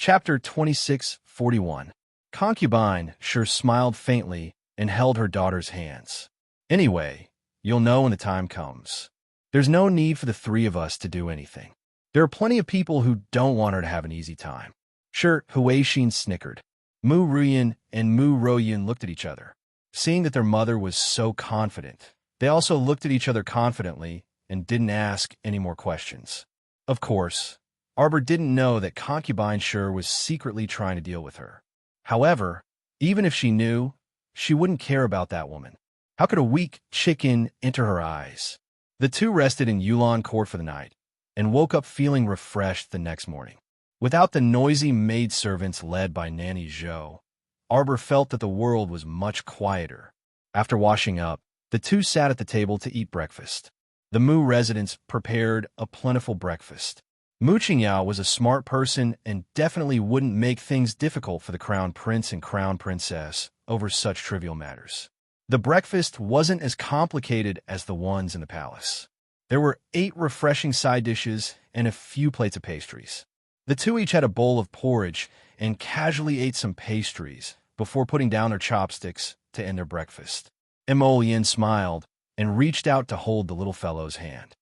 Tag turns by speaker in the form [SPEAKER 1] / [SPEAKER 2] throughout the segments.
[SPEAKER 1] Chapter 2641. Concubine sure smiled faintly and held her daughter's hands. Anyway, you'll know when the time comes. There's no need for the three of us to do anything. There are plenty of people who don't want her to have an easy time. Sure, Huaixin snickered. Mu Ruyin and Mu Royin looked at each other. Seeing that their mother was so confident, they also looked at each other confidently and didn't ask any more questions. Of course, Arbor didn't know that Concubine Sure was secretly trying to deal with her. However, even if she knew, she wouldn't care about that woman. How could a weak chicken enter her eyes? The two rested in Yulon Court for the night and woke up feeling refreshed the next morning. Without the noisy maidservants led by Nanny Zhou, Arbor felt that the world was much quieter. After washing up, the two sat at the table to eat breakfast. The Mu residents prepared a plentiful breakfast. Mu Qingyao was a smart person and definitely wouldn't make things difficult for the Crown Prince and Crown Princess over such trivial matters. The breakfast wasn't as complicated as the ones in the palace. There were 8 refreshing side dishes and a few plates of pastries. The two each had a bowl of porridge and casually ate some pastries before putting down their chopsticks to end their breakfast. Yin smiled and reached out to hold the little fellow's hand.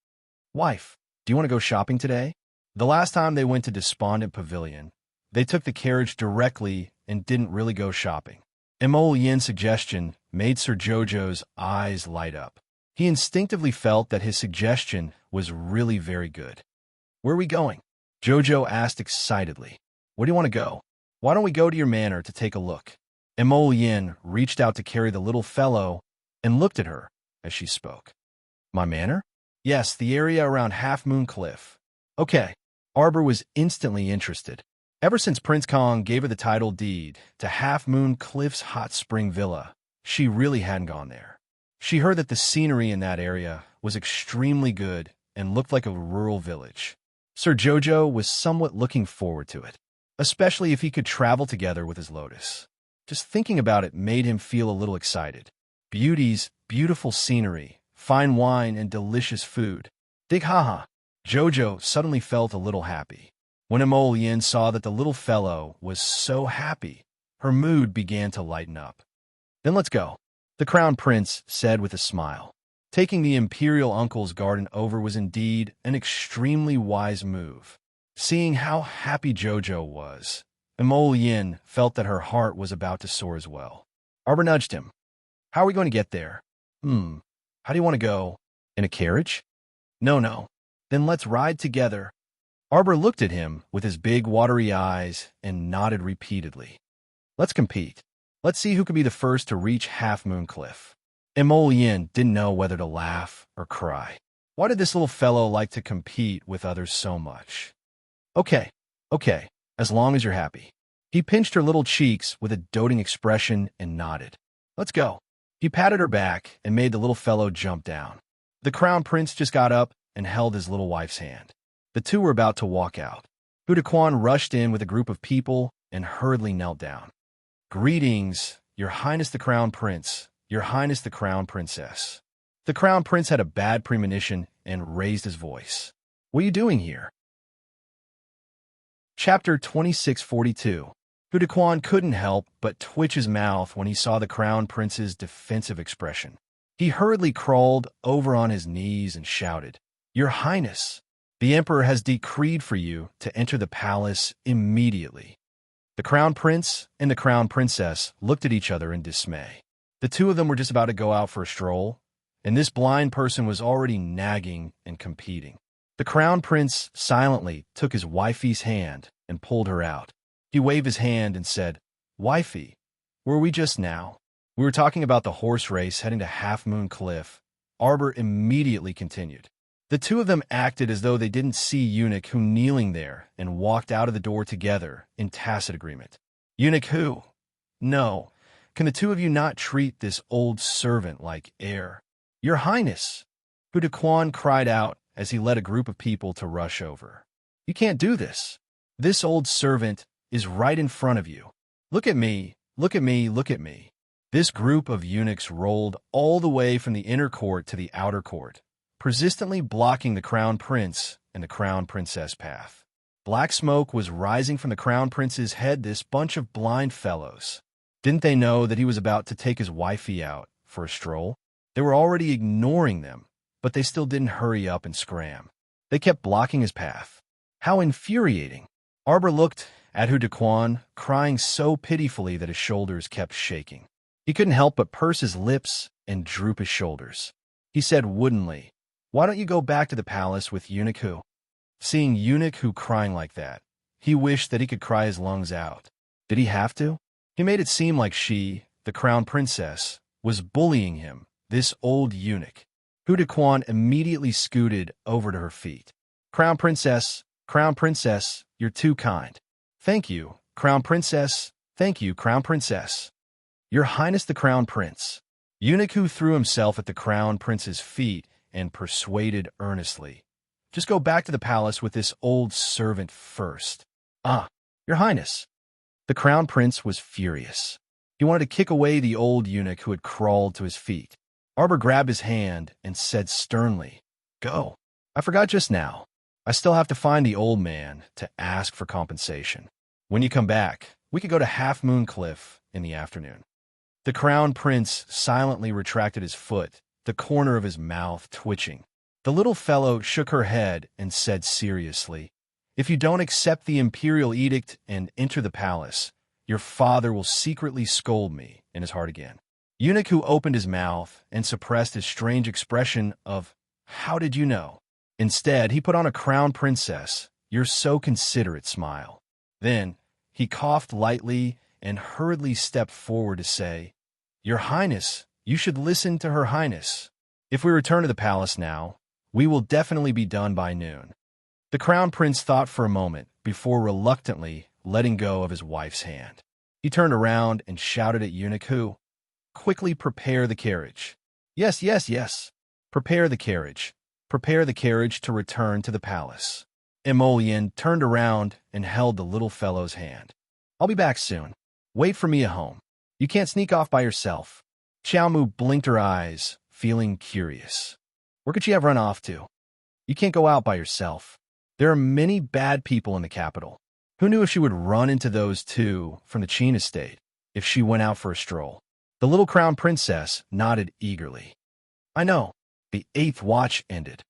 [SPEAKER 1] "Wife, do you want to go shopping today?" The last time they went to Despondent Pavilion, they took the carriage directly and didn't really go shopping. Yin's suggestion made Sir Jojo's eyes light up. He instinctively felt that his suggestion was really very good. "Where are we going?" Jojo asked excitedly. "Where do you want to go?" "Why don't we go to your manor to take a look?" Yin reached out to carry the little fellow and looked at her as she spoke. "My manor?" "Yes, the area around Half Moon Cliff." "Okay." Arbor was instantly interested. Ever since Prince Kong gave her the title deed to Half Moon Cliff's hot spring villa, she really hadn't gone there. She heard that the scenery in that area was extremely good and looked like a rural village. Sir Jojo was somewhat looking forward to it, especially if he could travel together with his Lotus. Just thinking about it made him feel a little excited. Beautiful scenery, fine wine, and delicious food. Big haha. Jojo suddenly felt a little happy. When Yin saw that the little fellow was so happy, her mood began to lighten up. "Then let's go," the Crown Prince said with a smile. Taking the Imperial Uncle's garden over was indeed an extremely wise move. Seeing how happy Jojo was, Yin felt that her heart was about to soar as well. Arbor nudged him. "How are we going to get there?" How do you want to go? In a carriage?" No. "Then let's ride together." Arbor looked at him with his big watery eyes and nodded repeatedly. "Let's compete. Let's see who can be the first to reach Half Moon Cliff." Yin didn't know whether to laugh or cry. Why did this little fellow like to compete with others so much? Okay, as long as you're happy." He pinched her little cheeks with a doting expression and nodded. "Let's go." He patted her back and made the little fellow jump down. The Crown Prince just got up and held his little wife's hand. The two were about to walk out. Hudaquan rushed in with a group of people and hurriedly knelt down. "Greetings, Your Highness the Crown Prince, Your Highness the Crown Princess." The Crown Prince had a bad premonition and raised his voice. "What are you doing here?" Chapter 2642. Hudaquan couldn't help but twitch his mouth when he saw the Crown Prince's defensive expression. He hurriedly crawled over on his knees and shouted, "Your Highness, the Emperor has decreed for you to enter the palace immediately." The Crown Prince and the Crown Princess looked at each other in dismay. The two of them were just about to go out for a stroll, and this blind person was already nagging and competing. The Crown Prince silently took his wifey's hand and pulled her out. He waved his hand and said, "Wifey, were we just now?" "We were talking about the horse race heading to Half Moon Cliff." Arbor immediately continued. The two of them acted as though they didn't see Eunuch Hu kneeling there and walked out of the door together in tacit agreement. "Eunuch Hu, no. Can the two of you not treat this old servant like heir?" "Your Highness!" Hudaquan cried out as he led a group of people to rush over. "You can't do this. This old servant is right in front of you. Look at me. This group of eunuchs rolled all the way from the inner court to the outer court, persistently blocking the Crown Prince and the Crown Princess path. Black smoke was rising from the crown prince's head. This bunch of blind fellows. Didn't they know that he was about to take his wifey out for a stroll? They were already ignoring them, but they still didn't hurry up and scram. They kept blocking his path. How infuriating. Arbor looked at Hu Daquan, crying so pitifully that his shoulders kept shaking. He couldn't help but purse his lips and droop his shoulders. He said woodenly, "Why don't you go back to the palace with Eunuch Hu?" Seeing Eunuch Hu crying like that, he wished that he could cry his lungs out. Did he have to? He made it seem like she, the crown princess, was bullying him, this old eunuch. Hu Daquan immediately scooted over to her feet. Crown princess, you're too kind." "Thank you, crown princess. Thank you, crown princess." "Your Highness the crown prince." Eunuch Hu threw himself at the crown prince's feet and persuaded earnestly, "Just go back to the palace with this old servant first." "Ah, your highness." The crown prince was furious. He wanted to kick away the old eunuch who had crawled to his feet. Arbor grabbed his hand and said sternly, "Go. I forgot just now. I still have to find the old man to ask for compensation. When you come back, we could go to Half Moon Cliff in the afternoon." The crown prince silently retracted his foot, the corner of his mouth twitching. The little fellow shook her head and said seriously, "If you don't accept the imperial edict and enter the palace, your father will secretly scold me," in his heart again. Eunuch Hu opened his mouth and suppressed his strange expression of, "How did you know?" Instead, he put on a crown princess, "You're so considerate" smile. Then, he coughed lightly and hurriedly stepped forward to say, "Your Highness, you should listen to Her Highness. If we return to the palace now, we will definitely be done by noon." The crown prince thought for a moment before reluctantly letting go of his wife's hand. He turned around and shouted at Eunuch Hu, "Quickly prepare the carriage." "Yes, yes, yes. Prepare the carriage. Prepare the carriage to return to the palace." Emolian turned around and held the little fellow's hand. "I'll be back soon. Wait for me at home. You can't sneak off by yourself." Xiao Mu blinked her eyes, feeling curious. Where could she have run off to? You can't go out by yourself. There are many bad people in the capital. Who knew if she would run into those two from the Qin estate if she went out for a stroll? The little crown princess nodded eagerly. "I know." The 8th watch ended.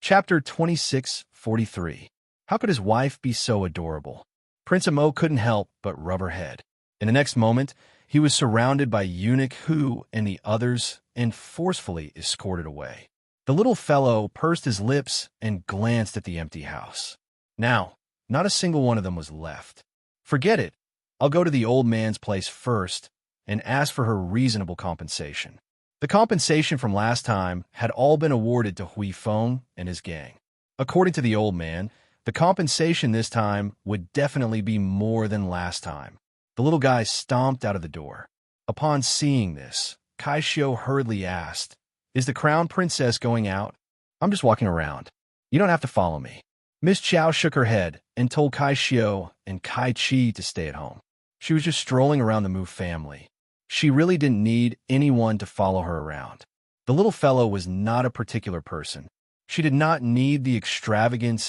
[SPEAKER 1] Chapter 2643. How could his wife be so adorable? Prince Amo couldn't help but rub her head. In the next moment, he was surrounded by Eunuch Hu and the others and forcefully escorted away. The little fellow pursed his lips and glanced at the empty house. Now, not a single one of them was left. "Forget it. I'll go to the old man's place first and ask for her reasonable compensation." The compensation from last time had all been awarded to Hui Feng and his gang. According to the old man, the compensation this time would definitely be more than last time. The little guy stomped out of the door. Upon seeing this, Kai Xiu hurriedly asked, "Is the crown princess going out?" "I'm just walking around. You don't have to follow me." Miss Chow shook her head and told Kai Xiu and Kai Chi to stay at home. She was just strolling around the Mu family. She really didn't need anyone to follow her around. The little fellow was not a particular person. She did not need the extravagance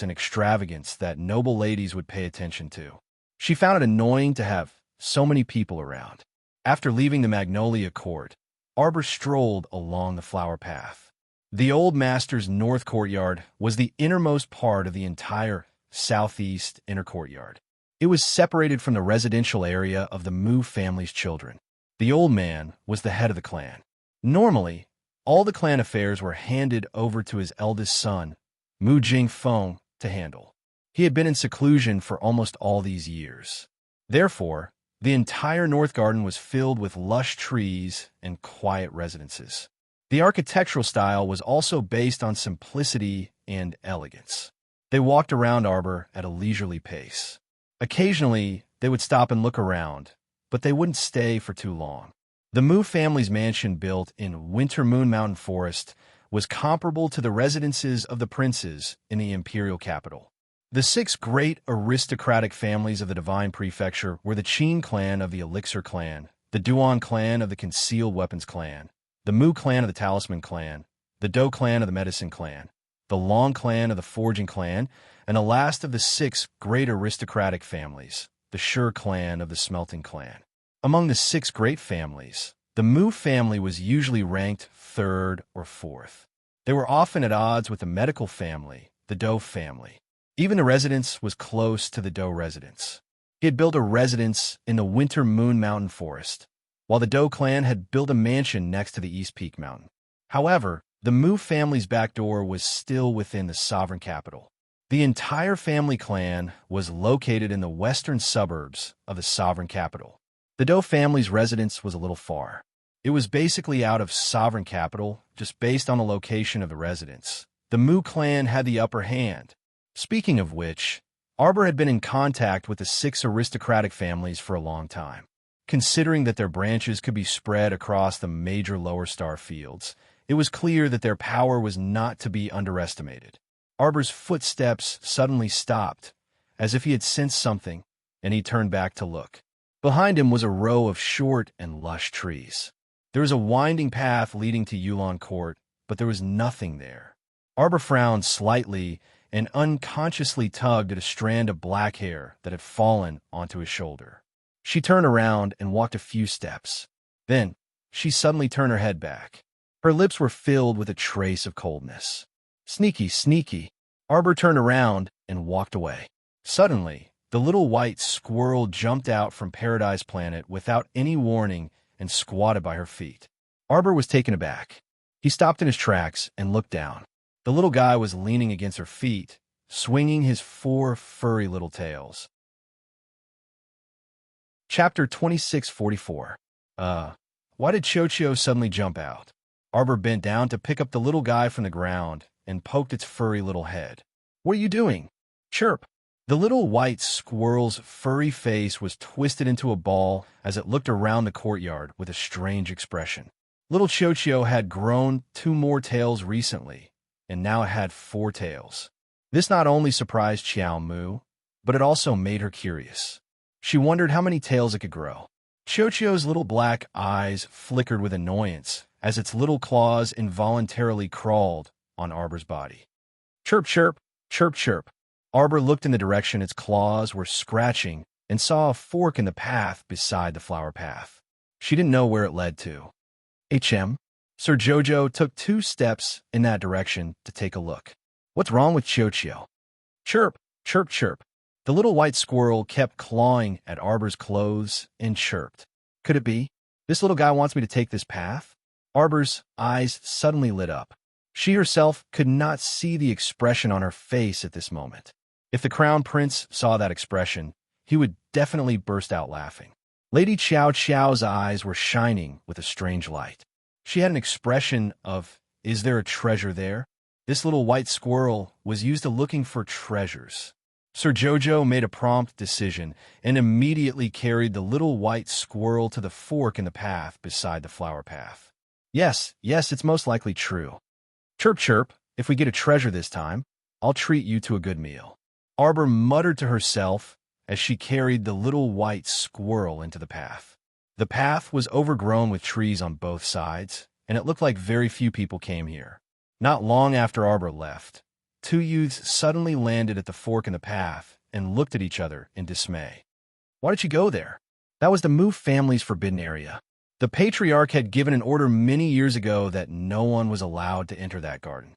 [SPEAKER 1] that noble ladies would pay attention to. She found it annoying to have so many people around. After leaving the Magnolia Court, Arbor strolled along the flower path. The old master's north courtyard was the innermost part of the entire southeast inner courtyard. It was separated from the residential area of the Mu family's children. The old man was the head of the clan. Normally, all the clan affairs were handed over to his eldest son, Mu Jingfeng, to handle. He had been in seclusion for almost all these years. Therefore, the entire North Garden was filled with lush trees and quiet residences. The architectural style was also based on simplicity and elegance. They walked around Arbor at a leisurely pace. Occasionally, they would stop and look around, but they wouldn't stay for too long. The Mu family's mansion built in Winter Moon Mountain Forest was comparable to the residences of the princes in the imperial capital. The 6 great aristocratic families of the Divine Prefecture were the Qin clan of the Elixir clan, the Duan clan of the Concealed Weapons clan, the Mu clan of the Talisman clan, the Do clan of the Medicine clan, the Long clan of the Forging clan, and the last of the 6 great aristocratic families, the Sure clan of the Smelting Clan. Among the 6 great families, the Mu family was usually ranked 3rd or 4th. They were often at odds with the medical family, the Doe family. Even the residence was close to the Doe residence. He had built a residence in the Winter Moon Mountain Forest, while the Doe clan had built a mansion next to the East Peak Mountain. However, the Mu family's back door was still within the sovereign capital. The entire family clan was located in the western suburbs of the sovereign capital. The Doe family's residence was a little far. It was basically out of sovereign capital, just based on the location of the residence. The Mu clan had the upper hand. Speaking of which, Arbor had been in contact with the 6 aristocratic families for a long time. Considering that their branches could be spread across the major lower star fields, it was clear that their power was not to be underestimated. Arbor's footsteps suddenly stopped, as if he had sensed something, and he turned back to look. Behind him was a row of short and lush trees. There was a winding path leading to Yulon Court, but there was nothing there. Arbor frowned slightly and unconsciously tugged at a strand of black hair that had fallen onto his shoulder. She turned around and walked a few steps. Then, she suddenly turned her head back. Her lips were filled with a trace of coldness. Sneaky, sneaky. Arbor turned around and walked away. Suddenly, the little white squirrel jumped out from Paradise Planet without any warning and squatted by her feet. Arbor was taken aback. He stopped in his tracks and looked down. The little guy was leaning against her feet, swinging his 4 furry little tails. Chapter 2644. Why did Chocho suddenly jump out? Arbor bent down to pick up the little guy from the ground and poked its furry little head. What are you doing? Chirp. The little white squirrel's furry face was twisted into a ball as it looked around the courtyard with a strange expression. Little Chocho had grown 2 more tails recently, and now it had 4 tails. This not only surprised Xiao Mu, but it also made her curious. She wondered how many tails it could grow. Chocho's little black eyes flickered with annoyance as its little claws involuntarily crawled on Arbor's body. Chirp, chirp, chirp, chirp. Arbor looked in the direction its claws were scratching and saw a fork in the path beside the flower path. She didn't know where it led to. HM. Sir Jojo took 2 steps in that direction to take a look. What's wrong with Chocho? Chirp, chirp, chirp. The little white squirrel kept clawing at Arbor's clothes and chirped. Could it be? This little guy wants me to take this path? Arbor's eyes suddenly lit up. She herself could not see the expression on her face at this moment. If the Crown Prince saw that expression, he would definitely burst out laughing. Lady Chow Chow's eyes were shining with a strange light. She had an expression of, is there a treasure there? This little white squirrel was used to looking for treasures. Sir Jojo made a prompt decision and immediately carried the little white squirrel to the fork in the path beside the flower path. Yes, it's most likely true. Chirp, chirp, if we get a treasure this time, I'll treat you to a good meal. Arbor muttered to herself as she carried the little white squirrel into the path. The path was overgrown with trees on both sides, and it looked like very few people came here. Not long after Arbor left, 2 youths suddenly landed at the fork in the path and looked at each other in dismay. Why did you go there? That was the Mu family's forbidden area. The patriarch had given an order many years ago that no one was allowed to enter that garden.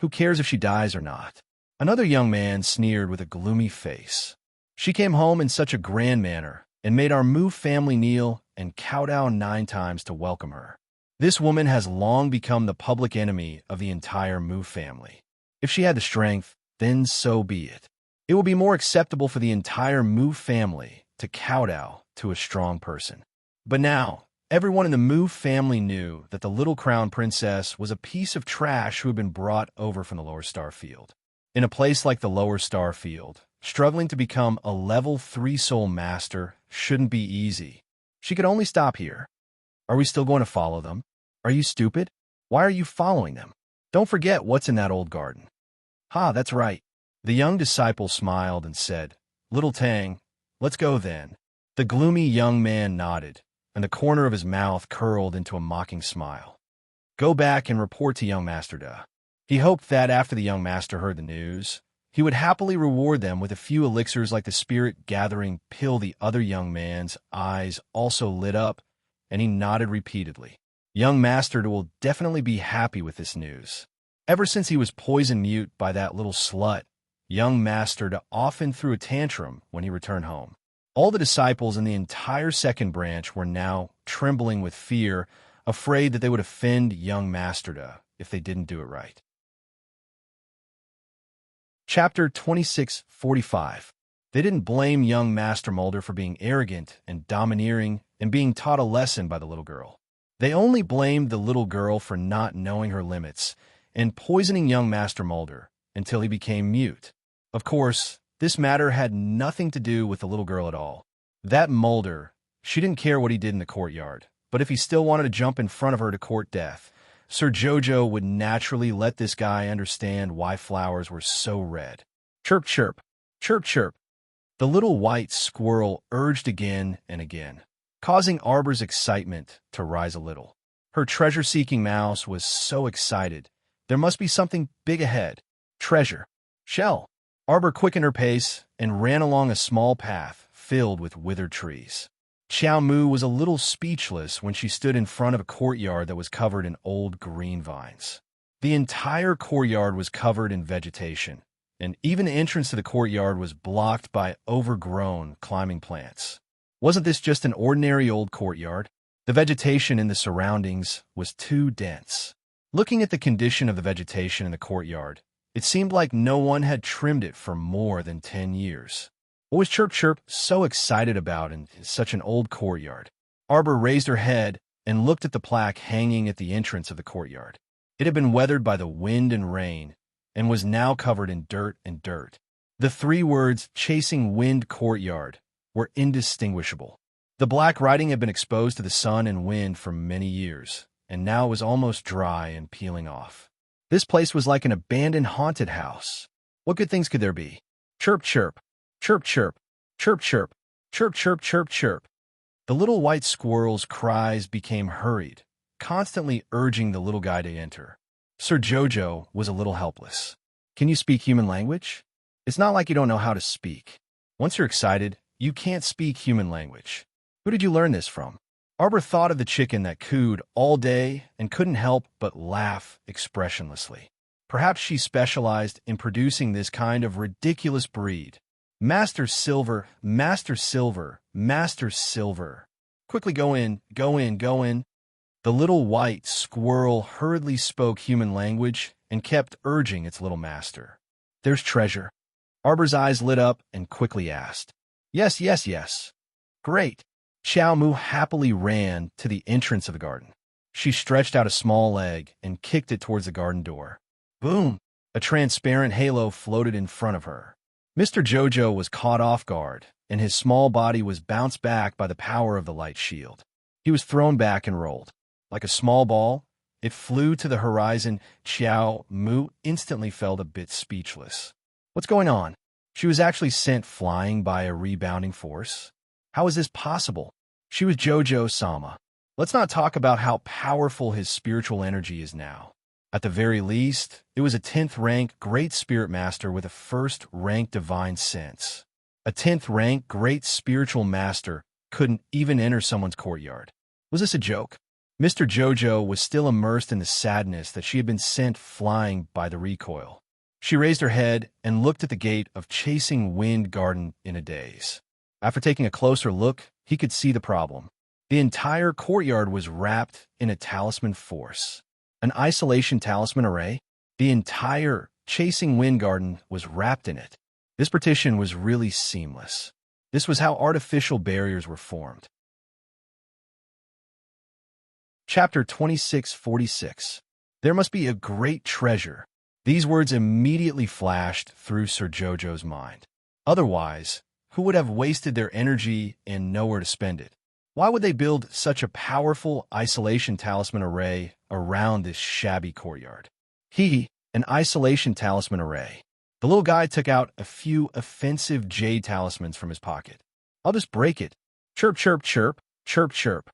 [SPEAKER 1] Who cares if she dies or not? Another young man sneered with a gloomy face. She came home in such a grand manner and made our Mu family kneel and kowtow 9 times to welcome her. This woman has long become the public enemy of the entire Mu family. If she had the strength, then so be it. It will be more acceptable for the entire Mu family to kowtow to a strong person. But now, everyone in the Mu family knew that the little crown princess was a piece of trash who had been brought over from the lower star field. In a place like the lower star field, struggling to become a level 3 soul master shouldn't be easy. She could only stop here. Are we still going to follow them? Are you stupid? Why are you following them? Don't forget what's in that old garden. That's right. The young disciple smiled and said, Little Tang, let's go then. The gloomy young man nodded, and the corner of his mouth curled into a mocking smile. Go back and report to young Master Da. He hoped that after the young master heard the news, He would happily reward them with a few elixirs like the spirit-gathering pill. The other young man's eyes also lit up, and he nodded repeatedly. Young Master will definitely be happy with this news. Ever since he was poison mute by that little slut, young Master often threw a tantrum when he returned home. All the disciples in the entire second branch were now trembling with fear, afraid that they would offend young Master if they didn't do it right. Chapter 2645. They didn't blame young Master Mulder for being arrogant and domineering and being taught a lesson by the little girl. They only blamed the little girl for not knowing her limits and poisoning young Master Mulder until he became mute. Of course, this matter had nothing to do with the little girl at all. That Mulder, she didn't care what he did in the courtyard, but if he still wanted to jump in front of her to court death, Sir Jojo would naturally let this guy understand why flowers were so red. Chirp, chirp, chirp, chirp. The little white squirrel urged again and again, causing Arbor's excitement to rise a little. Her treasure-seeking mouse was so excited. There must be something big ahead. Treasure. Shell. Arbor quickened her pace and ran along a small path filled with withered trees. Xiao Mu was a little speechless when she stood in front of a courtyard that was covered in old green vines. The entire courtyard was covered in vegetation, and even the entrance to the courtyard was blocked by overgrown climbing plants. Wasn't this just an ordinary old courtyard? The vegetation in the surroundings was too dense. Looking at the condition of the vegetation in the courtyard, it seemed like no one had trimmed it for more than 10 years. What was Chirp Chirp so excited about in such an old courtyard? Arbor raised her head and looked at the plaque hanging at the entrance of the courtyard. It had been weathered by the wind and rain and was now covered in dirt and dirt. The 3 words, Chasing Wind Courtyard, were indistinguishable. The black writing had been exposed to the sun and wind for many years, and now it was almost dry and peeling off. This place was like an abandoned haunted house. What good things could there be? Chirp, chirp. Chirp, chirp, chirp, chirp, chirp, chirp, chirp, chirp. The little white squirrel's cries became hurried, constantly urging the little guy to enter. Sir Jojo was a little helpless. Can you speak human language? It's not like you don't know how to speak. Once you're excited, you can't speak human language. Who did you learn this from? Arbor thought of the chicken that cooed all day and couldn't help but laugh expressionlessly. Perhaps she specialized in producing this kind of ridiculous breed. Master Silver, Master Silver, Master Silver. Quickly go in, go in, go in. The little white squirrel hurriedly spoke human language and kept urging its little master. There's treasure. Arbor's eyes lit up and quickly asked. Yes, yes, yes. Great. Xiao Mu happily ran to the entrance of the garden. She stretched out a small leg and kicked it towards the garden door. Boom! A transparent halo floated in front of her. Mr. Jojo was caught off guard, and his small body was bounced back by the power of the light shield. He was thrown back and rolled. Like a small ball, it flew to the horizon. Xiao Mu instantly felt a bit speechless. What's going on? She was actually sent flying by a rebounding force? How is this possible? She was Jojo-sama. Let's not talk about how powerful his spiritual energy is now. At the very least, it was a 10th rank Great Spirit Master with a 1st rank Divine Sense. A 10th rank Great Spiritual Master couldn't even enter someone's courtyard. Was this a joke? Mr. Jojo was still immersed in the sadness that she had been sent flying by the recoil. She raised her head and looked at the gate of Chasing Wind Garden in a daze. After taking a closer look, he could see the problem. The entire courtyard was wrapped in a talisman force. An isolation talisman array? The entire Chasing Wind Garden was wrapped in it. This partition was really seamless. This was how artificial barriers were formed. Chapter 2646. There must be a great treasure. These words immediately flashed through Sir Jojo's mind. Otherwise, who would have wasted their energy and nowhere to spend it? Why would they build such a powerful isolation talisman array around this shabby courtyard? An isolation talisman array. The little guy took out a few offensive jade talismans from his pocket. I'll just break it. Chirp, chirp, chirp, chirp, chirp.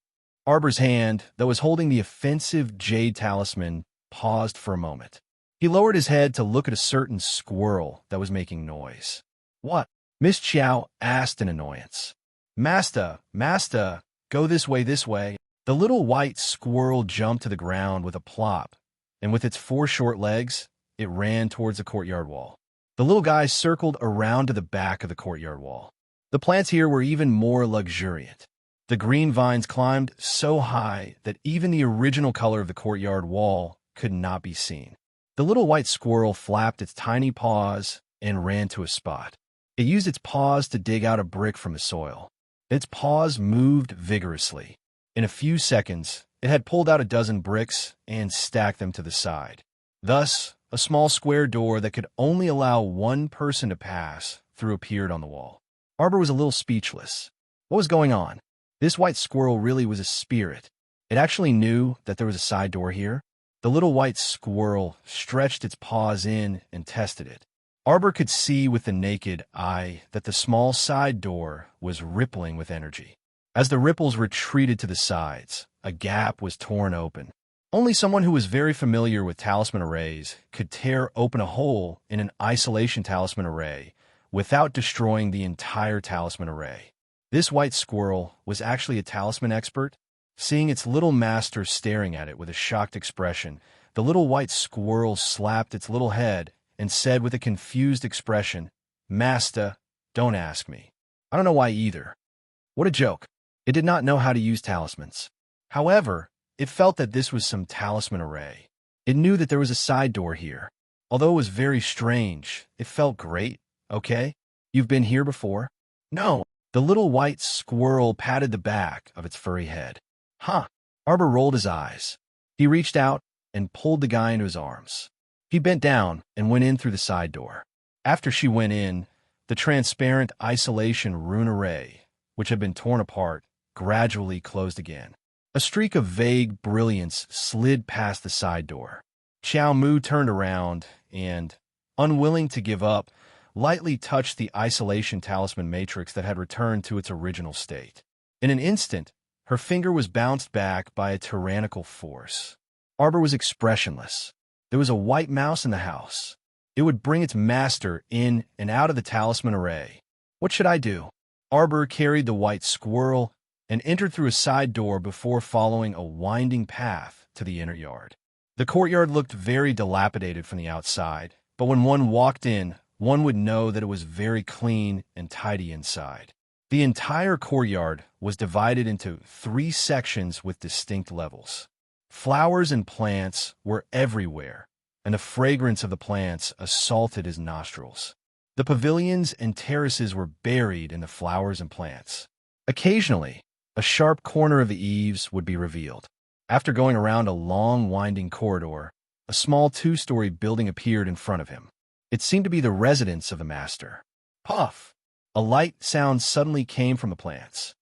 [SPEAKER 1] Arbor's hand, that was holding the offensive jade talisman, paused for a moment. He lowered his head to look at a certain squirrel that was making noise. "What?" Miss Chow asked in annoyance. "Master, master, go this way, this way." The little white squirrel jumped to the ground with a plop, and with its 4 short legs, it ran towards the courtyard wall. The little guy circled around to the back of the courtyard wall. The plants here were even more luxuriant. The green vines climbed so high that even the original color of the courtyard wall could not be seen. The little white squirrel flapped its tiny paws and ran to a spot. It used its paws to dig out a brick from the soil. Its paws moved vigorously. In a few seconds, it had pulled out a dozen bricks and stacked them to the side. Thus, a small square door that could only allow one person to pass through appeared on the wall. Arbor was a little speechless. What was going on? This white squirrel really was a spirit. It actually knew that there was a side door here. The little white squirrel stretched its paws in and tested it. Arbor could see with the naked eye that the small side door was rippling with energy. As the ripples retreated to the sides, a gap was torn open. Only someone who was very familiar with talisman arrays could tear open a hole in an isolation talisman array without destroying the entire talisman array. This white squirrel was actually a talisman expert. Seeing its little master staring at it with a shocked expression, the little white squirrel slapped its little head and said with a confused expression, "Master, don't ask me. I don't know why either." What a joke. It did not know how to use talismans. However, it felt that this was some talisman array. It knew that there was a side door here. Although it was very strange, it felt great. "Okay, you've been here before?" "No." The little white squirrel patted the back of its furry head. "Huh." Arbor rolled his eyes. He reached out and pulled the guy into his arms. He bent down and went in through the side door. After she went in, the transparent isolation rune array, which had been torn apart, gradually closed again. A streak of vague brilliance slid past the side door. Xiao Mu turned around and, unwilling to give up, lightly touched the isolation talisman matrix that had returned to its original state. In an instant, her finger was bounced back by a tyrannical force. Arbor was expressionless. There was a white mouse in the house. It would bring its master in and out of the talisman array. What should I do? Arbor carried the white squirrel and entered through a side door before following a winding path to the inner yard. The courtyard looked very dilapidated from the outside, but when one walked in, one would know that it was very clean and tidy inside. The entire courtyard was divided into 3 sections with distinct levels. Flowers and plants were everywhere, and the fragrance of the plants assaulted his nostrils. The pavilions and terraces were buried in the flowers and plants. Occasionally, a sharp corner of the eaves would be revealed. After going around a long, winding corridor, a small 2-story building appeared in front of him. It seemed to be the residence of the master. Puff! A light sound suddenly came from the plants.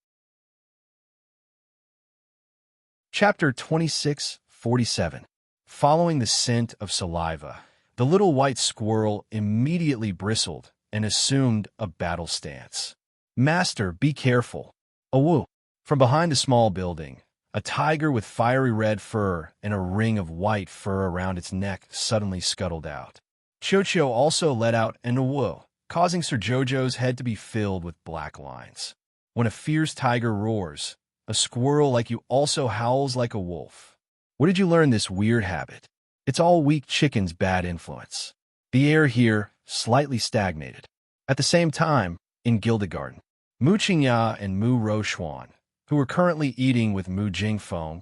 [SPEAKER 1] Chapter 26:47. Following the scent of saliva, the little white squirrel immediately bristled and assumed a battle stance. "Master, be careful." "Awoo." From behind a small building, a tiger with fiery red fur and a ring of white fur around its neck suddenly scuttled out. Chocho also let out an awoo, causing Sir Jojo's head to be filled with black lines. When a fierce tiger roars, a squirrel like you also howls like a wolf. Where did you learn this weird habit? It's all weak chicken's bad influence. The air here slightly stagnated. At the same time, in Gildegarden, Mu Qingya and Mu Rochuan, who were currently eating with Mu Jingfeng,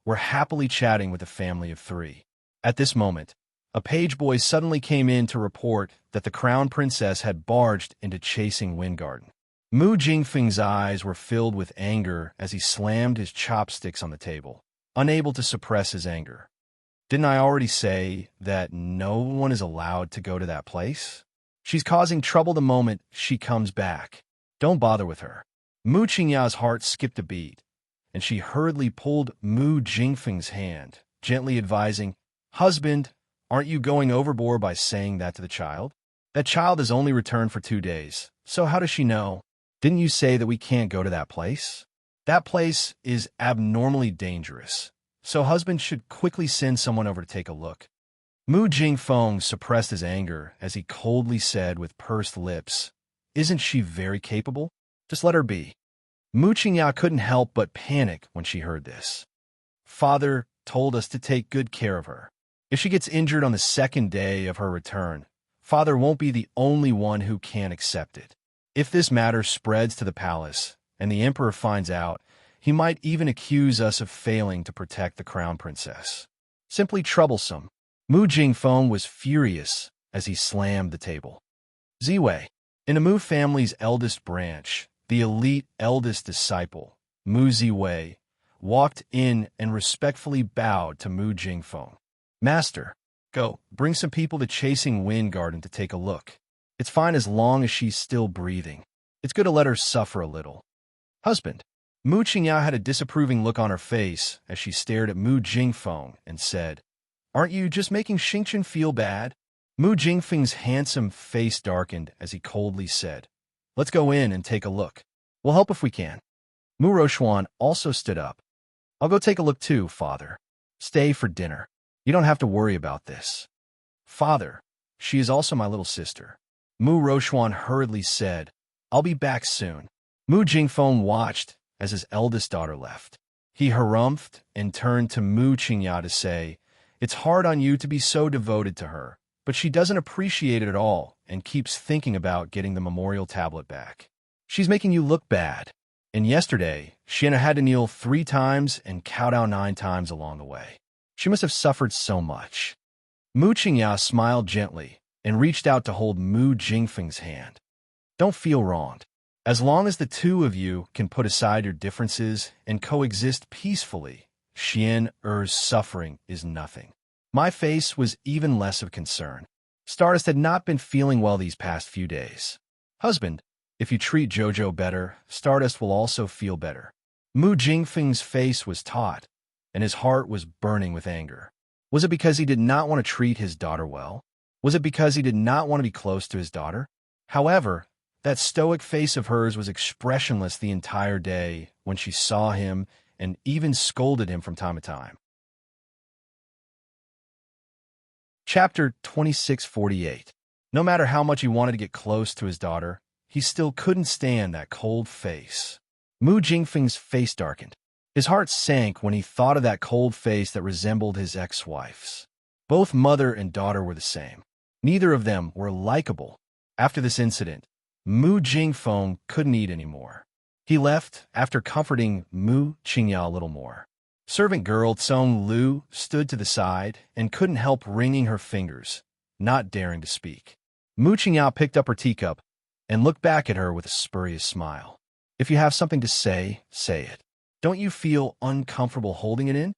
[SPEAKER 1] were happily chatting with a family of 3. At this moment, a page boy suddenly came in to report that the crown princess had barged into chasing Windgarden. Mu Jingfeng's eyes were filled with anger as he slammed his chopsticks on the table, unable to suppress his anger. Didn't I already say that no one is allowed to go to that place? She's causing trouble the moment she comes back. Don't bother with her. Mu Qingya's heart skipped a beat, and she hurriedly pulled Mu Jingfeng's hand, gently advising, "Husband, aren't you going overboard by saying that to the child? That child has only returned for 2 days, so how does she know? Didn't you say that we can't go to that place? That place is abnormally dangerous, so husband should quickly send someone over to take a look." Mu Jingfeng suppressed his anger as he coldly said with pursed lips, "Isn't she very capable? Just let her be." Mu Qingya couldn't help but panic when she heard this. "Father told us to take good care of her. If she gets injured on the second day of her return, Father won't be the only one who can't accept it. If this matter spreads to the palace and the emperor finds out, he might even accuse us of failing to protect the crown princess. Simply troublesome." Mu Jingfeng was furious as he slammed the table. Ziwei, in the Mu family's eldest branch, the elite eldest disciple, Mu Ziwei, walked in and respectfully bowed to Mu Jingfeng. "Master, go, bring some people to Chasing Wind Garden to take a look. It's fine as long as she's still breathing. It's good to let her suffer a little." "Husband." Mu Qingya had a disapproving look on her face as she stared at Mu Jingfeng and said, "Aren't you just making Xingchen feel bad?" Mu Jingfeng's handsome face darkened as he coldly said, "Let's go in and take a look. We'll help if we can." Mu Rochuan also stood up. "I'll go take a look too, Father. Stay for dinner. You don't have to worry about this." "Father, she is also my little sister." Mu Rochuan hurriedly said, "I'll be back soon." Mu Jingfeng watched as his eldest daughter left. He harumphed and turned to Mu Qingya to say, "It's hard on you to be so devoted to her, but she doesn't appreciate it at all and keeps thinking about getting the memorial tablet back. She's making you look bad. And yesterday, she had to kneel 3 times and cow down 9 times along the way. She must have suffered so much." Mu Qingya smiled gently and reached out to hold Mu Jingfeng's hand. "Don't feel wronged. As long as the two of you can put aside your differences and coexist peacefully, Xian Er's suffering is nothing." My face was even less of concern. Stardust had not been feeling well these past few days. "Husband, if you treat Jojo better, Stardust will also feel better." Mu Jingfeng's face was taut, and his heart was burning with anger. Was it because he did not want to treat his daughter well? Was it because he did not want to be close to his daughter? However, that stoic face of hers was expressionless the entire day when she saw him and even scolded him from time to time. Chapter 2648. No matter how much he wanted to get close to his daughter, he still couldn't stand that cold face. Mu Jingfeng's face darkened. His heart sank when he thought of that cold face that resembled his ex-wife's. Both mother and daughter were the same. Neither of them were likable. After this incident, Mu Jingfeng couldn't eat anymore. He left after comforting Mu Qingya a little more. Servant girl Tsong Lu stood to the side and couldn't help wringing her fingers, not daring to speak. Mu Qingya picked up her teacup and looked back at her with a spurious smile. "If you have something to say, say it. Don't you feel uncomfortable holding it in?"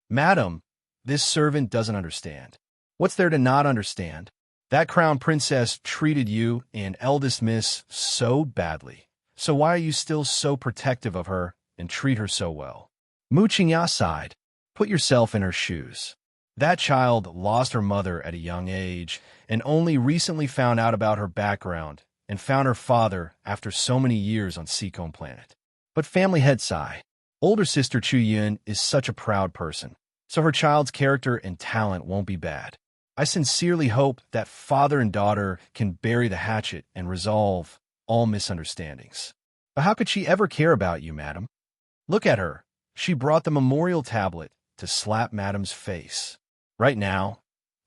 [SPEAKER 1] "Madam, this servant doesn't understand." "What's there to not understand? That crown princess treated you and eldest miss so badly. So why are you still so protective of her and treat her so well?" Mu Qingya sighed. "Put yourself in her shoes. That child lost her mother at a young age and only recently found out about her background and found her father after so many years on Seacombe Planet. But family head sigh. Older sister Chu Yun is such a proud person, so her child's character and talent won't be bad. I sincerely hope that father and daughter can bury the hatchet and resolve all misunderstandings. But how could she ever care about you, madam? Look at her. She brought the memorial tablet to slap madam's face. Right now,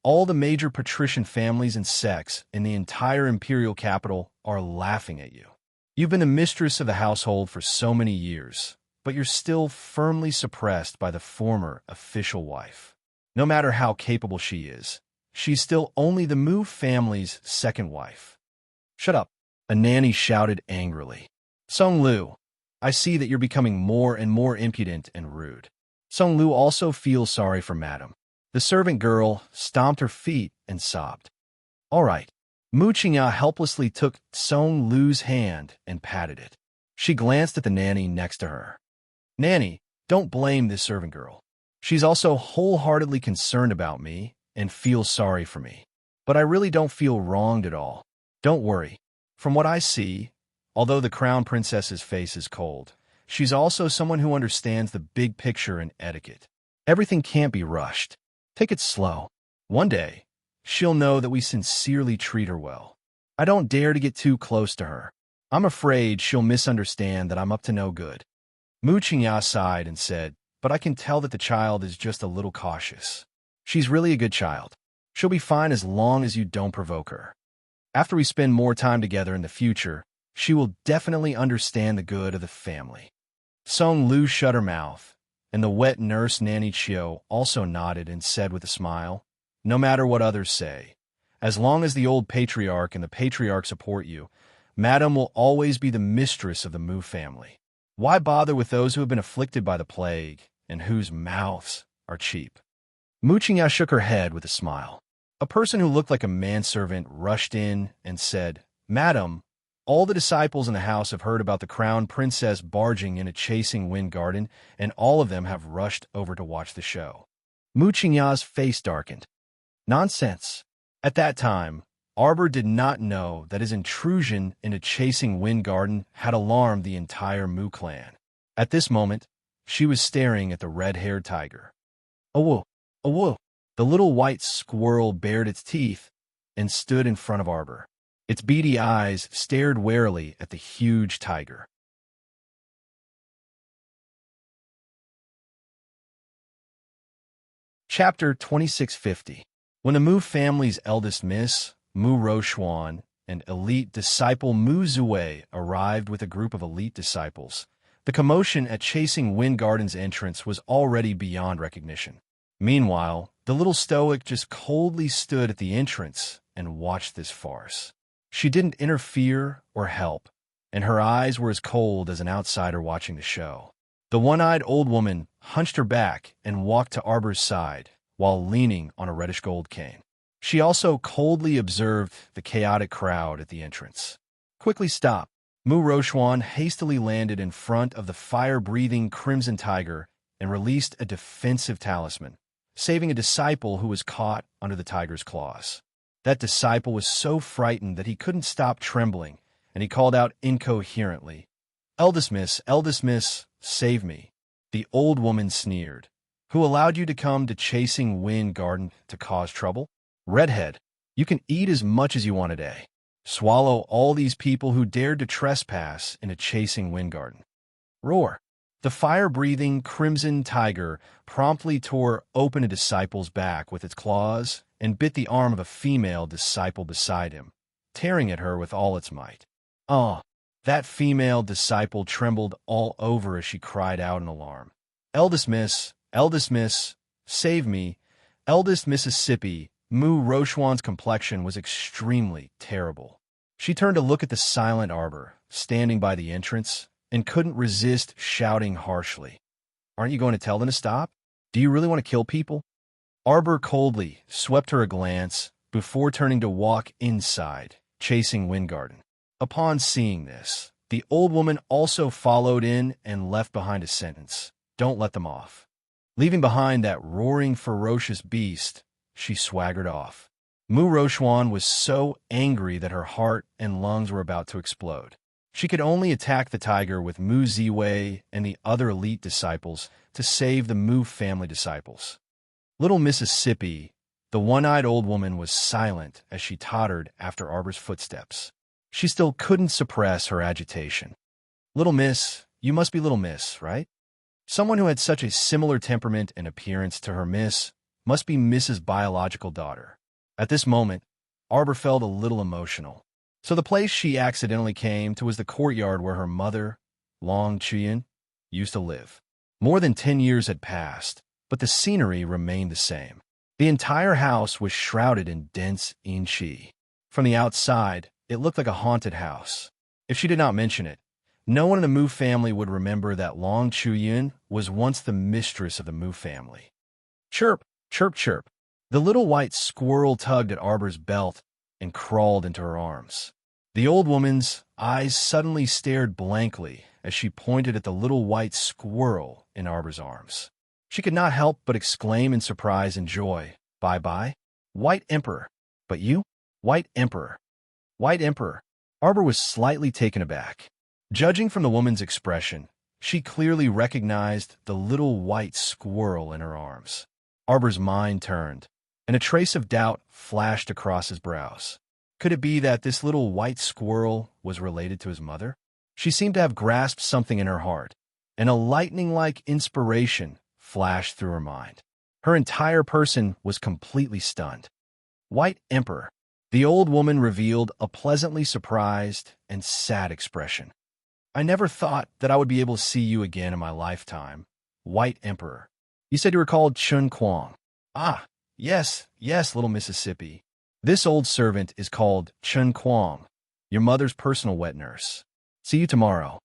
[SPEAKER 1] all the major patrician families and sects in the entire imperial capital are laughing at you. You've been the mistress of the household for so many years, but you're still firmly suppressed by the former official wife. No matter how capable she is, she's still only the Mu family's second wife." "Shut up," a nanny shouted angrily. "Song Lu, I see that you're becoming more and more impudent and rude." Song Lu also feels sorry for madam. The servant girl stomped her feet and sobbed. "All right." Mu Qingya helplessly took Song Lu's hand and patted it. She glanced at the nanny next to her. "Nanny, don't blame this servant girl. She's also wholeheartedly concerned about me and feels sorry for me. But I really don't feel wronged at all. Don't worry. From what I see, although the crown princess's face is cold, she's also someone who understands the big picture and etiquette. Everything can't be rushed. Take it slow. One day, she'll know that we sincerely treat her well. I don't dare to get too close to her. I'm afraid she'll misunderstand that I'm up to no good." Mu Qingya sighed and said, "But I can tell that the child is just a little cautious. She's really a good child. She'll be fine as long as you don't provoke her. After we spend more time together in the future, she will definitely understand the good of the family." Song Lu shut her mouth, and the wet nurse Nanny Chiu also nodded and said with a smile, "No matter what others say, as long as the old patriarch and the patriarch support you, Madam will always be the mistress of the Mu family. Why bother with those who have been afflicted by the plague and whose mouths are cheap?" Mu Qingya shook her head with a smile. A person who looked like a manservant rushed in and said, "Madam, all the disciples in the house have heard about the crown princess barging in a chasing wind garden, and all of them have rushed over to watch the show." Mu Qingya's face darkened. Nonsense. At that time, Arbor did not know that his intrusion into chasing wind garden had alarmed the entire Mu clan. At this moment, she was staring at the red-haired tiger. "Awo, awo!" The little white squirrel bared its teeth and stood in front of Arbor. Its beady eyes stared warily at the huge tiger. Chapter 2650. When the Mu family's eldest miss, Mu Rochuan, and elite disciple Mu Zue arrived with a group of elite disciples, the commotion at Chasing Wind Garden's entrance was already beyond recognition. Meanwhile, the little stoic just coldly stood at the entrance and watched this farce. She didn't interfere or help, and her eyes were as cold as an outsider watching the show. The one-eyed old woman hunched her back and walked to Arbor's side while leaning on a reddish-gold cane. She also coldly observed the chaotic crowd at the entrance. "Quickly stop." Mu Rochuan hastily landed in front of the fire-breathing crimson tiger and released a defensive talisman, saving a disciple who was caught under the tiger's claws. That disciple was so frightened that he couldn't stop trembling, and he called out incoherently, Eldest Miss, save me." The old woman sneered. "Who allowed you to come to Chasing Wind Garden to cause trouble? Redhead, you can eat as much as you want a day. Swallow all these people who dared to trespass into Chasing Wind Garden." Roar. The fire-breathing crimson tiger promptly tore open a disciple's back with its claws and bit the arm of a female disciple beside him, tearing at her with all its might. "Ah!" That female disciple trembled all over as she cried out in alarm. Eldest Miss, save me." Eldest Mississippi, Mu Rochuan's complexion was extremely terrible. She turned to look at the silent Arbor, standing by the entrance, and couldn't resist shouting harshly, "Aren't you going to tell them to stop? Do you really want to kill people?" Arbor coldly swept her a glance before turning to walk inside, Chasing Wind Garden. Upon seeing this, the old woman also followed in and left behind a sentence, "Don't let them off." Leaving behind that roaring, ferocious beast, she swaggered off. Mu Rochuan was so angry that her heart and lungs were about to explode. She could only attack the tiger with Mu Ziwei and the other elite disciples to save the Mu family disciples. Little Mississippi, the one-eyed old woman, was silent as she tottered after Arbor's footsteps. She still couldn't suppress her agitation. "Little Miss, you must be Little Miss, right? Someone who had such a similar temperament and appearance to her Miss must be Miss's biological daughter." At this moment, Arbor felt a little emotional. So the place she accidentally came to was the courtyard where her mother, Long Chuyin, used to live. More than 10 years had passed, but the scenery remained the same. The entire house was shrouded in dense inchi. From the outside, it looked like a haunted house. If she did not mention it, no one in the Mu family would remember that Long Chuyin was once the mistress of the Mu family. Chirp, chirp, chirp. The little white squirrel tugged at Arbor's belt and crawled into her arms. The old woman's eyes suddenly stared blankly as she pointed at the little white squirrel in Arbor's arms. She could not help but exclaim in surprise and joy, "Bye-bye, White Emperor." "But you? White Emperor. White Emperor." Arbor was slightly taken aback. Judging from the woman's expression, she clearly recognized the little white squirrel in her arms. Arbor's mind turned. and a trace of doubt flashed across his brows. Could it be that this little white squirrel was related to his mother? She seemed to have grasped something in her heart, and a lightning-like inspiration flashed through her mind. Her entire person was completely stunned. White Emperor. The old woman revealed a pleasantly surprised and sad expression. I never thought that I would be able to see you again in my lifetime, White Emperor. You said you were called Chun Kwong. Ah, yes, little Mississippi. This old servant is called Chun Kwong, your mother's personal wet nurse. See you tomorrow.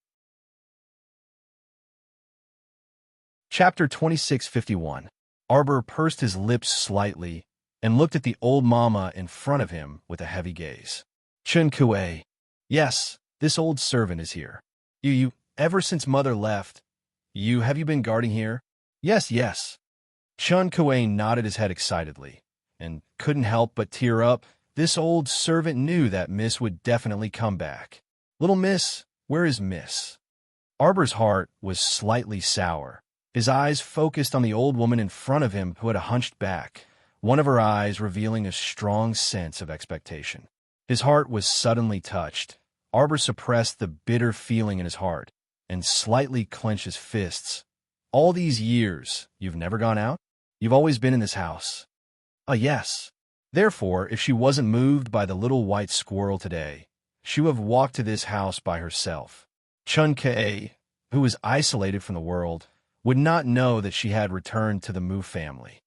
[SPEAKER 1] Chapter 2651. Arbor pursed his lips slightly and looked at the old mama in front of him with a heavy gaze. Chun Kue. Yes, this old servant is here. You, ever since mother left, have you been guarding here? Yes. Chun Kue nodded his head excitedly, and couldn't help but tear up. This old servant knew that Miss would definitely come back. Little Miss, where is Miss? Arbor's heart was slightly sour. His eyes focused on the old woman in front of him who had a hunched back, one of her eyes revealing a strong sense of expectation. His heart was suddenly touched. Arbor suppressed the bitter feeling in his heart and slightly clenched his fists. All these years, you've never gone out? You've always been in this house. Yes. Therefore, if she wasn't moved by the little white squirrel today, she would have walked to this house by herself. Chun Kei, who was isolated from the world, would not know that she had returned to the Mu family.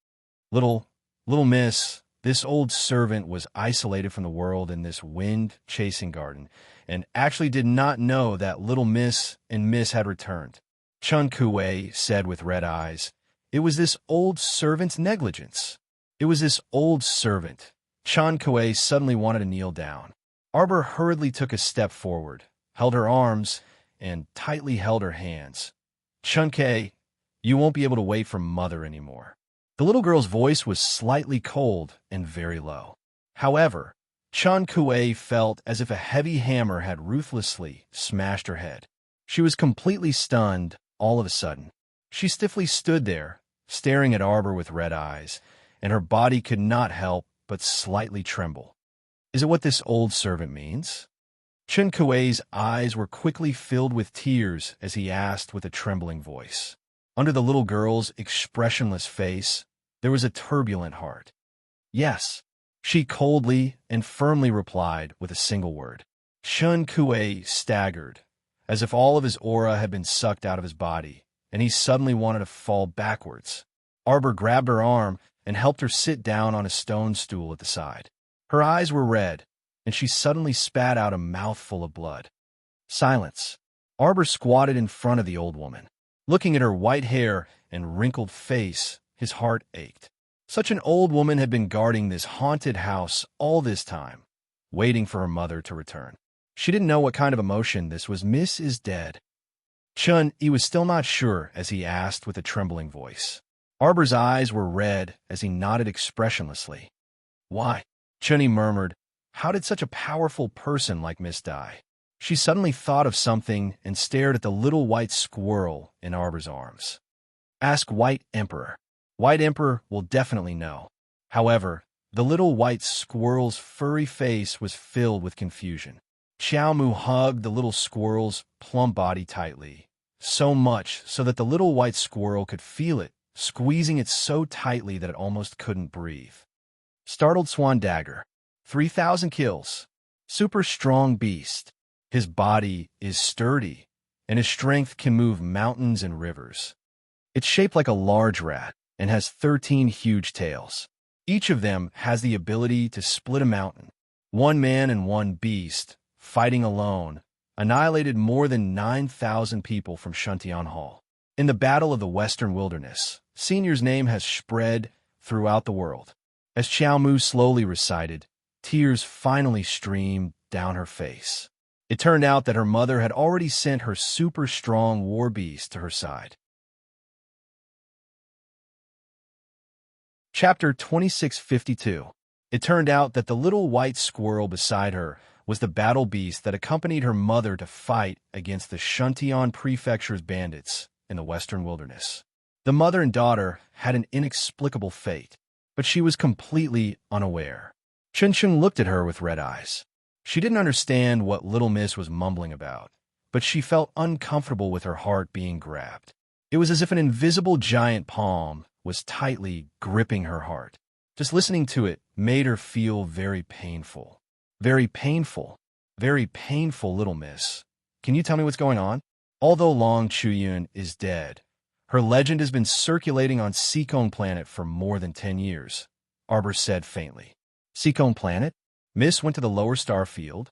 [SPEAKER 1] Little Miss, this old servant was isolated from the world in this wind-chasing garden, and actually did not know that little Miss and Miss had returned. Chun Kue said with red eyes, "It was this old servant's negligence. It was this old servant." Chun Kue suddenly wanted to kneel down. Arbor hurriedly took a step forward, held her arms, and tightly held her hands. Chun Kei, you won't be able to wait for mother anymore. The little girl's voice was slightly cold and very low. However, Chun Kue felt as if a heavy hammer had ruthlessly smashed her head. She was completely stunned all of a sudden. She stiffly stood there, staring at Arbor with red eyes, and her body could not help but slightly tremble. Is it what this old servant means? Chun Kue's eyes were quickly filled with tears as he asked with a trembling voice. Under the little girl's expressionless face, there was a turbulent heart. Yes, she coldly and firmly replied with a single word. Chun Kue staggered, as if all of his aura had been sucked out of his body, and he suddenly wanted to fall backwards. Arbor grabbed her arm and helped her sit down on a stone stool at the side. Her eyes were red, and she suddenly spat out a mouthful of blood. Silence. Arbor squatted in front of the old woman. Looking at her white hair and wrinkled face, his heart ached. Such an old woman had been guarding this haunted house all this time, waiting for her mother to return. She didn't know what kind of emotion this was. Miss is dead. Chun, he was still not sure as he asked with a trembling voice. Arbor's eyes were red as he nodded expressionlessly. Why? Chun murmured, how did such a powerful person like Miss die? She suddenly thought of something and stared at the little white squirrel in Arbor's arms. Ask White Emperor. White Emperor will definitely know. However, the little white squirrel's furry face was filled with confusion. Xiao Mu hugged the little squirrel's plump body tightly, so much so that the little white squirrel could feel it, squeezing it so tightly that it almost couldn't breathe. Startled Swan Dagger. 3,000 kills. Super strong beast. His body is sturdy, and his strength can move mountains and rivers. It's shaped like a large rat and has 13 huge tails. Each of them has the ability to split a mountain. One man and one beast, fighting alone, annihilated more than 9,000 people from Shuntian Hall. In the Battle of the Western Wilderness, Senior's name has spread throughout the world. As Xiao Mu slowly recited, tears finally streamed down her face. It turned out that her mother had already sent her super strong war beast to her side. Chapter 2652. It turned out that the little white squirrel beside her was the battle beast that accompanied her mother to fight against the Shuntian Prefecture's bandits in the Western Wilderness. The mother and daughter had an inexplicable fate. but she was completely unaware. Chun Chung looked at her with red eyes. She didn't understand what Little Miss was mumbling about, but she felt uncomfortable with her heart being grabbed. It was as if an invisible giant palm was tightly gripping her heart. Just listening to it made her feel very painful. Very painful. Very painful, Little Miss. Can you tell me what's going on? Although Long Chuyun is dead, her legend has been circulating on Seacone Planet for more than 10 years, Arbor said faintly. Seacone Planet? Miss went to the lower star field.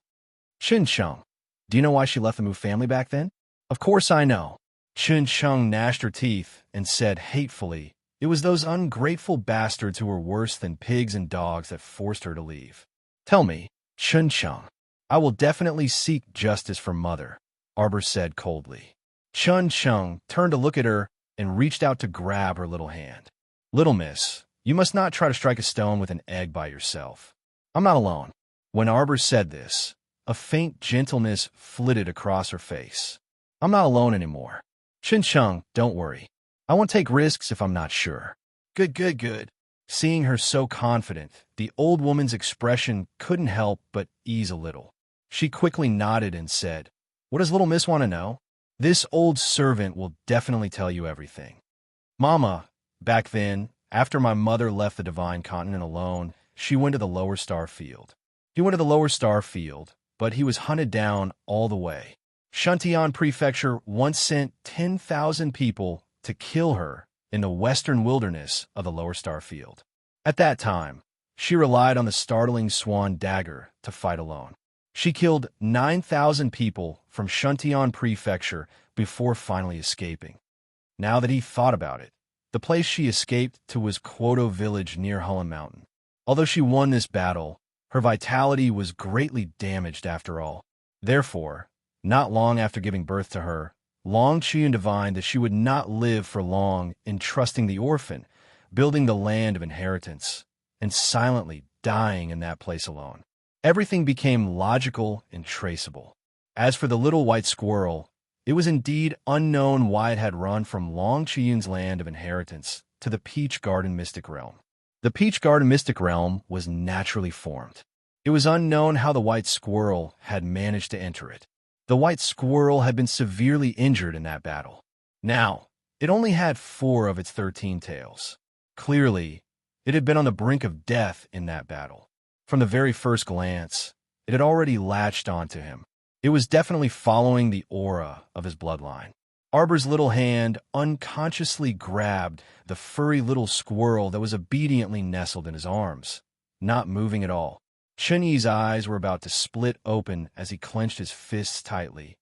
[SPEAKER 1] Chun Chung, do you know why she left the Mu family back then? Of course I know. Chun Chung gnashed her teeth and said hatefully, it was those ungrateful bastards who were worse than pigs and dogs that forced her to leave. Tell me, Chun Chung. I will definitely seek justice for Mother, Arbor said coldly. Chun Chung turned to look at her and reached out to grab her little hand. Little Miss, you must not try to strike a stone with an egg by yourself. I'm not alone. When Arbor said this, a faint gentleness flitted across her face. I'm not alone anymore. Chun Chung, don't worry. I won't take risks if I'm not sure. Good, good, good. Seeing her so confident, the old woman's expression couldn't help but ease a little. She quickly nodded and said, what does Little Miss want to know? This old servant will definitely tell you everything. Mama, back then, after my mother left the Divine Continent alone, she went to the lower star field. He went to the lower star field, but he was hunted down all the way. Shantian Prefecture once sent 10,000 people to kill her in the western wilderness of the lower star field. At that time, she relied on the startling swan dagger to fight alone. She killed 9,000 people from Shantian Prefecture before finally escaping. Now that he thought about it, the place she escaped to was Kwoto Village near Hullen Mountain. Although she won this battle, her vitality was greatly damaged after all. Therefore, not long after giving birth to her, Long Chuyun divined that she would not live for long entrusting the orphan, building the land of inheritance, and silently dying in that place alone. Everything became logical and traceable. As for the little white squirrel, it was indeed unknown why it had run from Long Chuyun's land of inheritance to the Peach Garden Mystic Realm. The Peach Garden Mystic Realm was naturally formed. It was unknown how the white squirrel had managed to enter it. The white squirrel had been severely injured in that battle. Now, it only had 4 of its 13 tails. Clearly, it had been on the brink of death in that battle. From the very first glance, it had already latched onto him. It was definitely following the aura of his bloodline. Arbor's little hand unconsciously grabbed the furry little squirrel that was obediently nestled in his arms, not moving at all. Chun Yi's eyes were about to split open as he clenched his fists tightly.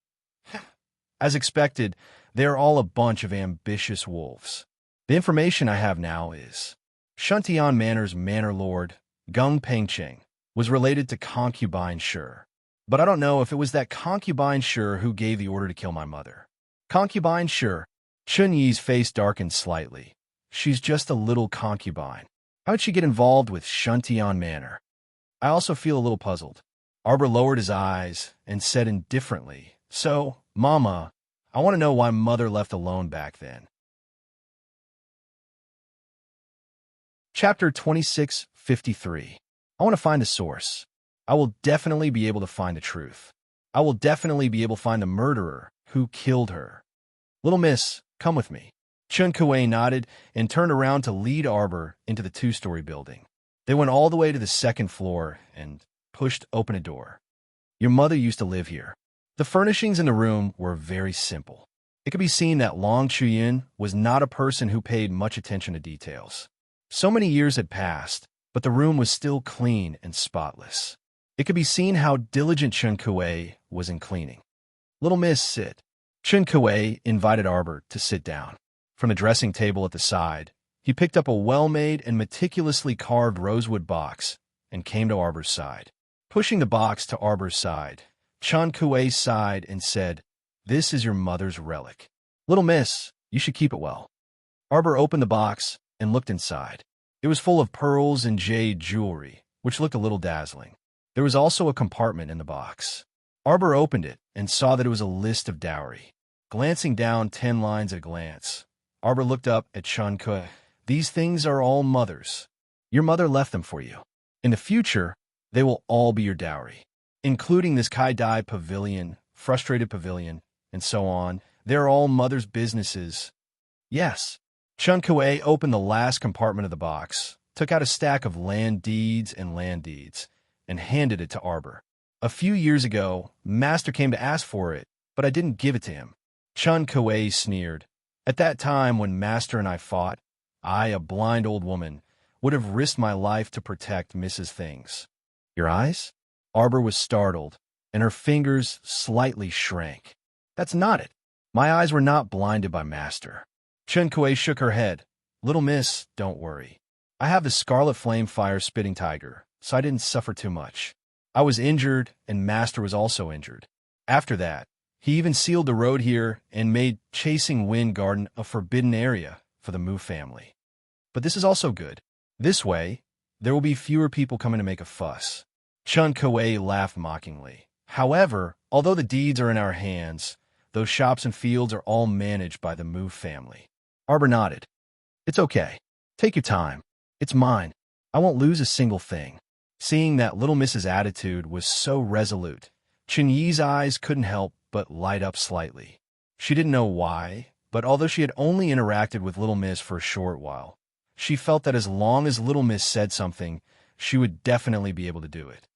[SPEAKER 1] As expected, they are all a bunch of ambitious wolves. The information I have now is Shantian Manor's Manor Lord, Gung Pengcheng, was related to Concubine Sure. But I don't know if it was that Concubine Sure who gave the order to kill my mother. Concubine Sure. Chun Yi's face darkened slightly. She's just a little concubine. How'd she get involved with Shantian Manor? I also feel a little puzzled. Arbor lowered his eyes and said indifferently, so, Mama, I want to know why Mother left alone back then. Chapter 2653. I want to find the source. I will definitely be able to find the truth. I will definitely be able to find the murderer who killed her. Little Miss, come with me. Chun Kuei nodded and turned around to lead Arbor into the 2-story building. They went all the way to the 2nd floor and pushed open a door. Your mother used to live here. The furnishings in the room were very simple. It could be seen that Long Chuyun was not a person who paid much attention to details. So many years had passed, but the room was still clean and spotless. It could be seen how diligent Chun Kuei was in cleaning. Little Miss, sit. Chun Kuei invited Arbor to sit down. From the dressing table at the side, he picked up a well-made and meticulously carved rosewood box and came to Arbor's side. Pushing the box to Arbor's side, Chun Kuei sighed and said, "This is your mother's relic. Little Miss, you should keep it well." Arbor opened the box and looked inside. It was full of pearls and jade jewelry, which looked a little dazzling. There was also a compartment in the box. Arbor opened it and saw that it was a list of dowry. Glancing down 10 lines at a glance, Arbor looked up at Chun Kuei. These things are all Mother's. Your mother left them for you. In the future, they will all be your dowry, including this Kai-Dai pavilion, frustrated pavilion, and so on. They're all mother's businesses. Yes. Chun Kuei opened the last compartment of the box, took out a stack of land deeds, and handed it to Arbor. A few years ago, Master came to ask for it, but I didn't give it to him. Chun Kuei sneered. At that time when Master and I fought, I, a blind old woman, would have risked my life to protect Mrs. Things. Your eyes? Arbor was startled, and her fingers slightly shrank. That's not it. My eyes were not blinded by Master. Chun Kuei shook her head. Little miss, don't worry. I have the Scarlet Flame Fire Spitting Tiger, so I didn't suffer too much. I was injured, and Master was also injured. After that, he even sealed the road here and made Chasing Wind Garden a forbidden area for the Mu family. But this is also good. This way, there will be fewer people coming to make a fuss. Chun Kuei laughed mockingly. However, although the deeds are in our hands, those shops and fields are all managed by the Mu family. Arbor nodded. It's okay. Take your time. It's mine. I won't lose a single thing. Seeing that little Miss's attitude was so resolute, Chun Yi's eyes couldn't help but light up slightly. She didn't know why, but although she had only interacted with Little Miss for a short while, she felt that as long as Little Miss said something, she would definitely be able to do it.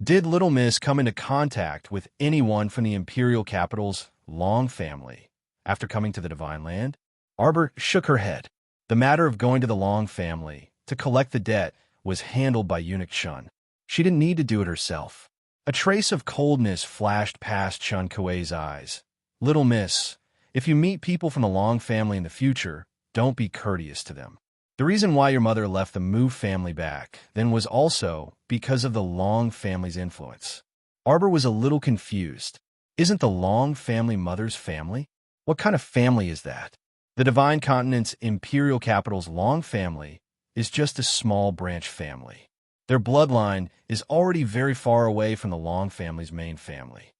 [SPEAKER 1] Did Little Miss come into contact with anyone from the Imperial Capital's Long family after coming to the Divine Land? Arbor shook her head. The matter of going to the Long family to collect the debt was handled by Eunuch Chun. She didn't need to do it herself. A trace of coldness flashed past Chun Kuei's eyes. Little Miss, if you meet people from the Long family in the future, don't be courteous to them. The reason why your mother left the Mu family back then was also because of the Long family's influence. Arbor was a little confused. Isn't the Long family mother's family? What kind of family is that? The Divine Continent's Imperial Capital's Long family is just a small branch family. Their bloodline is already very far away from the Long family's main family.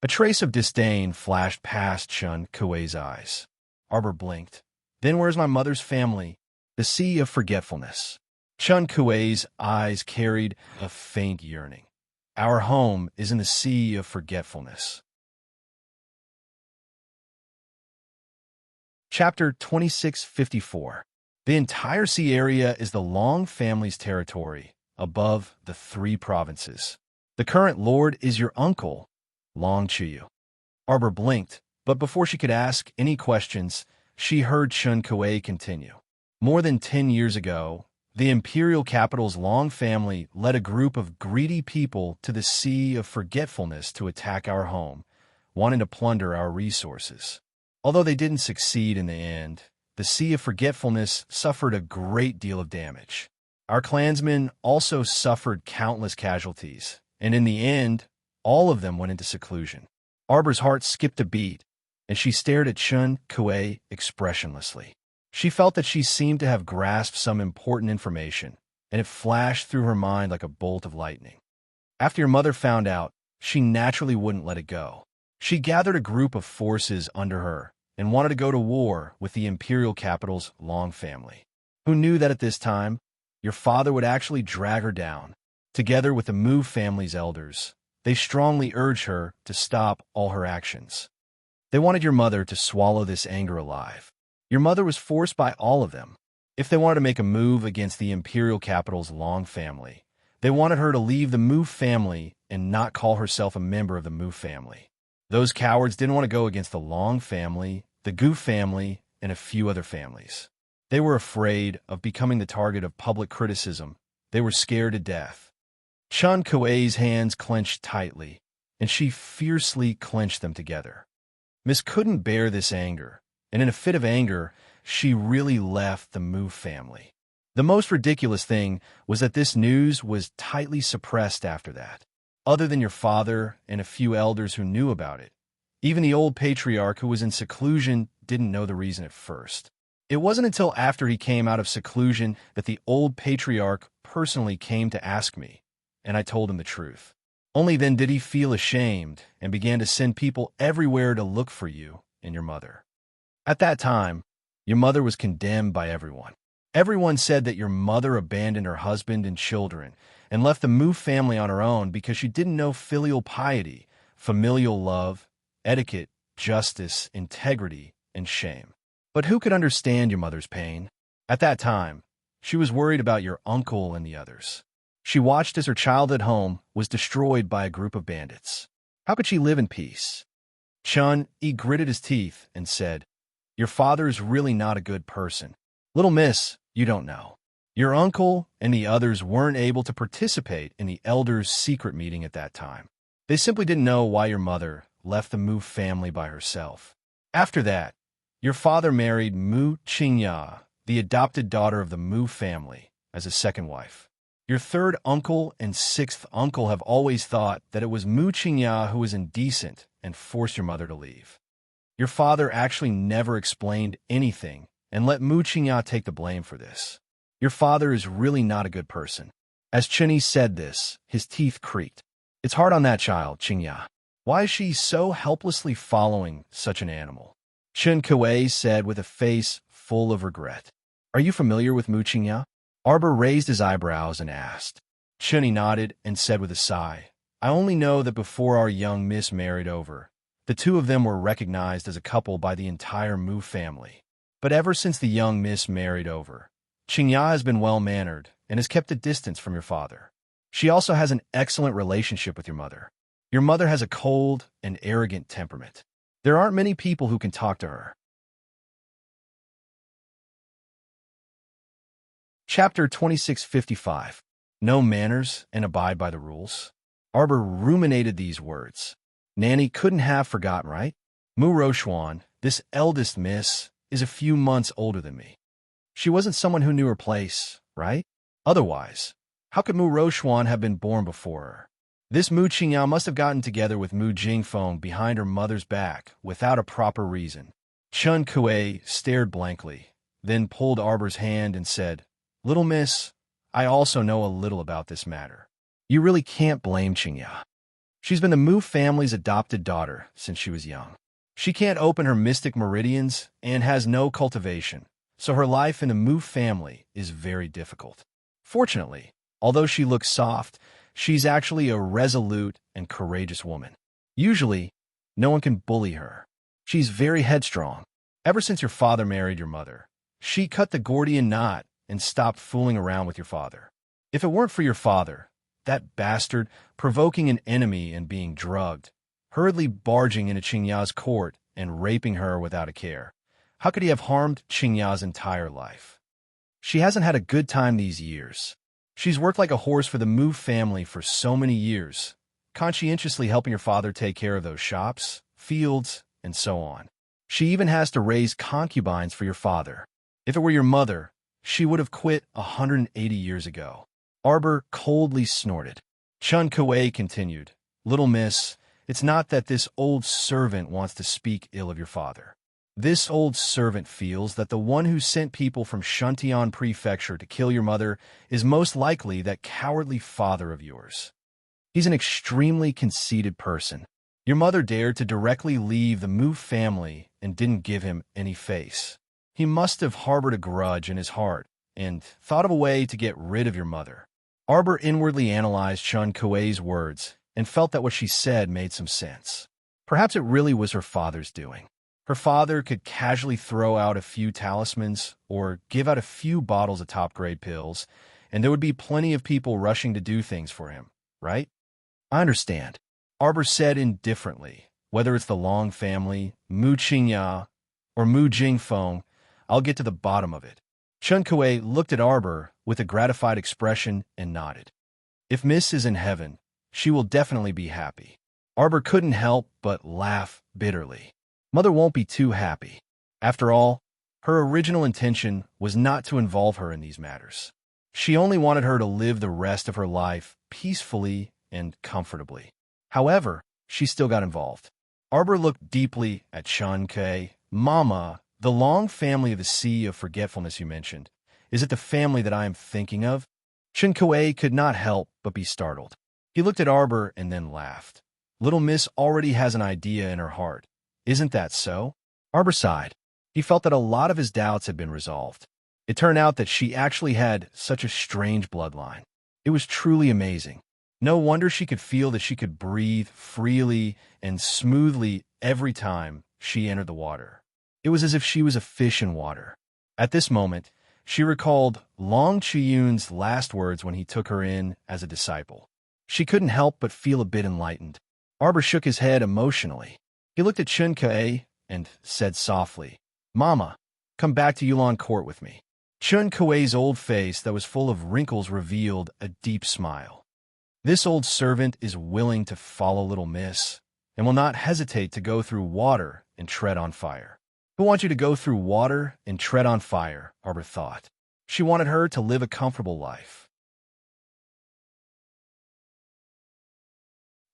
[SPEAKER 1] A trace of disdain flashed past Chun Kuei's eyes. Arbor blinked. Then where's my mother's family? The Sea of Forgetfulness. Chun Kuei's eyes carried a faint yearning. Our home is in the Sea of Forgetfulness. Chapter 2654. The entire sea area is the Long family's territory, above the 3 provinces. The current lord is your uncle, Long Chuyu. Arbor blinked, but before she could ask any questions, she heard Chun Kuei continue. More than 10 years ago, the Imperial Capital's Long family led a group of greedy people to the Sea of Forgetfulness to attack our home, wanting to plunder our resources. Although they didn't succeed in the end, the Sea of Forgetfulness suffered a great deal of damage. Our clansmen also suffered countless casualties, and in the end, all of them went into seclusion. Arbor's heart skipped a beat, and she stared at Chun Kuei expressionlessly. She felt that she seemed to have grasped some important information, and it flashed through her mind like a bolt of lightning. After your mother found out, she naturally wouldn't let it go. She gathered a group of forces under her and wanted to go to war with the Imperial Capital's Long family. Who knew that at this time, your father would actually drag her down? Together with the Mu family's elders, they strongly urged her to stop all her actions. They wanted your mother to swallow this anger alive. Your mother was forced by all of them. If they wanted to make a move against the Imperial Capital's Long family, they wanted her to leave the Mu family and not call herself a member of the Mu family. Those cowards didn't want to go against the Long family, the Gu family, and a few other families. They were afraid of becoming the target of public criticism. They were scared to death. Chun Kuei's hands clenched tightly, and she fiercely clenched them together. Miss couldn't bear this anger, and in a fit of anger, she really left the Mu family. The most ridiculous thing was that this news was tightly suppressed after that. Other than your father and a few elders who knew about it, even the old patriarch who was in seclusion didn't know the reason at first. It wasn't until after he came out of seclusion that the old patriarch personally came to ask me, and I told him the truth. Only then did he feel ashamed and began to send people everywhere to look for you and your mother. At that time, your mother was condemned by everyone. Everyone said that your mother abandoned her husband and children and left the Mu family on her own because she didn't know filial piety, familial love, etiquette, justice, integrity, and shame. But who could understand your mother's pain? At that time, she was worried about your uncle and the others. She watched as her childhood home was destroyed by a group of bandits. How could she live in peace? Chun-Yi gritted his teeth and said, "Your father is really not a good person. Little miss, you don't know. Your uncle and the others weren't able to participate in the elders' secret meeting at that time. They simply didn't know why your mother left the Mu family by herself. After that, your father married Mu Qingya, the adopted daughter of the Mu family, as a second wife. Your third uncle and sixth uncle have always thought that it was Mu Qingya who was indecent and forced your mother to leave. Your father actually never explained anything and let Mu Qingya take the blame for this. Your father is really not a good person." As Chinny said this, his teeth creaked. "It's hard on that child, Qingya. Why is she so helplessly following such an animal?" Chen Kuei said with a face full of regret. "Are you familiar with Mu Qingya?" Arbor raised his eyebrows and asked. Chinny nodded and said with a sigh, "I only know that before our young miss married over, the two of them were recognized as a couple by the entire Mu family. But ever since the young miss married over, Qingya has been well-mannered and has kept a distance from your father. She also has an excellent relationship with your mother. Your mother has a cold and arrogant temperament. There aren't many people who can talk to her." Chapter 2655. No manners and abide by the rules. Arbor ruminated these words. Nanny couldn't have forgotten, right? Mu Rochuan, this eldest miss, is a few months older than me. She wasn't someone who knew her place, right? Otherwise, how could Mu Rochuan have been born before her? This Mu Qingya must have gotten together with Mu Jingfeng behind her mother's back without a proper reason. Chun Kuei stared blankly, then pulled Arbor's hand and said, "Little miss, I also know a little about this matter. You really can't blame Qingya. She's been the Mu family's adopted daughter since she was young. She can't open her mystic meridians and has no cultivation, so her life in the Mu family is very difficult. Fortunately, although she looks soft, she's actually a resolute and courageous woman. Usually, no one can bully her. She's very headstrong. Ever since your father married your mother, she cut the Gordian knot and stopped fooling around with your father. If it weren't for your father, that bastard, provoking an enemy and being drugged, hurriedly barging into Qingya's court and raping her without a care, how could he have harmed Qingya's entire life? She hasn't had a good time these years. She's worked like a horse for the Mu family for so many years, conscientiously helping your father take care of those shops, fields, and so on. She even has to raise concubines for your father. If it were your mother, she would have quit 180 years ago." Arbor coldly snorted. Chun Kuei continued, "Little miss, it's not that this old servant wants to speak ill of your father. This old servant feels that the one who sent people from Shuntian Prefecture to kill your mother is most likely that cowardly father of yours. He's an extremely conceited person. Your mother dared to directly leave the Mu family and didn't give him any face. He must have harbored a grudge in his heart and thought of a way to get rid of your mother." Arbor inwardly analyzed Chun Kuei's words and felt that what she said made some sense. Perhaps it really was her father's doing. Her father could casually throw out a few talismans or give out a few bottles of top-grade pills, and there would be plenty of people rushing to do things for him, right? "I understand," Arbor said indifferently. "Whether it's the Long family, Mu Qingya, or Mu Jingfeng, I'll get to the bottom of it." Chun Kuei looked at Arbor with a gratified expression and nodded. "If Miss is in heaven, she will definitely be happy." Arbor couldn't help but laugh bitterly. Mother won't be too happy. After all, her original intention was not to involve her in these matters. She only wanted her to live the rest of her life peacefully and comfortably. However, she still got involved. Arbor looked deeply at Chun Kuei. "Mama, the Long family of the Sea of Forgetfulness you mentioned, is it the family that I am thinking of?" Chun Kuei could not help but be startled. He looked at Arbor and then laughed. "Little Miss already has an idea in her heart. Isn't that so?" Arbor sighed. He felt that a lot of his doubts had been resolved. It turned out that she actually had such a strange bloodline. It was truly amazing. No wonder she could feel that she could breathe freely and smoothly every time she entered the water. It was as if she was a fish in water. At this moment, she recalled Long Chiyun's last words when he took her in as a disciple. She couldn't help but feel a bit enlightened. Arbor shook his head emotionally. He looked at Chun Kuei and said softly, "Mama, come back to Yulon Court with me." Chun Kuei's old face that was full of wrinkles revealed a deep smile. This old servant is willing to follow little miss and will not hesitate to go through water and tread on fire. Who wants you to go through water and tread on fire, Arbor thought. She wanted her to live a comfortable life.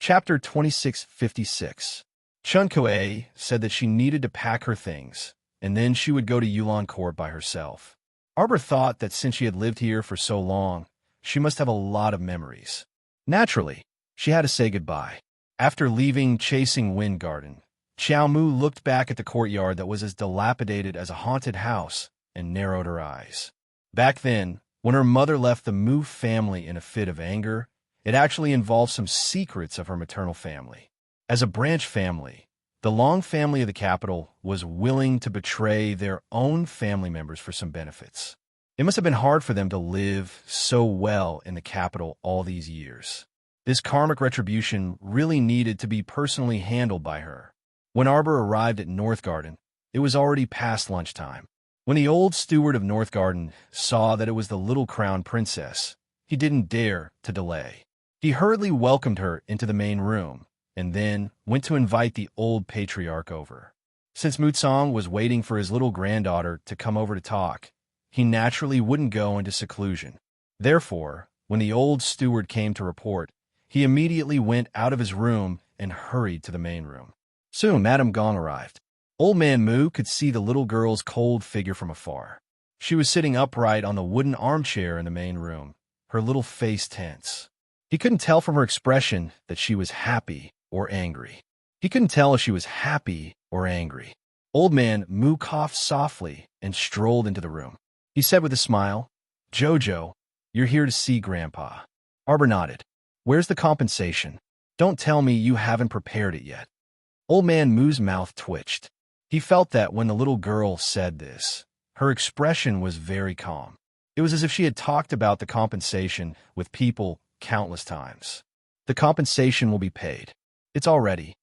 [SPEAKER 1] Chapter 2656. Chun Kuei said that she needed to pack her things, and then she would go to Yulon Court by herself. Arbor thought that since she had lived here for so long, she must have a lot of memories. Naturally, she had to say goodbye. After leaving Chasing Wind Garden, Xiao Mu looked back at the courtyard that was as dilapidated as a haunted house and narrowed her eyes. Back then, when her mother left the Mu family in a fit of anger, it actually involved some secrets of her maternal family. As a branch family, the Long family of the capital was willing to betray their own family members for some benefits. It must have been hard for them to live so well in the capital all these years. This karmic retribution really needed to be personally handled by her. When Arbor arrived at North Garden, it was already past lunchtime. When the old steward of North Garden saw that it was the little crown princess, he didn't dare to delay. He hurriedly welcomed her into the main room, and then went to invite the old patriarch over. Since Mutsong was waiting for his little granddaughter to come over to talk, he naturally wouldn't go into seclusion. Therefore, when the old steward came to report, he immediately went out of his room and hurried to the main room. Soon, Madame Gong arrived. Old Man Mu could see the little girl's cold figure from afar. She was sitting upright on the wooden armchair in the main room, her little face tense. He couldn't tell from her expression that she was happy or angry. He couldn't tell if she was happy or angry. Old Man Mu coughed softly and strolled into the room. He said with a smile, "Jojo, you're here to see Grandpa." Arbor nodded. "Where's the compensation? Don't tell me you haven't prepared it yet." Old Man Mu's mouth twitched. He felt that when the little girl said this, her expression was very calm. It was as if she had talked about the compensation with people countless times. "The compensation will be paid. It's all ready."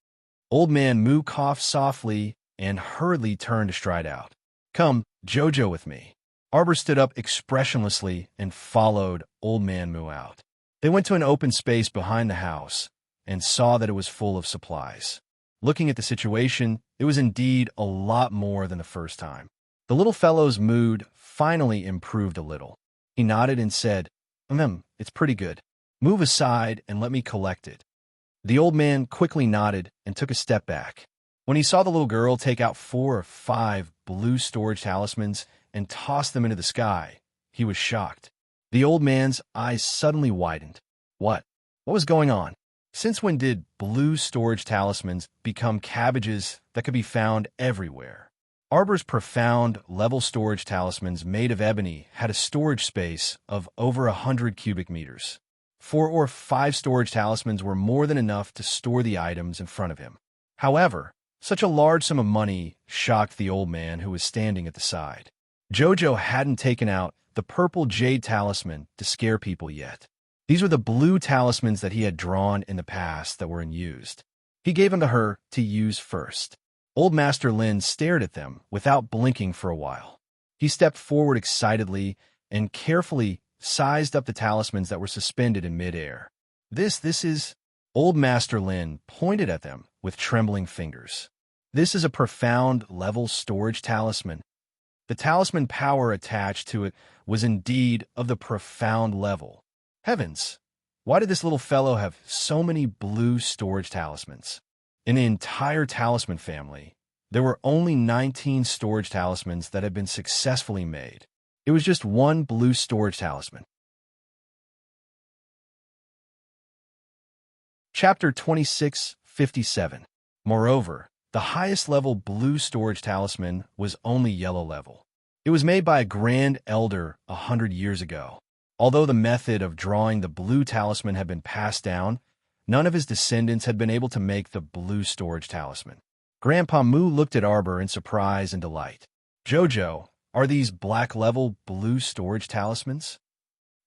[SPEAKER 1] Old Man Mu coughed softly and hurriedly turned to stride out. "Come, Jojo, with me." Arbor stood up expressionlessly and followed Old Man Mu out. They went to an open space behind the house and saw that it was full of supplies. Looking at the situation, it was indeed a lot more than the first time. The little fellow's mood finally improved a little. He nodded and said, "It's pretty good. Move aside and let me collect it." The old man quickly nodded and took a step back. When he saw the little girl take out 4 or 5 blue storage talismans and toss them into the sky, he was shocked. The old man's eyes suddenly widened. What was going on? Since when did blue storage talismans become cabbages that could be found everywhere? Arbor's profound level storage talismans made of ebony had a storage space of over 100 cubic meters. 4 or 5 storage talismans were more than enough to store the items in front of him. However, such a large sum of money shocked the old man who was standing at the side. Jojo hadn't taken out the purple jade talisman to scare people yet. These were the blue talismans that he had drawn in the past that were unused. He gave them to her to use first. Old Master Lin stared at them without blinking for a while. He stepped forward excitedly and carefully sized up the talismans that were suspended in midair. This is... Old Master Lin pointed at them with trembling fingers. "This is a profound level storage talisman. The talisman power attached to it was indeed of the profound level. Heavens, why did this little fellow have so many blue storage talismans? In the entire talisman family, there were only 19 storage talismans that had been successfully made. It was just one blue storage talisman." Chapter 2657. Moreover, the highest level blue storage talisman was only yellow level. It was made by a grand elder 100 years ago. Although the method of drawing the blue talisman had been passed down, none of his descendants had been able to make the blue storage talisman. Grandpa Moo looked at Arbor in surprise and delight. "Jojo, are these black-level blue storage talismans?"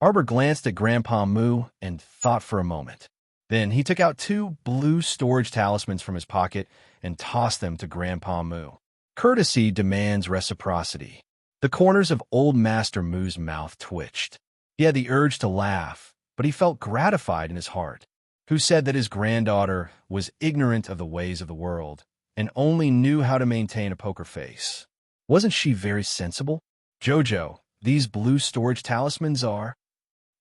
[SPEAKER 1] Arbor glanced at Grandpa Moo and thought for a moment. Then he took out 2 blue storage talismans from his pocket and tossed them to Grandpa Moo. Courtesy demands reciprocity. The corners of Old Master Moo's mouth twitched. He had the urge to laugh, but he felt gratified in his heart. Who said that his granddaughter was ignorant of the ways of the world and only knew how to maintain a poker face? Wasn't she very sensible? "Jojo, these blue storage talismans are—"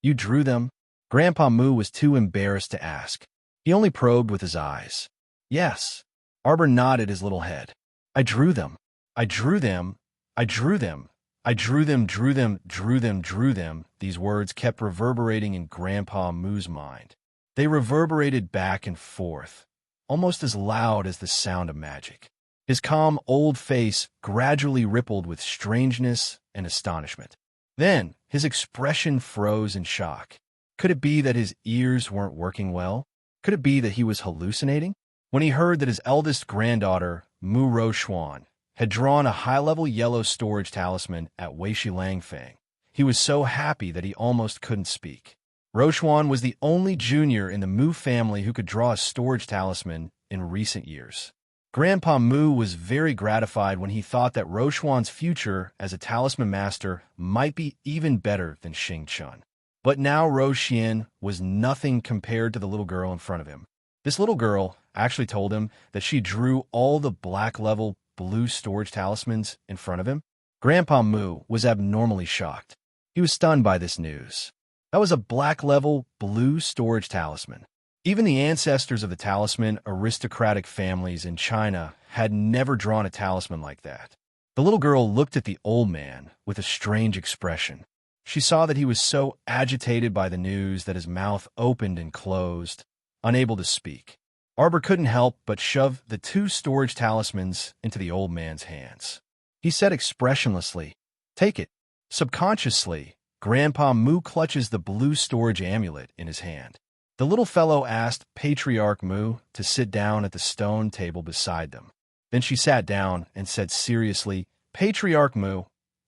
[SPEAKER 1] "You drew them?" Grandpa Moo was too embarrassed to ask. He only probed with his eyes. "Yes." Arbor nodded his little head. "I drew them. I drew them. I drew them. I drew them, drew them, drew them, drew them." These words kept reverberating in Grandpa Moo's mind. They reverberated back and forth, almost as loud as the sound of magic. His calm old face gradually rippled with strangeness and astonishment. Then his expression froze in shock. Could it be that his ears weren't working well? Could it be that he was hallucinating? When he heard that his eldest granddaughter, Mu Rochuan, had drawn a high-level yellow storage talisman at Weishi Langfang, he was so happy that he almost couldn't speak. Rochuan was the only junior in the Mu family who could draw a storage talisman in recent years. Grandpa Mu was very gratified when he thought that Rochuan's future as a talisman master might be even better than Xing Chun. But now Roxian was nothing compared to the little girl in front of him. This little girl actually told him that she drew all the black-level blue storage talismans in front of him. Grandpa Moo was abnormally shocked. He was stunned by this news. That was a black-level blue storage talisman. Even the ancestors of the talisman aristocratic families in China had never drawn a talisman like that. The little girl looked at the old man with a strange expression. She saw that he was so agitated by the news that his mouth opened and closed, unable to speak. Arbor couldn't help but shove the 2 storage talismans into the old man's hands. He said expressionlessly, "Take it." Subconsciously, Grandpa Moo clutches the blue storage amulet in his hand. The little fellow asked Patriarch Moo to sit down at the stone table beside them. Then she sat down and said seriously, "Patriarch Moo,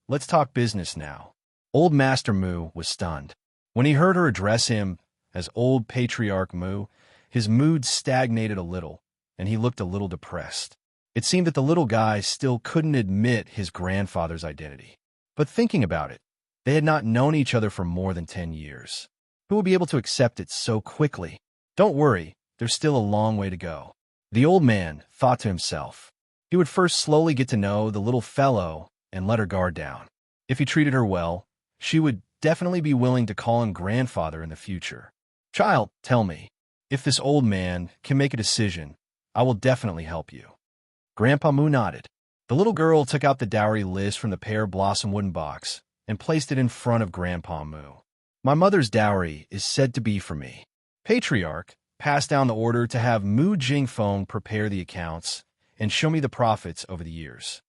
[SPEAKER 1] let's talk business now." Old Master Moo was stunned. When he heard her address him as Old Patriarch Moo, his mood stagnated a little, and he looked a little depressed. It seemed that the little guy still couldn't admit his grandfather's identity. But thinking about it, they had not known each other for more than 10 years. Who would be able to accept it so quickly? Don't worry, there's still a long way to go. The old man thought to himself. He would first slowly get to know the little fellow and let her guard down. If he treated her well, she would definitely be willing to call him grandfather in the future. "Child, tell me, if this old man can make a decision, I will definitely help you." Grandpa Moo nodded. The little girl took out the dowry list from the pear blossom wooden box and placed it in front of Grandpa Moo. "My mother's dowry is said to be for me." Patriarch passed down the order to have Mu Jingfeng prepare the accounts and show me the profits over the years.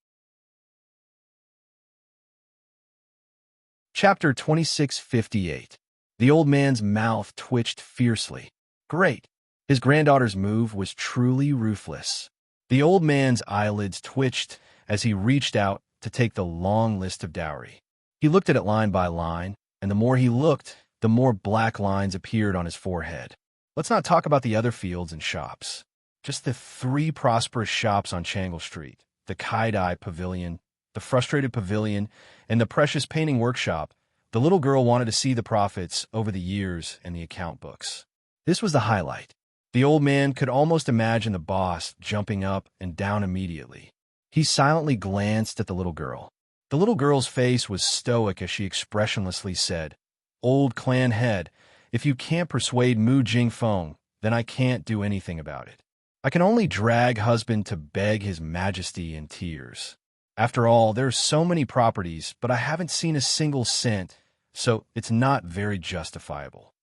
[SPEAKER 1] Chapter 2658. The old man's mouth twitched fiercely. Great. His granddaughter's move was truly ruthless. The old man's eyelids twitched as he reached out to take the long list of dowry. He looked at it line by line, and the more he looked, the more black lines appeared on his forehead. Let's not talk about the other fields and shops. Just the 3 prosperous shops on Changle Street, the Kai-Dai Pavilion, the Frustrated Pavilion, and the Precious Painting Workshop. The little girl wanted to see the profits over the years in the account books. This was the highlight. The old man could almost imagine the boss jumping up and down immediately. He silently glanced at the little girl. The little girl's face was stoic as she expressionlessly said, "Old clan head, if you can't persuade Mu Jingfeng, then I can't do anything about it. I can only drag husband to beg his majesty in tears. After all, there are so many properties, but I haven't seen a single cent, so it's not very justifiable."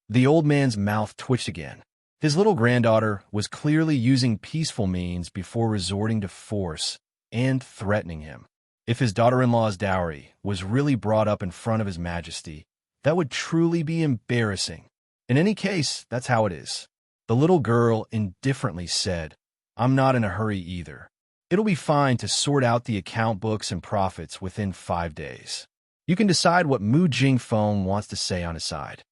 [SPEAKER 1] The old man's mouth twitched again. His little granddaughter was clearly using peaceful means before resorting to force and threatening him. If his daughter-in-law's dowry was really brought up in front of His Majesty, that would truly be embarrassing. In any case, that's how it is. The little girl indifferently said, I'm not in a hurry either. It'll be fine to sort out the account books and profits within 5 days. You can decide what Mu Jingfeng wants to say on his side.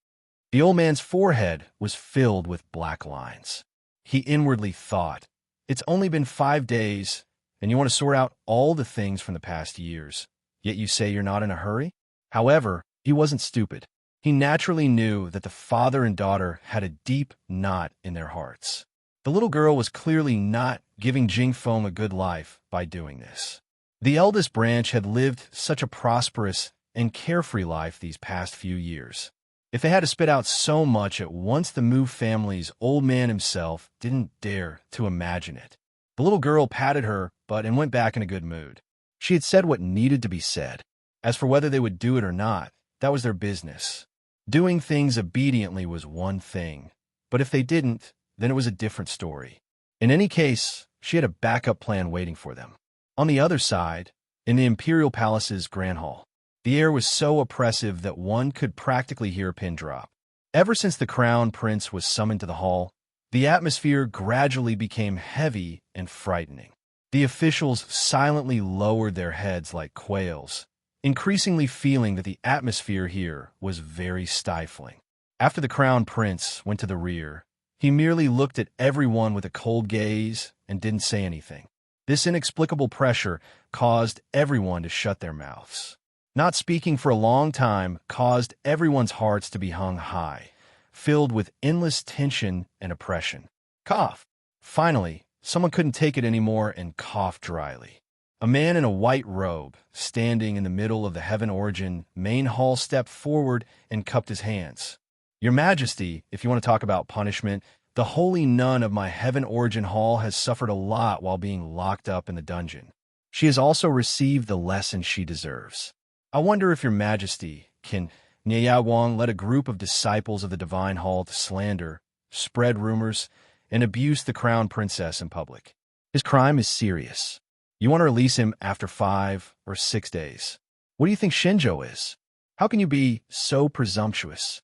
[SPEAKER 1] The old man's forehead was filled with black lines. He inwardly thought, it's only been 5 days, and you want to sort out all the things from the past years, yet you say you're not in a hurry? However, he wasn't stupid. He naturally knew that the father and daughter had a deep knot in their hearts. The little girl was clearly not giving Jingfeng a good life by doing this. The eldest branch had lived such a prosperous and carefree life these past few years. If they had to spit out so much at once, the Mu family's old man himself didn't dare to imagine it. The little girl patted her butt and went back in a good mood. She had said what needed to be said. As for whether they would do it or not, that was their business. Doing things obediently was one thing, but if they didn't, then it was a different story. In any case, she had a backup plan waiting for them. On the other side, in the Imperial Palace's Grand Hall, the air was so oppressive that one could practically hear a pin drop. Ever since the Crown Prince was summoned to the hall, the atmosphere gradually became heavy and frightening. The officials silently lowered their heads like quails, increasingly feeling that the atmosphere here was very stifling. After the Crown Prince went to the rear, he merely looked at everyone with a cold gaze and didn't say anything. This inexplicable pressure caused everyone to shut their mouths. Not speaking for a long time caused everyone's hearts to be hung high, filled with endless tension and oppression. Cough. Finally, someone couldn't take it anymore and coughed dryly. A man in a white robe, standing in the middle of the Heaven Origin main hall, stepped forward and cupped his hands. Your Majesty, if you want to talk about punishment, the holy nun of my Heaven Origin Hall has suffered a lot while being locked up in the dungeon. She has also received the lesson she deserves. I wonder if Your Majesty can Niayaguang let a group of disciples of the Divine Hall to slander, spread rumors, and abuse the Crown Princess in public. His crime is serious. You want to release him after 5 or 6 days. What do you think Shenzhou is? How can you be so presumptuous?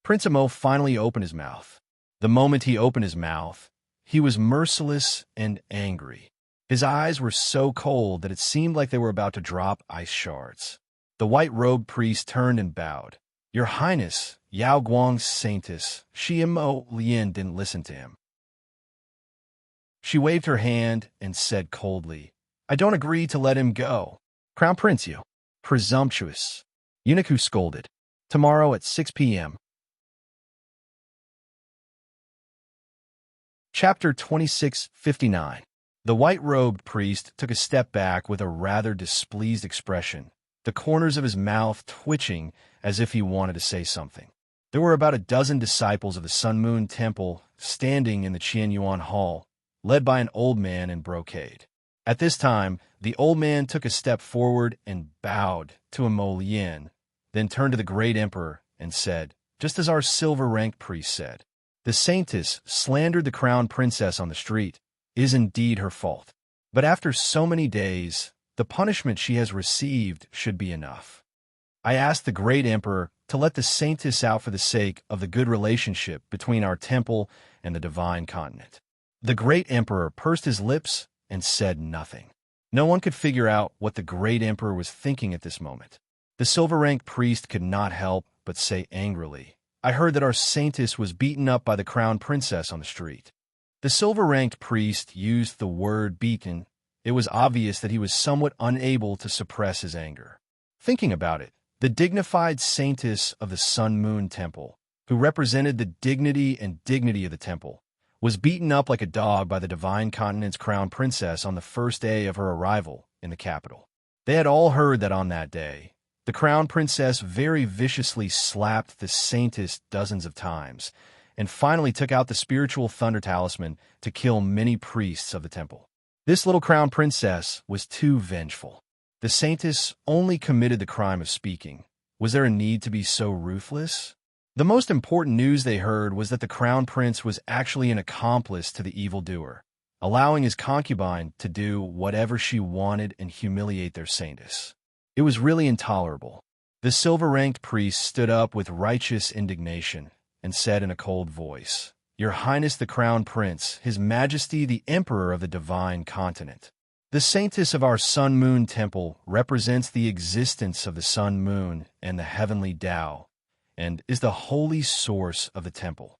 [SPEAKER 1] Prince Amo finally opened his mouth. The moment he opened his mouth, he was merciless and angry. His eyes were so cold that it seemed like they were about to drop ice shards. The white-robed priest turned and bowed. Your Highness, Yao Guang's Saintess, Xiamo Lian didn't listen to him. She waved her hand and said coldly, I don't agree to let him go. Crown Prince, you. Presumptuous. Eunuch who scolded. Tomorrow at 6 p.m. Chapter 2659. The white-robed priest took a step back with a rather displeased expression, the corners of his mouth twitching as if he wanted to say something. There were about a dozen disciples of the Sun Moon Temple standing in the Qianyuan Hall, led by an old man in brocade. At this time, the old man took a step forward and bowed to Amo Lian, then turned to the great emperor and said, just as our silver-ranked priest said, the saintess slandered the crown princess on the street. It is indeed her fault. But after so many days, the punishment she has received should be enough. I asked the great emperor to let the saintess out for the sake of the good relationship between our temple and the divine continent. The great emperor pursed his lips and said nothing. No one could figure out what the great emperor was thinking at this moment. The silver-ranked priest could not help but say angrily, I heard that our saintess was beaten up by the crown princess on the street. The silver-ranked priest used the word beaten. It was obvious that he was somewhat unable to suppress his anger. Thinking about it, the dignified saintess of the Sun Moon Temple, who represented the dignity of the temple, was beaten up like a dog by the divine continent's crown princess on the first day of her arrival in the capital. They had all heard that on that day, the crown princess very viciously slapped the saintess dozens of times, and finally took out the spiritual thunder talisman to kill many priests of the temple. This little crown princess was too vengeful. The saintess only committed the crime of speaking. Was there a need to be so ruthless? The most important news they heard was that the crown prince was actually an accomplice to the evildoer, allowing his concubine to do whatever she wanted and humiliate their saintess. It was really intolerable. The silver-ranked priest stood up with righteous indignation and said in a cold voice, "Your Highness the Crown Prince, His Majesty the Emperor of the Divine Continent. The saintess of our sun-moon temple represents the existence of the sun-moon and the heavenly Tao, and is the holy source of the temple.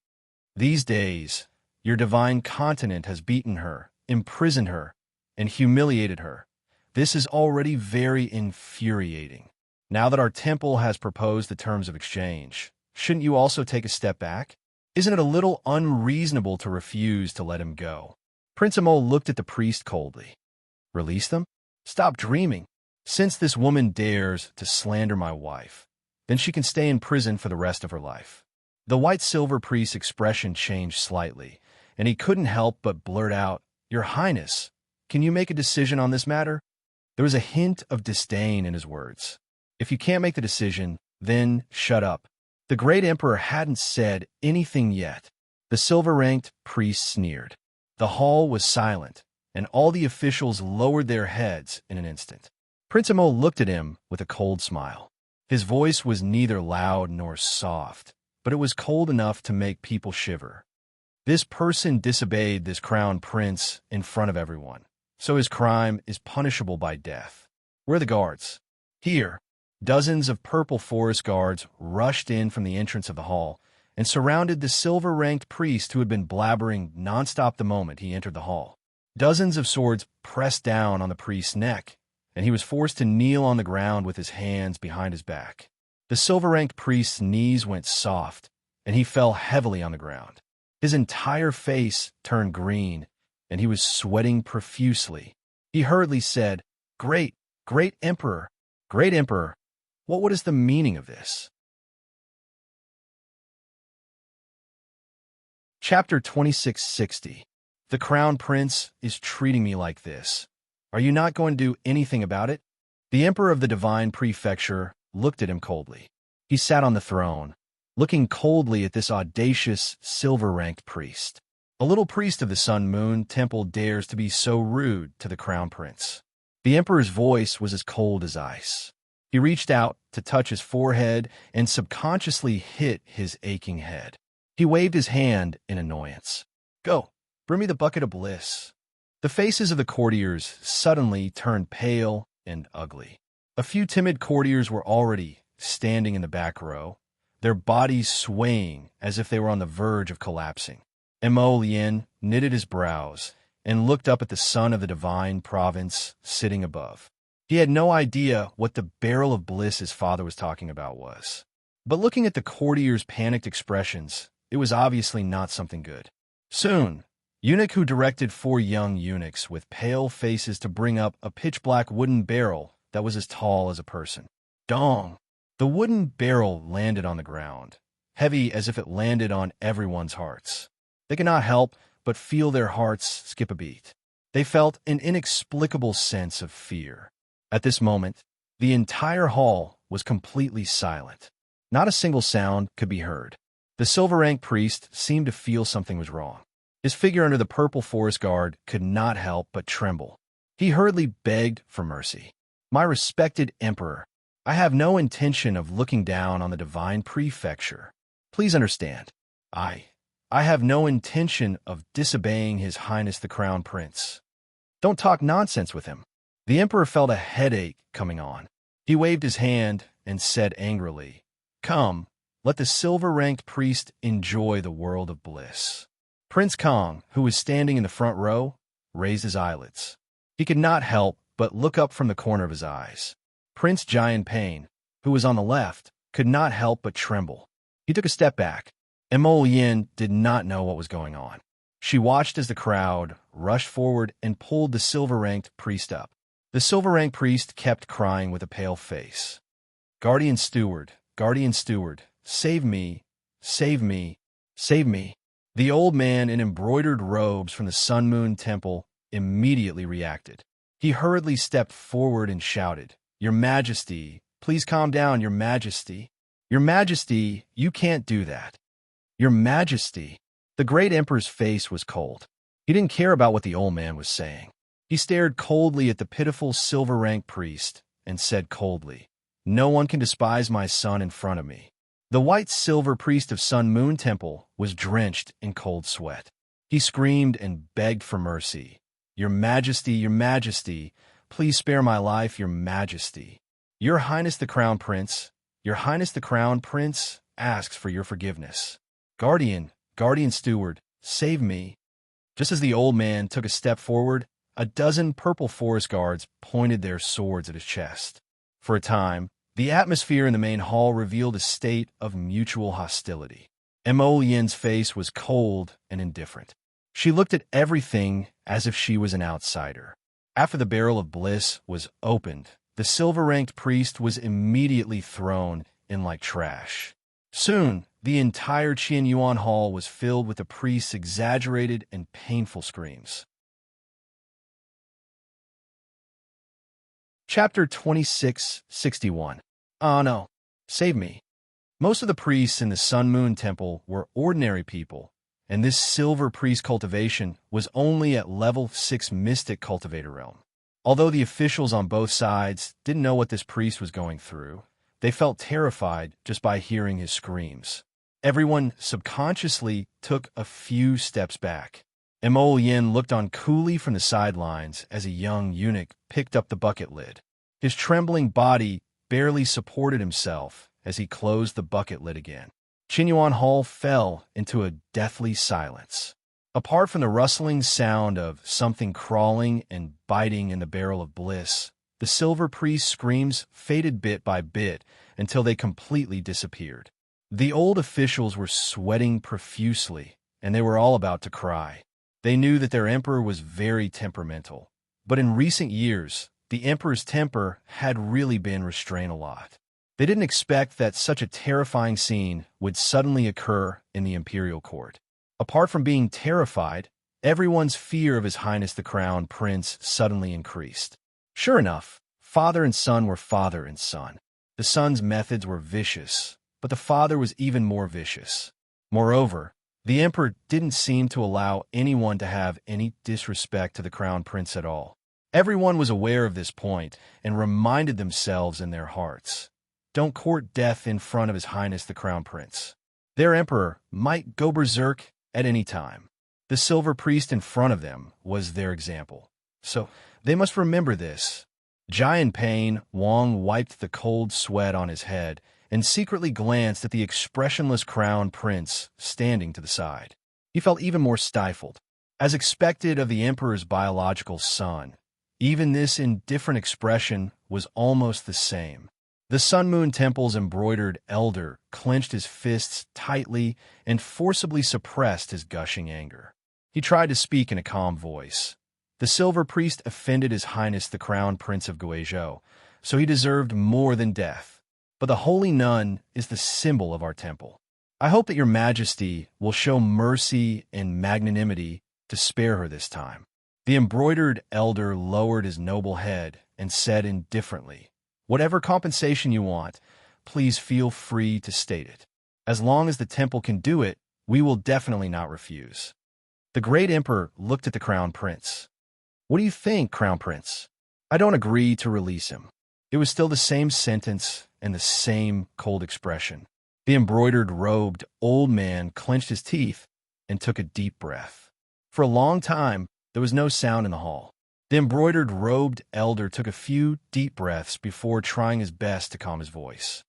[SPEAKER 1] These days, your divine continent has beaten her, imprisoned her, and humiliated her. This is already very infuriating. Now that our temple has proposed the terms of exchange, shouldn't you also take a step back? Isn't it a little unreasonable to refuse to let him go?" Prince Amol looked at the priest coldly. "Release them? Stop dreaming. Since this woman dares to slander my wife, then she can stay in prison for the rest of her life." The white silver priest's expression changed slightly, and he couldn't help but blurt out, "Your Highness, can you make a decision on this matter?" There was a hint of disdain in his words. "If you can't make the decision, then shut up." The great emperor hadn't said anything yet. The silver-ranked priest sneered. The hall was silent, and all the officials lowered their heads in an instant. Prince Amol looked at him with a cold smile. His voice was neither loud nor soft, but it was cold enough to make people shiver. This person disobeyed this crown prince in front of everyone, so his crime is punishable by death. "Where are the guards?" "Here." Dozens of purple forest guards rushed in from the entrance of the hall and surrounded the silver-ranked priest who had been blabbering nonstop the moment he entered the hall. Dozens of swords pressed down on the priest's neck, and he was forced to kneel on the ground with his hands behind his back. The silver-ranked priest's knees went soft, and he fell heavily on the ground. His entire face turned green, and he was sweating profusely. He hurriedly said, Great Emperor, great Emperor, what is the meaning of this?" Chapter 2660. The Crown Prince is treating me like this. Are you not going to do anything about it? The Emperor of the Divine Prefecture looked at him coldly. He sat on the throne, looking coldly at this audacious, silver-ranked priest. A little priest of the Sun-Moon Temple dares to be so rude to the Crown Prince. The Emperor's voice was as cold as ice. He reached out to touch his forehead and subconsciously hit his aching head. He waved his hand in annoyance. "Go, bring me the bucket of bliss." The faces of the courtiers suddenly turned pale and ugly. A few timid courtiers were already standing in the back row, their bodies swaying as if they were on the verge of collapsing. Mo Lien knitted his brows and looked up at the son of the divine province sitting above. He had no idea what the barrel of bliss his father was talking about was. But looking at the courtiers' panicked expressions, it was obviously not something good. Soon, eunuch who directed 4 young eunuchs with pale faces to bring up a pitch-black wooden barrel that was as tall as a person. Dong! The wooden barrel landed on the ground, heavy as if it landed on everyone's hearts. They could not help but feel their hearts skip a beat. They felt an inexplicable sense of fear. At this moment, the entire hall was completely silent. Not a single sound could be heard. The silver-ranked priest seemed to feel something was wrong. His figure under the purple forest guard could not help but tremble. He hurriedly begged for mercy. "My respected emperor, I have no intention of looking down on the divine prefecture. Please understand, I have no intention of disobeying His Highness the Crown Prince. Don't talk nonsense with him." The emperor felt a headache coming on. He waved his hand and said angrily, "Come, let the silver-ranked priest enjoy the world of bliss." Prince Kong, who was standing in the front row, raised his eyelids. He could not help but look up from the corner of his eyes. Prince Jian Pain, who was on the left, could not help but tremble. He took a step back. Mo Yin did not know what was going on. She watched as the crowd rushed forward and pulled the silver-ranked priest up. The silver-ranked priest kept crying with a pale face. Guardian Steward, save me, save me, save me." The old man in embroidered robes from the Sun-Moon Temple immediately reacted. He hurriedly stepped forward and shouted, "Your Majesty, please calm down, Your Majesty. Your Majesty, you can't do that. Your Majesty." The great emperor's face was cold. He didn't care about what the old man was saying. He stared coldly at the pitiful silver-ranked priest and said coldly, "No one can despise my son in front of me." The white-silver priest of Sun Moon Temple was drenched in cold sweat. He screamed and begged for mercy. Your Majesty, please spare my life, Your Majesty. Your Highness the Crown Prince, Your Highness the Crown Prince asks for your forgiveness. Guardian Steward, save me." Just as the old man took a step forward, a dozen purple forest guards pointed their swords at his chest. For a time, the atmosphere in the main hall revealed a state of mutual hostility. Emollien's face was cold and indifferent. She looked at everything as if she was an outsider. After the barrel of bliss was opened, the silver-ranked priest was immediately thrown in like trash. Soon, the entire Qianyuan hall was filled with the priest's exaggerated and painful screams. Chapter 2661. "Oh no, save me." Most of the priests in the Sun Moon Temple were ordinary people, and this silver priest cultivation was only at level 6 mystic cultivator realm. Although the officials on both sides didn't know what this priest was going through, they felt terrified just by hearing his screams. Everyone subconsciously took a few steps back. Emollien looked on coolly from the sidelines as a young eunuch picked up the bucket lid. His trembling body barely supported himself as he closed the bucket lid again. Qianyuan Hall fell into a deathly silence. Apart from the rustling sound of something crawling and biting in the barrel of bliss, the silver priest's screams faded bit by bit until they completely disappeared. The old officials were sweating profusely, and they were all about to cry. They knew that their emperor was very temperamental, but in recent years, the emperor's temper had really been restrained a lot. They didn't expect that such a terrifying scene would suddenly occur in the imperial court. Apart from being terrified, everyone's fear of His Highness the Crown Prince suddenly increased. Sure enough, father and son were father and son. The son's methods were vicious, but the father was even more vicious. Moreover, the emperor didn't seem to allow anyone to have any disrespect to the crown prince at all. Everyone was aware of this point and reminded themselves in their hearts, "Don't court death in front of His Highness the Crown Prince." Their emperor might go berserk at any time. The silver priest in front of them was their example, so they must remember this. In pain, Wang wiped the cold sweat on his head and secretly glanced at the expressionless crown prince standing to the side. He felt even more stifled. As expected of the emperor's biological son, even this indifferent expression was almost the same. The Sun Moon Temple's embroidered elder clenched his fists tightly and forcibly suppressed his gushing anger. He tried to speak in a calm voice. The silver priest offended His Highness the Crown Prince of Guizhou, so he deserved more than death. But the holy nun is the symbol of our temple. I hope that Your Majesty will show mercy and magnanimity to spare her this time. The embroidered elder lowered his noble head and said indifferently, "Whatever compensation you want, please feel free to state it. As long as the temple can do it, we will definitely not refuse." The great emperor looked at the crown prince. "What do you think, Crown Prince?" "I don't agree to release him." It was still the same sentence and the same cold expression. The embroidered-robed old man clenched his teeth and took a deep breath. For a long time, there was no sound in the hall. The embroidered-robed elder took a few deep breaths before trying his best to calm his voice.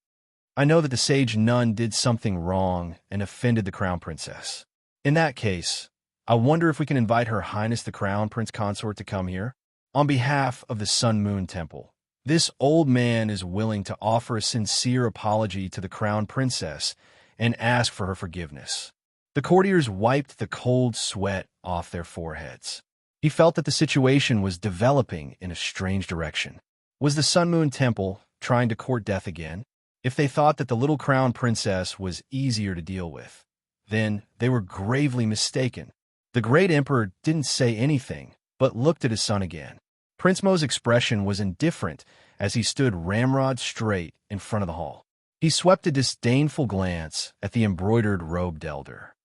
[SPEAKER 1] "I know that the sage nun did something wrong and offended the crown princess. In that case, I wonder if we can invite Her Highness the Crown Prince Consort to come here? On behalf of the Sun Moon Temple, this old man is willing to offer a sincere apology to the Crown Princess and ask for her forgiveness." The courtiers wiped the cold sweat off their foreheads. He felt that the situation was developing in a strange direction. Was the Sun Moon Temple trying to court death again? If they thought that the little crown princess was easier to deal with, then they were gravely mistaken. The great emperor didn't say anything, but looked at his son again. Prince Mo's expression was indifferent as he stood ramrod straight in front of the hall. He swept a disdainful glance at the embroidered-robed elder.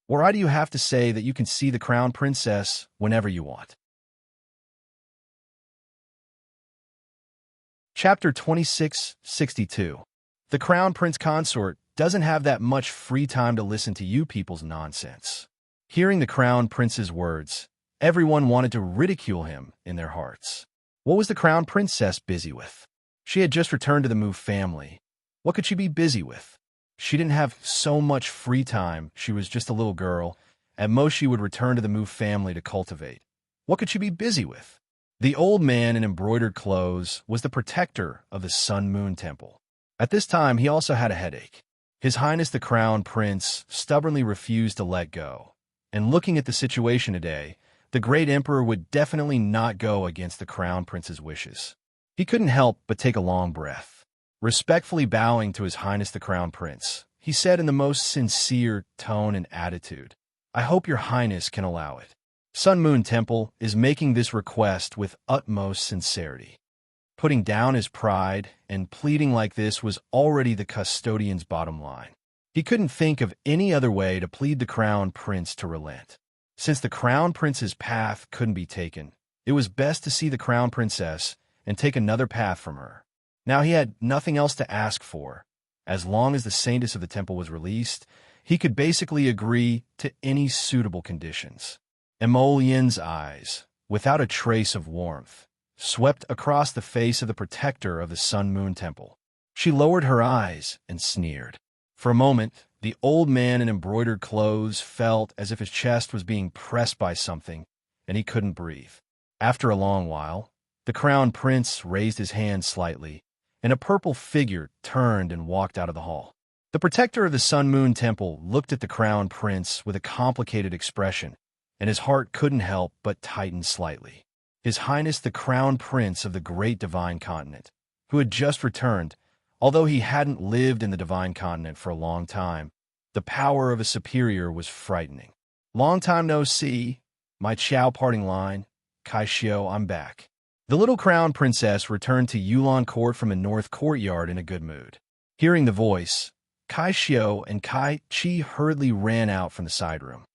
[SPEAKER 1] Why do you have to say that you can see the crown princess whenever you want? Chapter 2662. The crown prince consort doesn't have that much free time to listen to you people's nonsense. Hearing the crown prince's words, everyone wanted to ridicule him in their hearts. What was the crown princess busy with? She had just returned to the Moo family. What could she be busy with? She didn't have so much free time. She was just a little girl. At most, she would return to the Moo family to cultivate. What could she be busy with? The old man in embroidered clothes was the protector of the Sun Moon Temple. At this time, he also had a headache. His Highness the Crown Prince stubbornly refused to let go. And looking at the situation today, the great emperor would definitely not go against the Crown Prince's wishes. He couldn't help but take a long breath. Respectfully bowing to His Highness the Crown Prince, he said in the most sincere tone and attitude, "I hope your Highness can allow it. Sun Moon Temple is making this request with utmost sincerity." Putting down his pride and pleading like this was already the custodian's bottom line. He couldn't think of any other way to plead the Crown Prince to relent. Since the Crown Prince's path couldn't be taken, it was best to see the Crown Princess and take another path from her. Now he had nothing else to ask for. As long as the saintess of the temple was released, he could basically agree to any suitable conditions. Emollien's eyes, without a trace of warmth, swept across the face of the protector of the Sun Moon Temple. She lowered her eyes and sneered. For a moment, the old man in embroidered clothes felt as if his chest was being pressed by something, and he couldn't breathe. After a long while, the Crown Prince raised his hand slightly, and a purple figure turned and walked out of the hall. The protector of the Sun Moon Temple looked at the Crown Prince with a complicated expression, and his heart couldn't help but tighten slightly. His Highness the Crown Prince of the Great Divine Continent, who had just returned, although he hadn't lived in the Divine Continent for a long time, the power of a superior was frightening. "Long time no see. My Chow parting line. Kai Xiao, I'm back." The little Crown Princess returned to Yulon Court from the North Courtyard in a good mood. Hearing the voice, Kai Xiao and Kai Chi hurriedly ran out from the side room.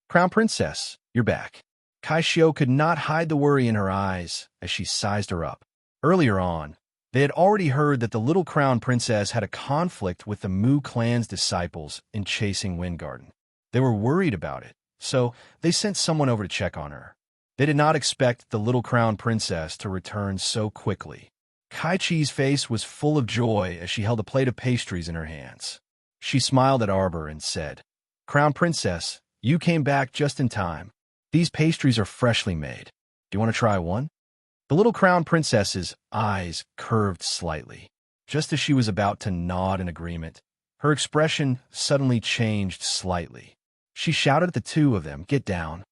[SPEAKER 1] "Crown Princess, you're back." Kai Xiao could not hide the worry in her eyes as she sized her up. Earlier on, they had already heard that the little Crown Princess had a conflict with the Mu clan's disciples in chasing Wind Garden. They were worried about it, so they sent someone over to check on her. They did not expect the little Crown Princess to return so quickly. Kai Chi's face was full of joy as she held a plate of pastries in her hands. She smiled at Arbor and said, "Crown Princess, you came back just in time. These pastries are freshly made. Do you want to try one?" The little Crown Princess's eyes curved slightly. Just as she was about to nod in agreement, her expression suddenly changed slightly. She shouted at the two of them, "Get down."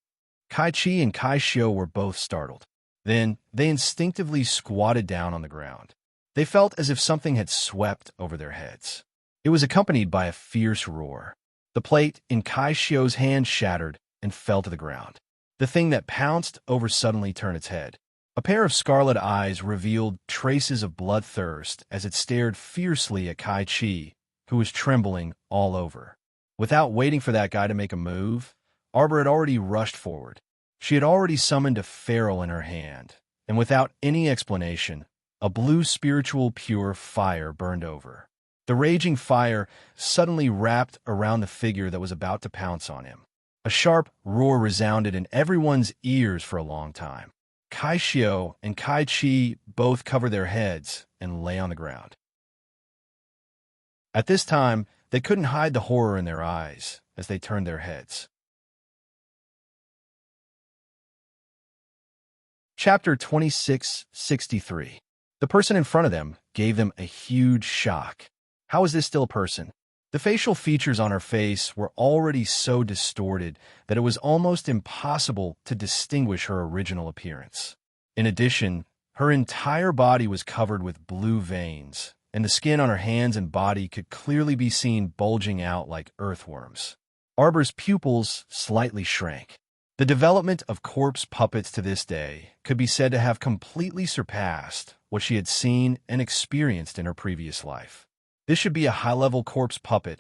[SPEAKER 1] Kai Chi and Kai Xiao were both startled. Then they instinctively squatted down on the ground. They felt as if something had swept over their heads. It was accompanied by a fierce roar. The plate in Kai Xiao's hand shattered and fell to the ground. The thing that pounced over suddenly turned its head. A pair of scarlet eyes revealed traces of bloodthirst as it stared fiercely at Kai Chi, who was trembling all over. Without waiting for that guy to make a move, Arbor had already rushed forward. She had already summoned a ferrule in her hand, and without any explanation, a blue spiritual pure fire burned over. The raging fire suddenly wrapped around the figure that was about to pounce on him. A sharp roar resounded in everyone's ears for a long time. Kai Xiao and Kai Chi both covered their heads and lay on the ground. At this time, they couldn't hide the horror in their eyes as they turned their heads. Chapter 2663. The person in front of them gave them a huge shock. How was this still a person? The facial features on her face were already so distorted that it was almost impossible to distinguish her original appearance. In addition, her entire body was covered with blue veins, and the skin on her hands and body could clearly be seen bulging out like earthworms. Arbor's pupils slightly shrank. The development of corpse puppets to this day could be said to have completely surpassed what she had seen and experienced in her previous life. This should be a high-level corpse puppet,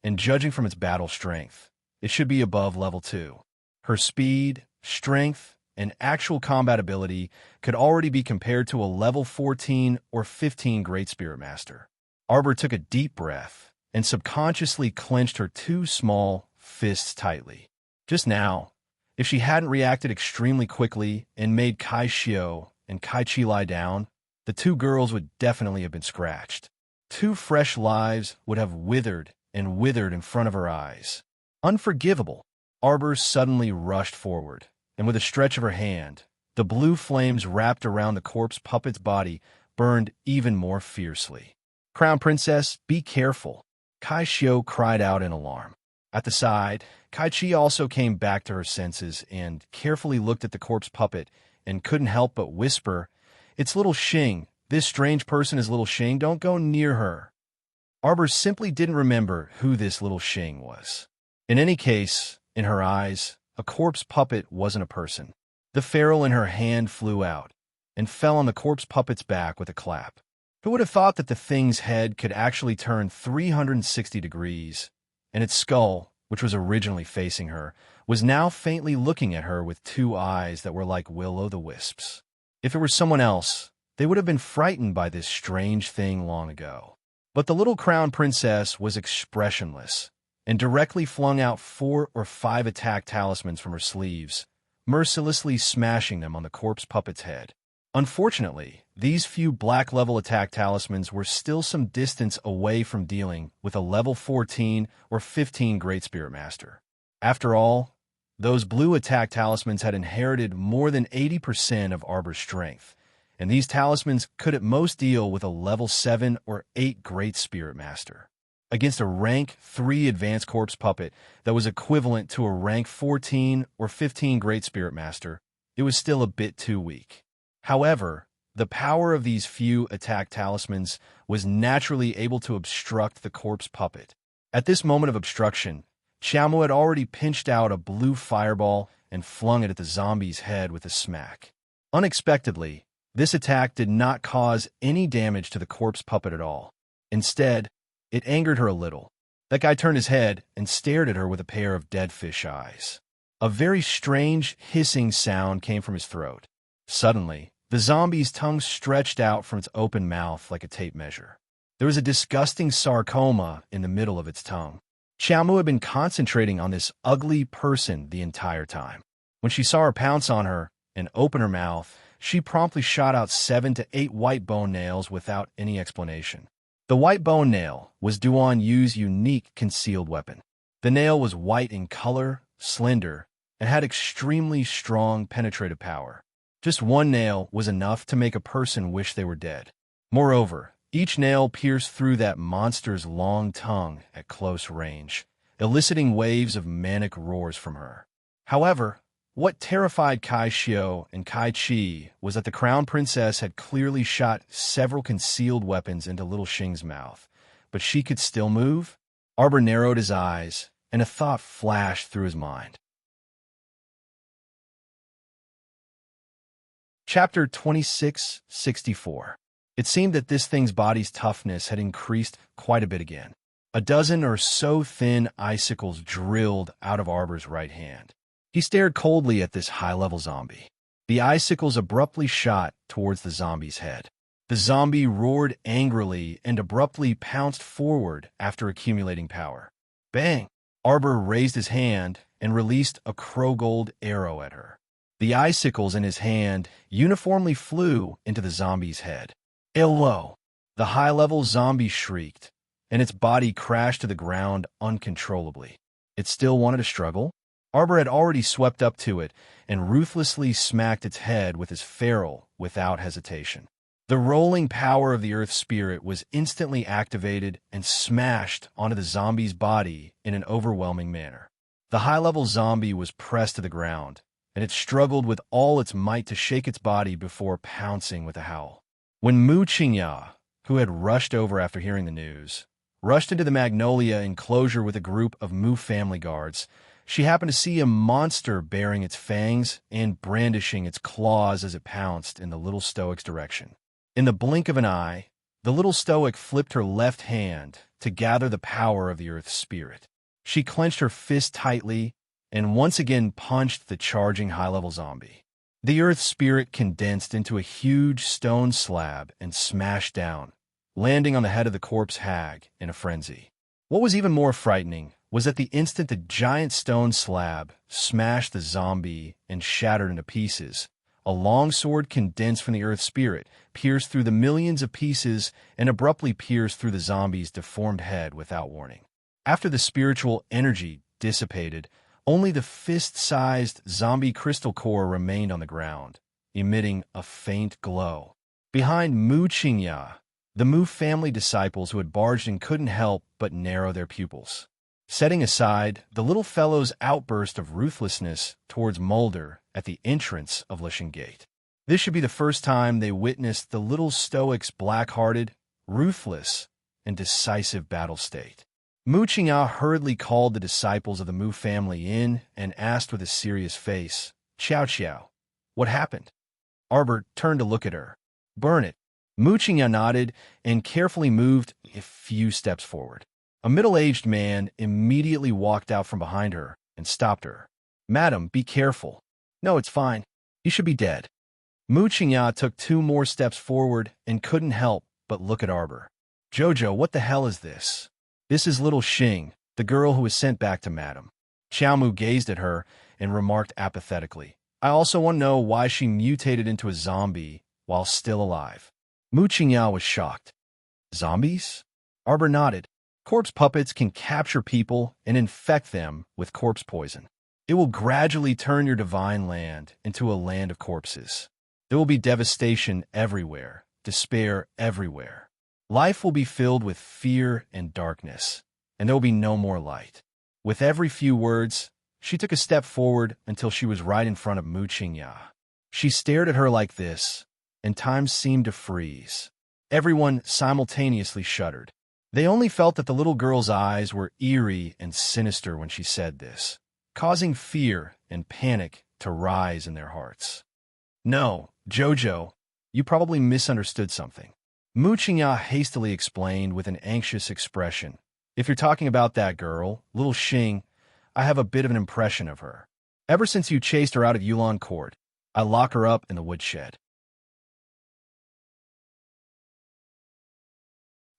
[SPEAKER 1] and judging from its battle strength, it should be above level 2. Her speed, strength, and actual combat ability could already be compared to a level 14 or 15 Great Spirit Master. Arbor took a deep breath and subconsciously clenched her two small fists tightly. Just now, if she hadn't reacted extremely quickly and made Kai Xiao and Kai Chi lie down, the two girls would definitely have been scratched. Two fresh lives would have withered and withered in front of her eyes. Unforgivable. Arbor suddenly rushed forward, and with a stretch of her hand, the blue flames wrapped around the corpse puppet's body burned even more fiercely. "Crown Princess, be careful," Kai Xiao cried out in alarm. At the side, Kai Chi also came back to her senses and carefully looked at the corpse puppet and couldn't help but whisper, "It's little Xing. This strange person is little Xing. Don't go near her." Arbor simply didn't remember who this little Xing was. In any case, in her eyes, a corpse puppet wasn't a person. The ferrule in her hand flew out and fell on the corpse puppet's back with a clap. Who would have thought that the thing's head could actually turn 360 degrees, and its skull, which was originally facing her, was now faintly looking at her with two eyes that were like will-o'-the-wisps. If it were someone else, they would have been frightened by this strange thing long ago. But the little crown princess was expressionless and directly flung out 4 or 5 attack talismans from her sleeves, mercilessly smashing them on the corpse puppet's head. Unfortunately, these few black-level attack talismans were still some distance away from dealing with a level 14 or 15 Great Spirit Master. After all, those blue attack talismans had inherited more than 80% of Arbor's strength, and these talismans could at most deal with a level 7 or 8 Great Spirit Master. Against a rank 3 advanced corpse puppet that was equivalent to a rank 14 or 15 Great Spirit Master, it was still a bit too weak. However, the power of these few attack talismans was naturally able to obstruct the corpse puppet. At this moment of obstruction, Xiaomu had already pinched out a blue fireball and flung it at the zombie's head with a smack. Unexpectedly, this attack did not cause any damage to the corpse puppet at all. Instead, it angered her a little. That guy turned his head and stared at her with a pair of dead fish eyes. A very strange hissing sound came from his throat. Suddenly, the zombie's tongue stretched out from its open mouth like a tape measure. There was a disgusting sarcoma in the middle of its tongue. Xiaomu had been concentrating on this ugly person the entire time. When she saw her pounce on her and open her mouth, she promptly shot out 7 to 8 white bone nails without any explanation. The white bone nail was Duan Yu's unique concealed weapon. The nail was white in color, slender, and had extremely strong penetrative power. Just one nail was enough to make a person wish they were dead. Moreover, each nail pierced through that monster's long tongue at close range, eliciting waves of manic roars from her. However, what terrified Kai Xiao and Kai Chi was that the crown princess had clearly shot several concealed weapons into little Xing's mouth, but she could still move? Arbor narrowed his eyes, and a thought flashed through his mind. Chapter 2664. It seemed that this thing's body's toughness had increased quite a bit again. A dozen or so thin icicles drilled out of Arbor's right hand. He stared coldly at this high-level zombie. The icicles abruptly shot towards the zombie's head. The zombie roared angrily and abruptly pounced forward after accumulating power. Bang! Arbor raised his hand and released a crow-gold arrow at her. The icicles in his hand uniformly flew into the zombie's head. Hello! The high-level zombie shrieked, and its body crashed to the ground uncontrollably. It still wanted to struggle? Arbor had already swept up to it and ruthlessly smacked its head with his ferrule without hesitation. The rolling power of the Earth Spirit was instantly activated and smashed onto the zombie's body in an overwhelming manner. The high-level zombie was pressed to the ground, and it struggled with all its might to shake its body before pouncing with a howl. When Mu Qingya, who had rushed over after hearing the news, rushed into the Magnolia enclosure with a group of Mu family guards, she happened to see a monster baring its fangs and brandishing its claws as it pounced in the little stoic's direction. In the blink of an eye, the little stoic flipped her left hand to gather the power of the Earth Spirit. She clenched her fist tightly and once again punched the charging high-level zombie. The earth spirit condensed into a huge stone slab and smashed down, landing on the head of the corpse hag in a frenzy. What was even more frightening was that the instant the giant stone slab smashed the zombie and shattered into pieces, a long sword condensed from the earth spirit pierced through the millions of pieces and abruptly pierced through the zombie's deformed head without warning. After the spiritual energy dissipated, only the fist-sized zombie crystal core remained on the ground, emitting a faint glow. Behind Mu Qingya, the Mu family disciples who had barged in couldn't help but narrow their pupils. Setting aside the little fellow's outburst of ruthlessness towards Mulder at the entrance of Lishan Gate. This should be the first time they witnessed the little stoic's black-hearted, ruthless, and decisive battle state. Mu Qingya hurriedly called the disciples of the Mu family in and asked with a serious face, "Qiao Qiao, what happened?" Arbor turned to look at her. "Burn it." Mu Qingya nodded and carefully moved a few steps forward. A middle-aged man immediately walked out from behind her and stopped her. "Madam, be careful." "No, it's fine. You should be dead." Mu Qingya took 2 more steps forward and couldn't help but look at Arbor. "Jojo, what the hell is this?" "This is little Xing, the girl who was sent back to Madam." Xiaomu gazed at her and remarked apathetically, "I also want to know why she mutated into a zombie while still alive." Mu Qingya was shocked. "Zombies?" Arbor nodded. "Corpse puppets can capture people and infect them with corpse poison. It will gradually turn your divine land into a land of corpses. There will be devastation everywhere, despair everywhere. Life will be filled with fear and darkness, and there will be no more light." With every few words, she took a step forward until she was right in front of Mu Qingya. She stared at her like this, and time seemed to freeze. Everyone simultaneously shuddered. They only felt that the little girl's eyes were eerie and sinister when she said this, causing fear and panic to rise in their hearts. "No, Jojo, you probably misunderstood something." Mu Qingya hastily explained with an anxious expression. "If you're talking about that girl, little Xing, I have a bit of an impression of her. Ever since you chased her out of Yulan Court, I lock her up in the woodshed."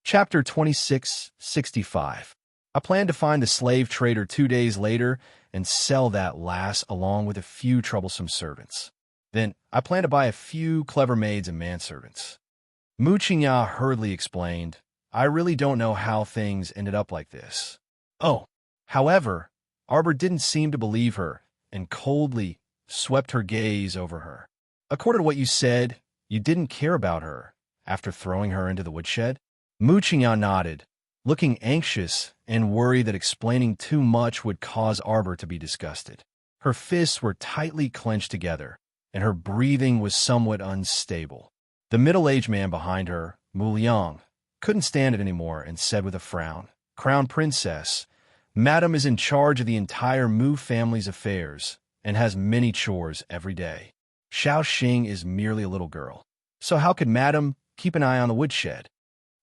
[SPEAKER 1] Chapter 2665. I plan to find the slave trader 2 days later and sell that lass along with a few troublesome servants. Then I plan to buy a few clever maids and manservants. Mu Qingya hurriedly explained, "I really don't know how things ended up like this." "Oh." However, Arbor didn't seem to believe her and coldly swept her gaze over her. "According to what you said, you didn't care about her after throwing her into the woodshed?" Mu Qingya nodded, looking anxious and worried that explaining too much would cause Arbor to be disgusted. Her fists were tightly clenched together, and her breathing was somewhat unstable. The middle-aged man behind her, Mu Liang, couldn't stand it anymore and said with a frown, "Crown Princess, Madam is in charge of the entire Mu family's affairs and has many chores every day. Xiao Xing is merely a little girl. So how could Madam keep an eye on the woodshed?"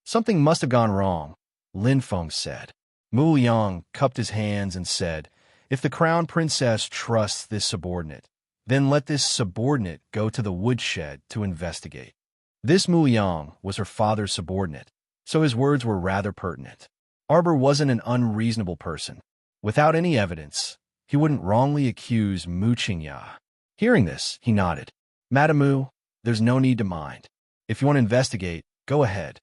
[SPEAKER 1] "Something must have gone wrong," Lin Feng said. Mu Liang cupped his hands and said, "If the Crown Princess trusts this subordinate, then let this subordinate go to the woodshed to investigate." This Mu Liang was her father's subordinate, so his words were rather pertinent. Arbor wasn't an unreasonable person. Without any evidence, he wouldn't wrongly accuse Mu Qingya. Hearing this, he nodded. "Madam Mu, there's no need to mind. If you want to investigate, go ahead.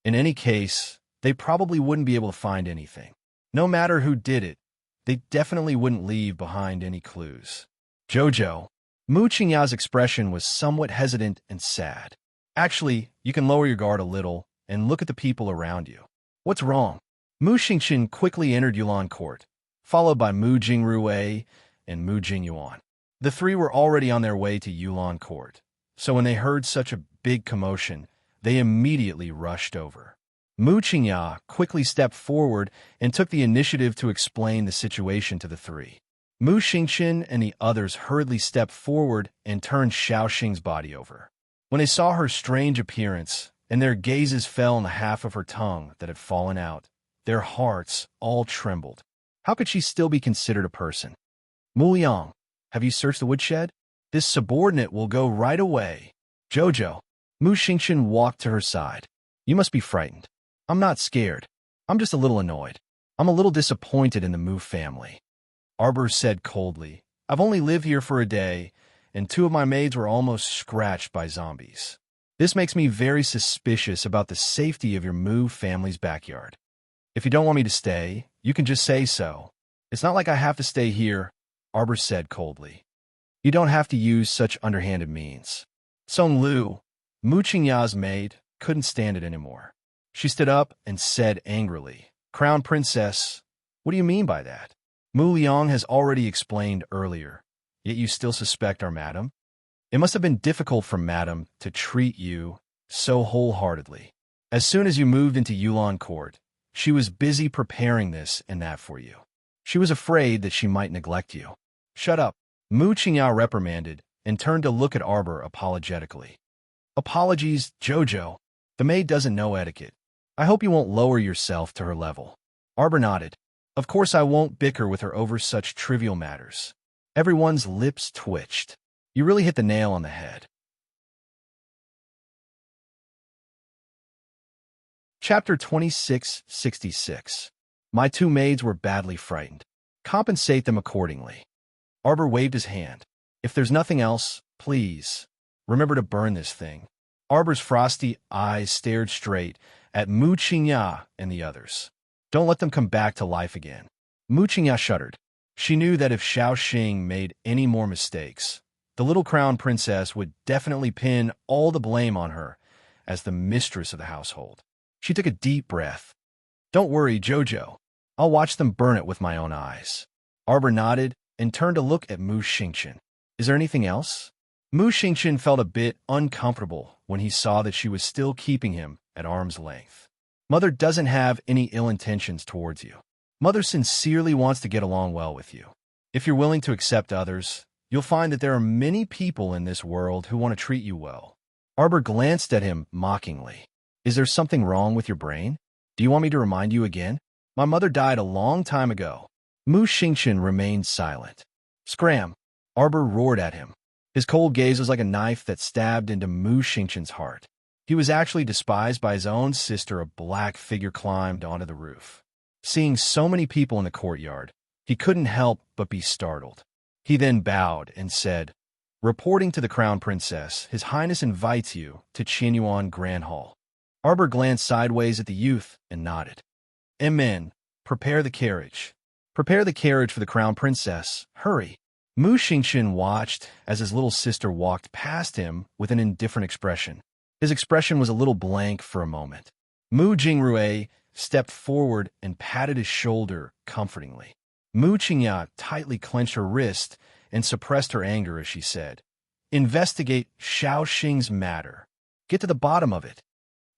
[SPEAKER 1] In any case, they probably wouldn't be able to find anything. No matter who did it, they definitely wouldn't leave behind any clues." "Jojo." Mu Qingya's expression was somewhat hesitant and sad. "Actually, you can lower your guard a little and look at the people around you." "What's wrong?" Mu Xingqian quickly entered Yulan Court, followed by Mu Jingrui and Mu Jingyuan. The 3 were already on their way to Yulan Court, so when they heard such a big commotion, they immediately rushed over. Mu Qingya quickly stepped forward and took the initiative to explain the situation to the 3. Mu Xingqian and the others hurriedly stepped forward and turned Xiao Xing's body over. When they saw her strange appearance and their gazes fell on the half of her tongue that had fallen out, their hearts all trembled. How could she still be considered a person? Mu Liang, have you searched the woodshed? This subordinate will go right away. Jojo. Mu Xingqian walked to her side. You must be frightened. I'm not scared. I'm just a little annoyed. I'm a little disappointed in the Mu family. Arbor said coldly, I've only lived here for a day, and 2 of my maids were almost scratched by zombies. This makes me very suspicious about the safety of your Mu family's backyard. If you don't want me to stay, you can just say so. It's not like I have to stay here, Arbor said coldly. You don't have to use such underhanded means. Song Lu, Mu Qingya's maid, couldn't stand it anymore. She stood up and said angrily, Crown Princess, what do you mean by that? Mu Liang has already explained earlier, yet you still suspect our madam? It must have been difficult for madam to treat you so wholeheartedly. As soon as you moved into Yulan Court, she was busy preparing this and that for you. She was afraid that she might neglect you. Shut up, Mu Qingya reprimanded and turned to look at Arbor apologetically. Apologies, Jojo. The maid doesn't know etiquette. I hope you won't lower yourself to her level. Arbor nodded. Of course I won't bicker with her over such trivial matters. Everyone's lips twitched. You really hit the nail on the head. Chapter 2666. My 2 maids were badly frightened. Compensate them accordingly. Arbor waved his hand. If there's nothing else, please, remember to burn this thing. Arbor's frosty eyes stared straight at Mu Qingya and the others. Don't let them come back to life again. Mu Qingya shuddered. She knew that if Xiaoxing made any more mistakes, the little crown princess would definitely pin all the blame on her as the mistress of the household. She took a deep breath. Don't worry, Jojo. I'll watch them burn it with my own eyes. Arbor nodded and turned to look at Mu Xingqian. Is there anything else? Mu Xingqian felt a bit uncomfortable when he saw that she was still keeping him at arm's length. Mother doesn't have any ill intentions towards you. Mother sincerely wants to get along well with you. If you're willing to accept others, you'll find that there are many people in this world who want to treat you well. Arbor glanced at him mockingly. Is there something wrong with your brain? Do you want me to remind you again? My mother died a long time ago. Mu Xingqian remained silent. Scram! Arbor roared at him. His cold gaze was like a knife that stabbed into Mu Xingqian's heart. He was actually despised by his own sister. A black figure climbed onto the roof. Seeing so many people in the courtyard, he couldn't help but be startled. He then bowed and said, Reporting to the Crown Princess, His Highness invites you to Qianyuan Grand Hall. Arbor glanced sideways at the youth and nodded. Men, prepare the carriage. Prepare the carriage for the Crown Princess. Hurry. Mu Xingqian watched as his little sister walked past him with an indifferent expression. His expression was a little blank for a moment. Mu Jingrui stepped forward and patted his shoulder comfortingly. Mu Qingya tightly clenched her wrist and suppressed her anger as she said, Investigate Xiaoxing's matter. Get to the bottom of it.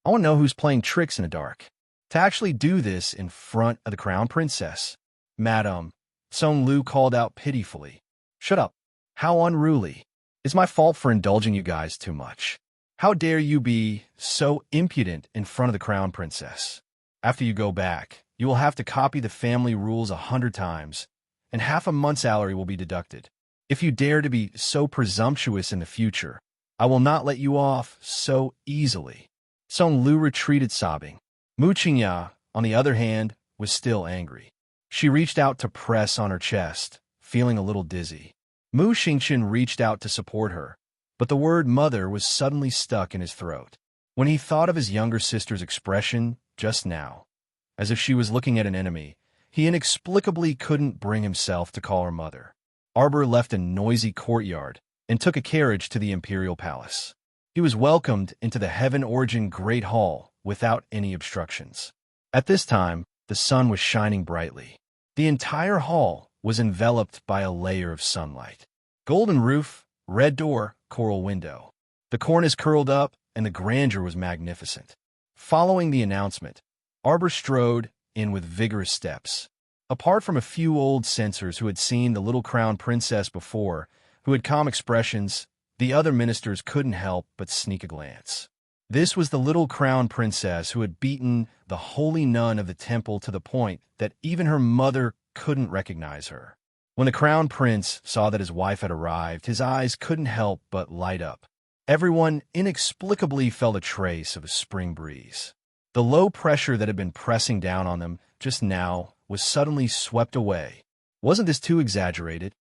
[SPEAKER 1] I want to know who's playing tricks in the dark. To actually do this in front of the Crown Princess. Madam, Song Lu called out pitifully. Shut up. How unruly. It's my fault for indulging you guys too much. How dare you be so impudent in front of the Crown Princess? After you go back, you will have to copy the family rules 100 times, and half a month's salary will be deducted. If you dare to be so presumptuous in the future, I will not let you off so easily. Song Lu retreated sobbing. Mu Qingya, on the other hand, was still angry. She reached out to press on her chest, feeling a little dizzy. Mu Xingqian reached out to support her, but the word mother was suddenly stuck in his throat. When he thought of his younger sister's expression just now, as if she was looking at an enemy, he inexplicably couldn't bring himself to call her mother. Arbor left a noisy courtyard and took a carriage to the imperial palace. He was welcomed into the Heaven Origin Great Hall without any obstructions. At this time, the sun was shining brightly. The entire hall was enveloped by a layer of sunlight. Golden roof, red door, coral window. The cornice curled up, and the grandeur was magnificent. Following the announcement, Arbor strode in with vigorous steps. Apart from a few old censors who had seen the little crown princess before, who had calm expressions, the other ministers couldn't help but sneak a glance. This was the little crown princess who had beaten the holy nun of the temple to the point that even her mother couldn't recognize her. When the crown prince saw that his wife had arrived, his eyes couldn't help but light up. Everyone inexplicably felt a trace of a spring breeze. The low pressure that had been pressing down on them just now was suddenly swept away. Wasn't this too exaggerated?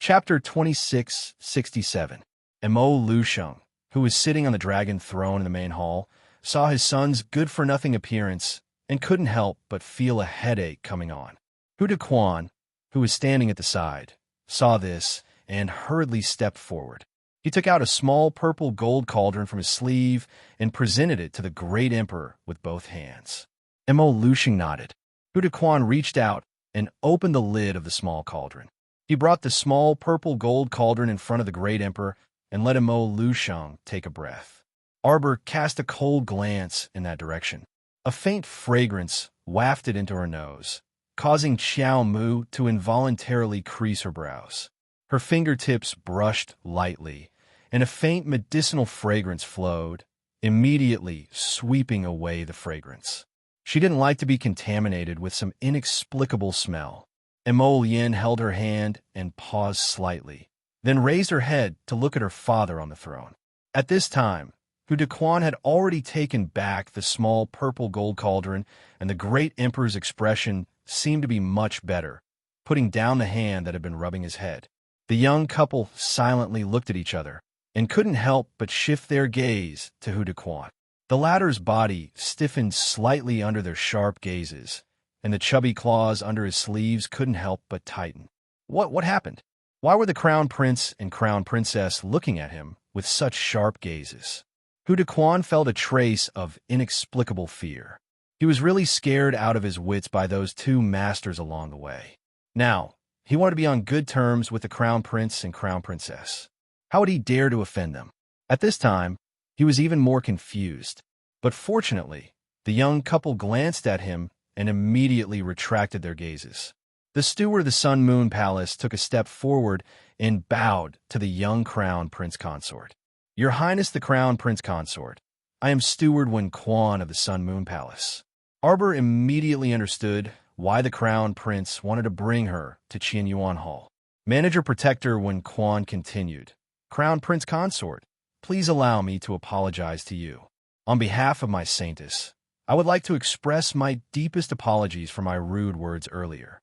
[SPEAKER 1] Chapter 2667. Emo Lusheng, who was sitting on the dragon throne in the main hall, saw his son's good-for-nothing appearance and couldn't help but feel a headache coming on. Hu Dequan, who was standing at the side, saw this and hurriedly stepped forward. He took out a small purple gold cauldron from his sleeve and presented it to the great emperor with both hands. Emo Lusheng nodded. Hu Dequan reached out and opened the lid of the small cauldron. He brought the small purple gold cauldron in front of the great emperor and let Emo Lusheng take a breath. Arbor cast a cold glance in that direction. A faint fragrance wafted into her nose, causing Xiao Mu to involuntarily crease her brows. Her fingertips brushed lightly, and a faint medicinal fragrance flowed, immediately sweeping away the fragrance. She didn't like to be contaminated with some inexplicable smell. Emolien held her hand and paused slightly, then raised her head to look at her father on the throne. At this time, Hu Dequan had already taken back the small purple gold cauldron, and the great emperor's expression seemed to be much better, putting down the hand that had been rubbing his head. The young couple silently looked at each other and couldn't help but shift their gaze to Hu Dequan. The latter's body stiffened slightly under their sharp gazes, and the chubby claws under his sleeves couldn't help but tighten. What happened? Why were the crown prince and crown princess looking at him with such sharp gazes? Hu Dequan felt a trace of inexplicable fear. He was really scared out of his wits by those two masters along the way. Now, he wanted to be on good terms with the crown prince and crown princess. How would he dare to offend them? At this time, he was even more confused. But fortunately, the young couple glanced at him and immediately retracted their gazes. The steward of the Sun Moon Palace took a step forward and bowed to the young crown prince consort. Your Highness the Crown Prince Consort, I am Steward Wen Quan of the Sun Moon Palace. Arbor immediately understood why the Crown Prince wanted to bring her to Qian Yuan Hall. Manager Protector Wen Quan continued, Crown Prince Consort, please allow me to apologize to you. On behalf of my Saintess, I would like to express my deepest apologies for my rude words earlier.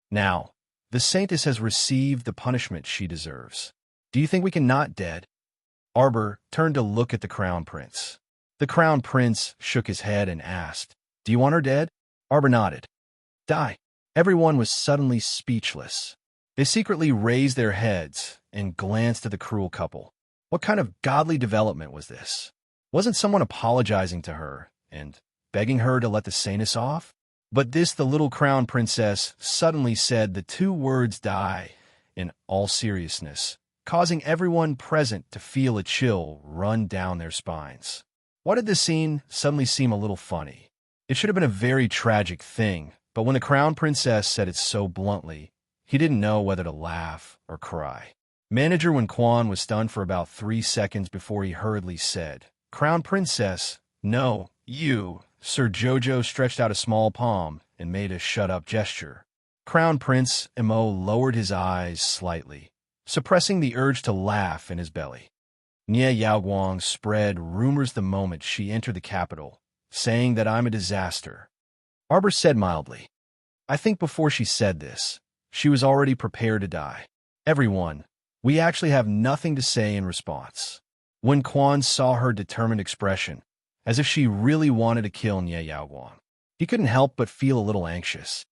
[SPEAKER 1] Now, the Saintess has received the punishment she deserves. Do you think we can not dead? Arbor turned to look at the Crown Prince. The Crown Prince shook his head and asked, Do you want her dead? Arbor nodded. Die. Everyone was suddenly speechless. They secretly raised their heads and glanced at the cruel couple. What kind of godly development was this? Wasn't someone apologizing to her and begging her to let the Saintess off? But this the little Crown Princess suddenly said the two words die in all seriousness, causing everyone present to feel a chill run down their spines. Why did this scene suddenly seem a little funny? It should have been a very tragic thing, but when the Crown Princess said it so bluntly, he didn't know whether to laugh or cry. Manager Wen Quan was stunned for about 3 seconds before he hurriedly said, Crown Princess, no, you. Sir Jojo stretched out a small palm and made a shut-up gesture. Crown Prince Emo lowered his eyes slightly, suppressing the urge to laugh in his belly. Nie Yaoguang spread rumors the moment she entered the capital, saying that I'm a disaster. Arbor said mildly. I think before she said this, she was already prepared to die. Everyone, we actually have nothing to say in response. Wen Quan saw her determined expression, as if she really wanted to kill Nie Yaoguang. He couldn't help but feel a little anxious.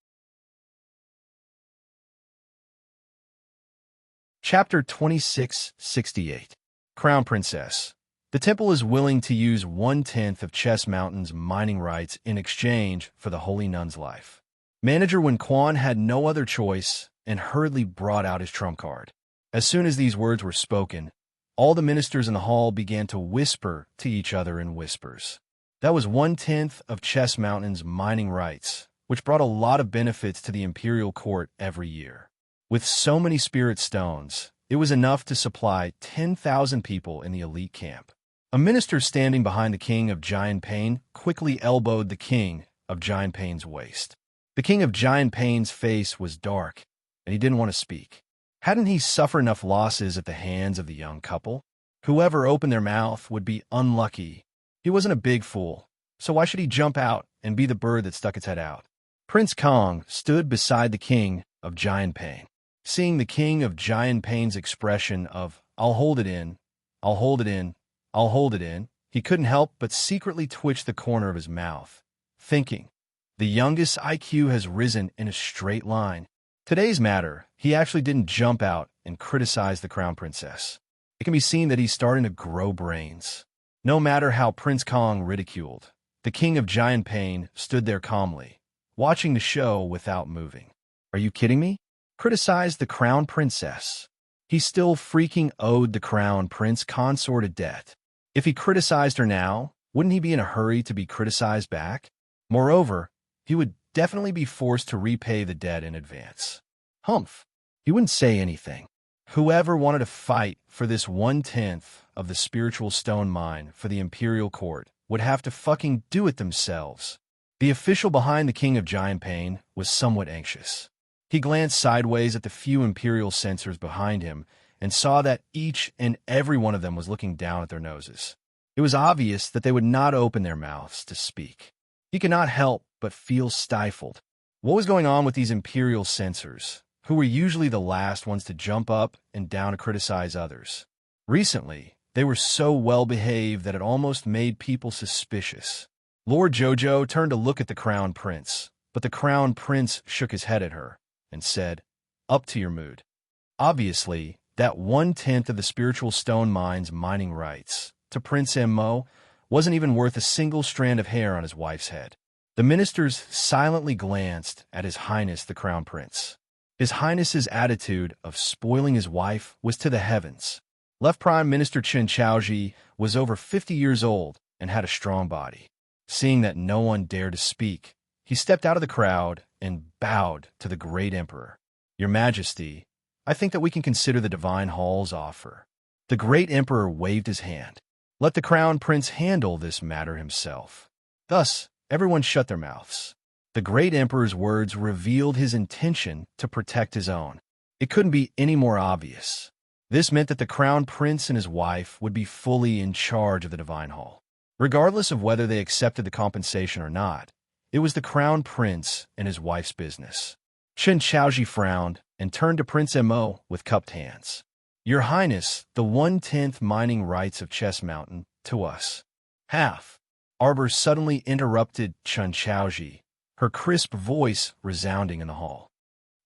[SPEAKER 1] Chapter 2668. Crown Princess. The temple is willing to use 1/10 of Chess Mountain's mining rights in exchange for the holy nun's life. Manager Wen Quan had no other choice and hurriedly brought out his trump card. As soon as these words were spoken, all the ministers in the hall began to whisper to each other in whispers. That was 1/10 of Chess Mountain's mining rights, which brought a lot of benefits to the imperial court every year. With so many spirit stones, it was enough to supply 10,000 people in the elite camp. A minister standing behind the king of Giant Pain quickly elbowed the king of Giant Pain's waist. The king of Giant Pain's face was dark, and he didn't want to speak. Hadn't he suffered enough losses at the hands of the young couple? Whoever opened their mouth would be unlucky. He wasn't a big fool, so why should he jump out and be the bird that stuck its head out? Prince Kong stood beside the king of Giant Pain. Seeing the king of Giant Pain's expression of, "I'll hold it in, I'll hold it in, I'll hold it in," he couldn't help but secretly twitch the corner of his mouth, thinking, the youngest IQ has risen in a straight line. Today's matter, he actually didn't jump out and criticize the crown princess. It can be seen that he's starting to grow brains. No matter how Prince Kong ridiculed, the king of Giant Pain stood there calmly, watching the show without moving. Are you kidding me? Criticized the crown princess. He still freaking owed the crown prince Consort a debt. If he criticized her now, wouldn't he be in a hurry to be criticized back? Moreover, he would definitely be forced to repay the debt in advance. Humph. He wouldn't say anything. Whoever wanted to fight for this 1/10 of the spiritual stone mine for the imperial court would have to fucking do it themselves. The official behind the king of Giant Pain was somewhat anxious. He glanced sideways at the few imperial censors behind him and saw that each and every one of them was looking down at their noses. It was obvious that they would not open their mouths to speak. He could not help but feel stifled. What was going on with these imperial censors, who were usually the last ones to jump up and down to criticize others? Recently, they were so well-behaved that it almost made people suspicious. Lord Jojo turned to look at the crown prince, but the crown prince shook his head at her and said, "Up to your mood." Obviously, that 1/10 of the spiritual stone mine's mining rights to Prince Mo wasn't even worth a single strand of hair on his wife's head. The ministers silently glanced at His Highness the Crown Prince. His Highness's attitude of spoiling his wife was to the heavens. Left Prime Minister Chen Chaoji was over 50 years old and had a strong body. Seeing that no one dared to speak, he stepped out of the crowd and bowed to the great emperor. "Your Majesty, I think that we can consider the Divine Hall's offer." The great emperor waved his hand. Let the crown prince handle this matter himself. Thus, everyone shut their mouths. The great emperor's words revealed his intention to protect his own. It couldn't be any more obvious. This meant that the crown prince and his wife would be fully in charge of the Divine Hall. Regardless of whether they accepted the compensation or not, it was the crown prince and his wife's business. Chen Chaoji frowned and turned to Prince Mo with cupped hands. "Your Highness, the 1/10 mining rights of Chess Mountain to us." "Half." Arbor suddenly interrupted Chen Chaoji, her crisp voice resounding in the hall.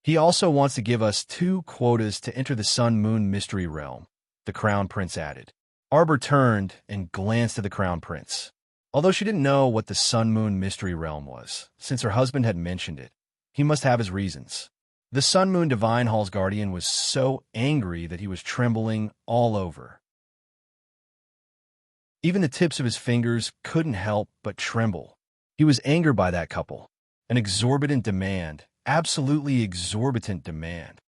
[SPEAKER 1] "He also wants to give us 2 quotas to enter the Sun-Moon Mystery Realm," the crown prince added. Arbor turned and glanced at the crown prince. Although she didn't know what the Sun-Moon Mystery Realm was, since her husband had mentioned it, he must have his reasons. The Sun-Moon Divine Hall's guardian was so angry that he was trembling all over. Even the tips of his fingers couldn't help but tremble. He was angered by that couple. An exorbitant demand, absolutely exorbitant demand.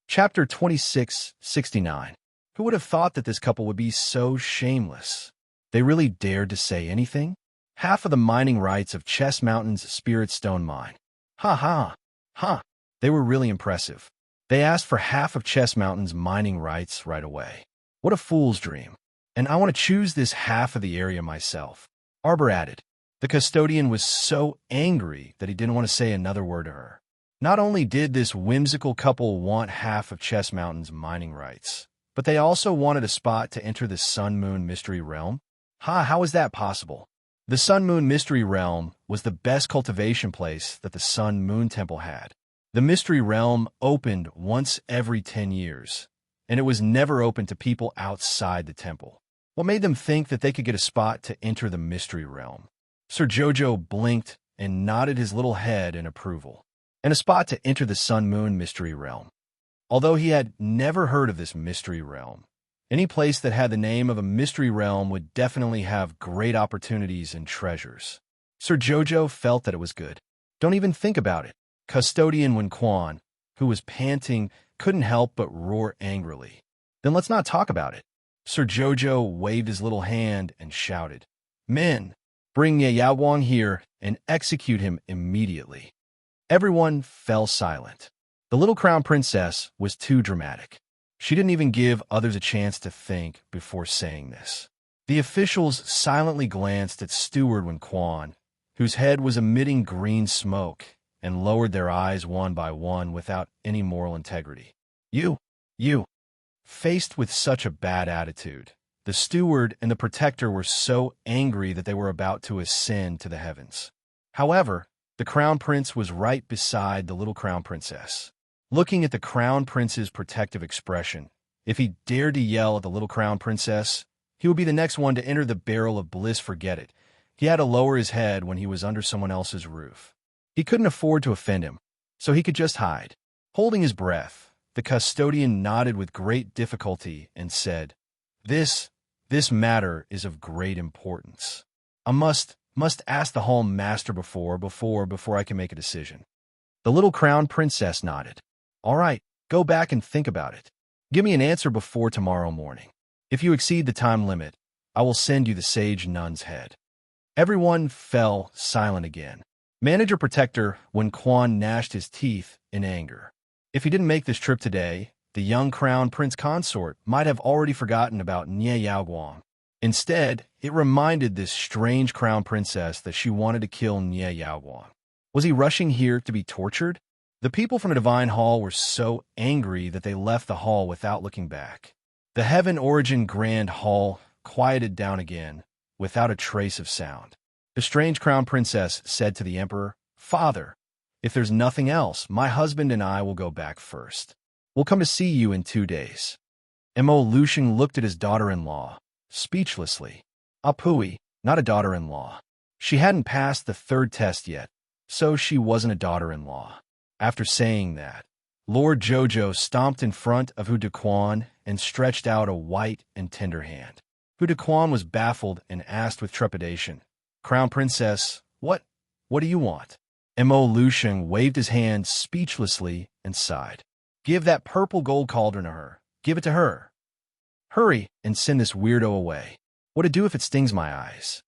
[SPEAKER 1] Chapter 2669. Who would have thought that this couple would be so shameless? They really dared to say anything? Half of the mining rights of Chess Mountain's Spirit Stone Mine. Ha ha. Ha. They were really impressive. They asked for half of Chess Mountain's mining rights right away. What a fool's dream. And I want to choose this half of the area myself. Arbor added. The custodian was so angry that he didn't want to say another word to her. Not only did this whimsical couple want half of Chess Mountain's mining rights, but they also wanted a spot to enter the Sun-Moon Mystery Realm. How is that possible? The Sun-Moon Mystery Realm was the best cultivation place that the Sun-Moon Temple had. The Mystery Realm opened once every 10 years, and it was never open to people outside the temple. What made them think that they could get a spot to enter the Mystery Realm? Sir Jojo blinked and nodded his little head in approval. And a spot to enter the Sun-Moon Mystery Realm. Although he had never heard of this Mystery Realm, any place that had the name of a Mystery Realm would definitely have great opportunities and treasures. Sir Jojo felt that it was good. Don't even think about it. Custodian Wen Quan, who was panting, couldn't help but roar angrily. Then let's not talk about it. Sir Jojo waved his little hand and shouted, "Men, bring Ye Yaowang here and execute him immediately." Everyone fell silent. The little crown princess was too dramatic. She didn't even give others a chance to think before saying this. The officials silently glanced at Steward Wen Quan, whose head was emitting green smoke, and lowered their eyes one by one without any moral integrity. You. Faced with such a bad attitude, the steward and the protector were so angry that they were about to ascend to the heavens. However, the crown prince was right beside the little crown princess. Looking at the crown prince's protective expression, if he dared to yell at the little crown princess, he would be the next one to enter the barrel of bliss. Forget it. He had to lower his head when he was under someone else's roof. He couldn't afford to offend him, so he could just hide. Holding his breath, the custodian nodded with great difficulty and said, This matter is of great importance. I must ask the hall master before I can make a decision." The little crown princess nodded. "All right, go back and think about it. Give me an answer before tomorrow morning. If you exceed the time limit, I will send you the sage nun's head." Everyone fell silent again. Manager Protector Wen Quan gnashed his teeth in anger. If he didn't make this trip today, the young crown prince consort might have already forgotten about Nye Yaoguang. Instead, it reminded this strange crown princess that she wanted to kill Nye Yaoguang. Was he rushing here to be tortured? The people from the Divine Hall were so angry that they left the hall without looking back. The Heaven Origin Grand Hall quieted down again, without a trace of sound. The strange crown princess said to the emperor, "Father, if there's nothing else, my husband and I will go back first. We'll come to see you in 2 days." Mo Lushing looked at his daughter-in-law, speechlessly. Apui, not a daughter-in-law. She hadn't passed the 3rd test yet, so she wasn't a daughter-in-law. After saying that, Lord Jojo stomped in front of Hu Dequan and stretched out a white and tender hand. Hu Dequan was baffled and asked with trepidation, "Crown Princess, what do you want?" Mo Lushing waved his hand speechlessly and sighed. "Give that purple gold cauldron to her. Give it to her. Hurry and send this weirdo away. What to do if it stings my eyes?"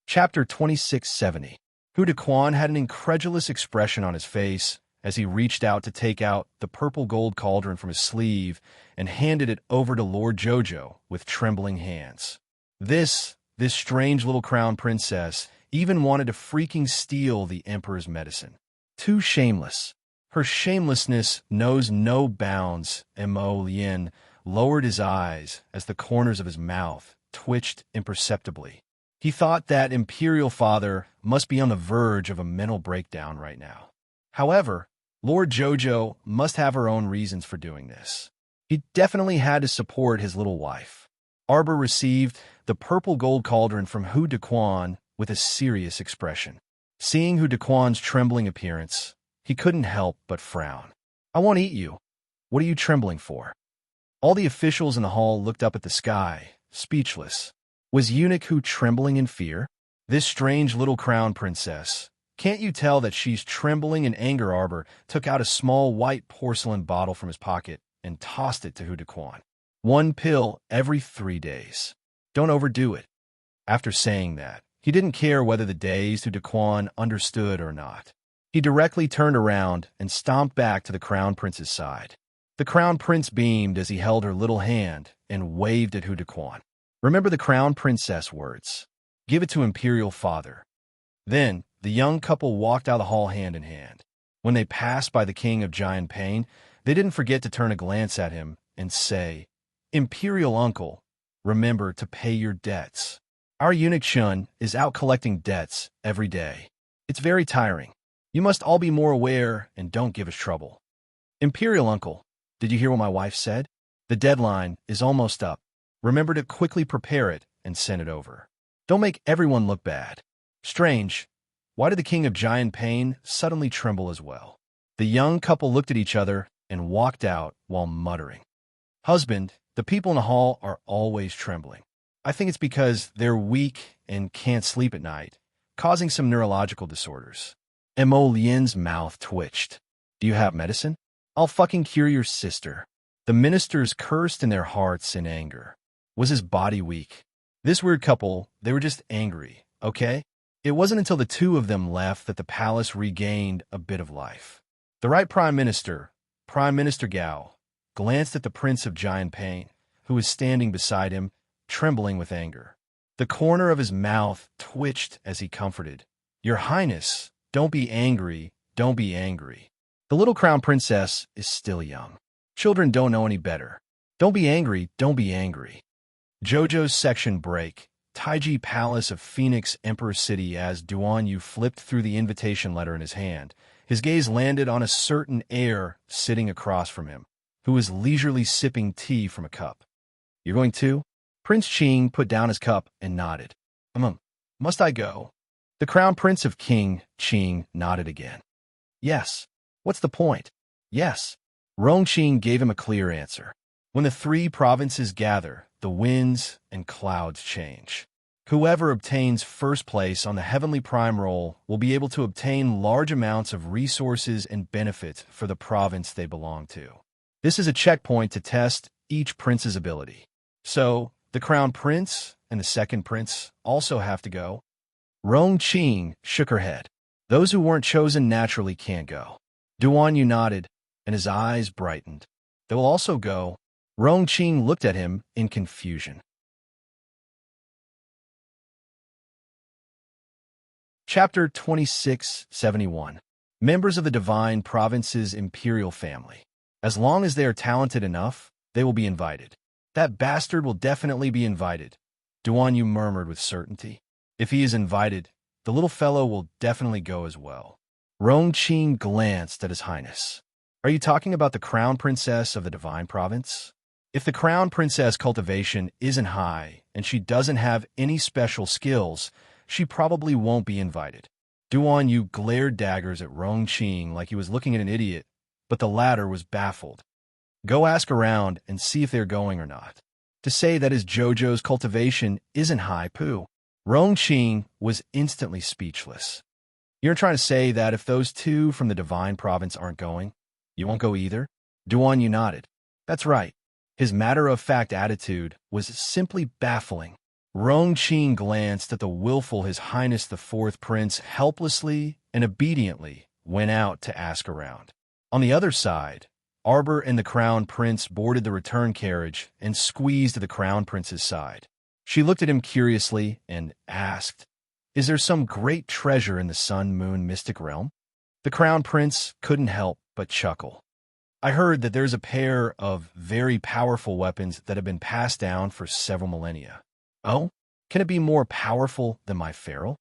[SPEAKER 1] Chapter 2670. Hu Dequan had an incredulous expression on his face as he reached out to take out the purple gold cauldron from his sleeve and handed it over to Lord Jojo with trembling hands. This strange little crown princess even wanted to freaking steal the emperor's medicine. Too shameless. Her shamelessness knows no bounds. Mo Lien lowered his eyes as the corners of his mouth twitched imperceptibly. He thought that imperial father must be on the verge of a mental breakdown right now. However, Lord Jojo must have her own reasons for doing this. He definitely had to support his little wife. Arbor received the purple gold cauldron from Hu Dequan with a serious expression. Seeing Hu Dequan's trembling appearance, he couldn't help but frown. "I won't eat you. What are you trembling for?" All the officials in the hall looked up at the sky, speechless. Was Eunuch Hu trembling in fear? This strange little crown princess. Can't you tell that she's trembling in anger? Arbor took out a small white porcelain bottle from his pocket and tossed it to Hu Dequan. 1 pill every 3 days. Don't overdo it. After saying that, he didn't care whether the dazed Hu Dequan understood or not. He directly turned around and stomped back to the crown prince's side. The crown prince beamed as he held her little hand and waved at Hu Dequan. Remember the crown princess words. Give it to imperial father. Then, the young couple walked out of the hall hand in hand. When they passed by the king of Giant Pain, they didn't forget to turn a glance at him and say, "Imperial uncle, remember to pay your debts. Our eunuch Shun is out collecting debts every day. It's very tiring. You must all be more aware and don't give us trouble." "Imperial uncle, did you hear what my wife said? The deadline is almost up. Remember to quickly prepare it and send it over. Don't make everyone look bad." Strange. Why did the king of Giant Pain suddenly tremble as well? The young couple looked at each other and walked out while muttering, "Husband, the people in the hall are always trembling. I think it's because they're weak and can't sleep at night, causing some neurological disorders." Mo Lien's mouth twitched. "Do you have medicine?" I'll fucking cure your sister. The ministers cursed in their hearts in anger. Was his body weak? This weird couple, they were just angry, okay? It wasn't until the two of them left that the palace regained a bit of life. The right Prime Minister, Prime Minister Gao, glanced at the Prince of Giant Pain, who was standing beside him, trembling with anger. The corner of his mouth twitched as he comforted. Your Highness, don't be angry, don't be angry. The little crown princess is still young. Children don't know any better. Don't be angry, don't be angry. JoJo's section break. Taiji Palace of Phoenix Emperor City. As Duan Yu flipped through the invitation letter in his hand, his gaze landed on a certain heir sitting across from him, who was leisurely sipping tea from a cup. You're going too? Prince Qing put down his cup and nodded. Must I go? The Crown Prince of King Qing nodded again. Yes. What's the point? Yes. Rong Qing gave him a clear answer. When the three provinces gather, the winds and clouds change. Whoever obtains first place on the Heavenly Prime roll will be able to obtain large amounts of resources and benefit for the province they belong to. This is a checkpoint to test each prince's ability. So, the Crown Prince and the second prince also have to go. Rong Qing shook her head. Those who weren't chosen naturally can't go. Duan Yu nodded, and his eyes brightened. They will also go. Rong Qing looked at him in confusion. Chapter 2671. Members of the Divine Province's Imperial Family. As long as they are talented enough, they will be invited. That bastard will definitely be invited, Duan Yu murmured with certainty. If he is invited, the little fellow will definitely go as well. Rong Qing glanced at His Highness. Are you talking about the Crown Princess of the Divine Province? If the Crown Princess cultivation isn't high and she doesn't have any special skills, she probably won't be invited. Duan Yu glared daggers at Rong Qing like he was looking at an idiot, but the latter was baffled. Go ask around and see if they're going or not. To say that his JoJo's cultivation isn't high poo. Rong Qing was instantly speechless. You're trying to say that if those two from the Divine Province aren't going, you won't go either? Duan Yu nodded. That's right. His matter-of-fact attitude was simply baffling. Rong Qing glanced at the willful His Highness the Fourth Prince helplessly and obediently went out to ask around. On the other side, Arbor and the Crown Prince boarded the return carriage and squeezed to the Crown Prince's side. She looked at him curiously and asked, Is there some great treasure in the Sun-Moon mystic realm? The Crown Prince couldn't help but chuckle. I heard that there's a pair of very powerful weapons that have been passed down for several millennia. Oh? Can it be more powerful than my ferrule?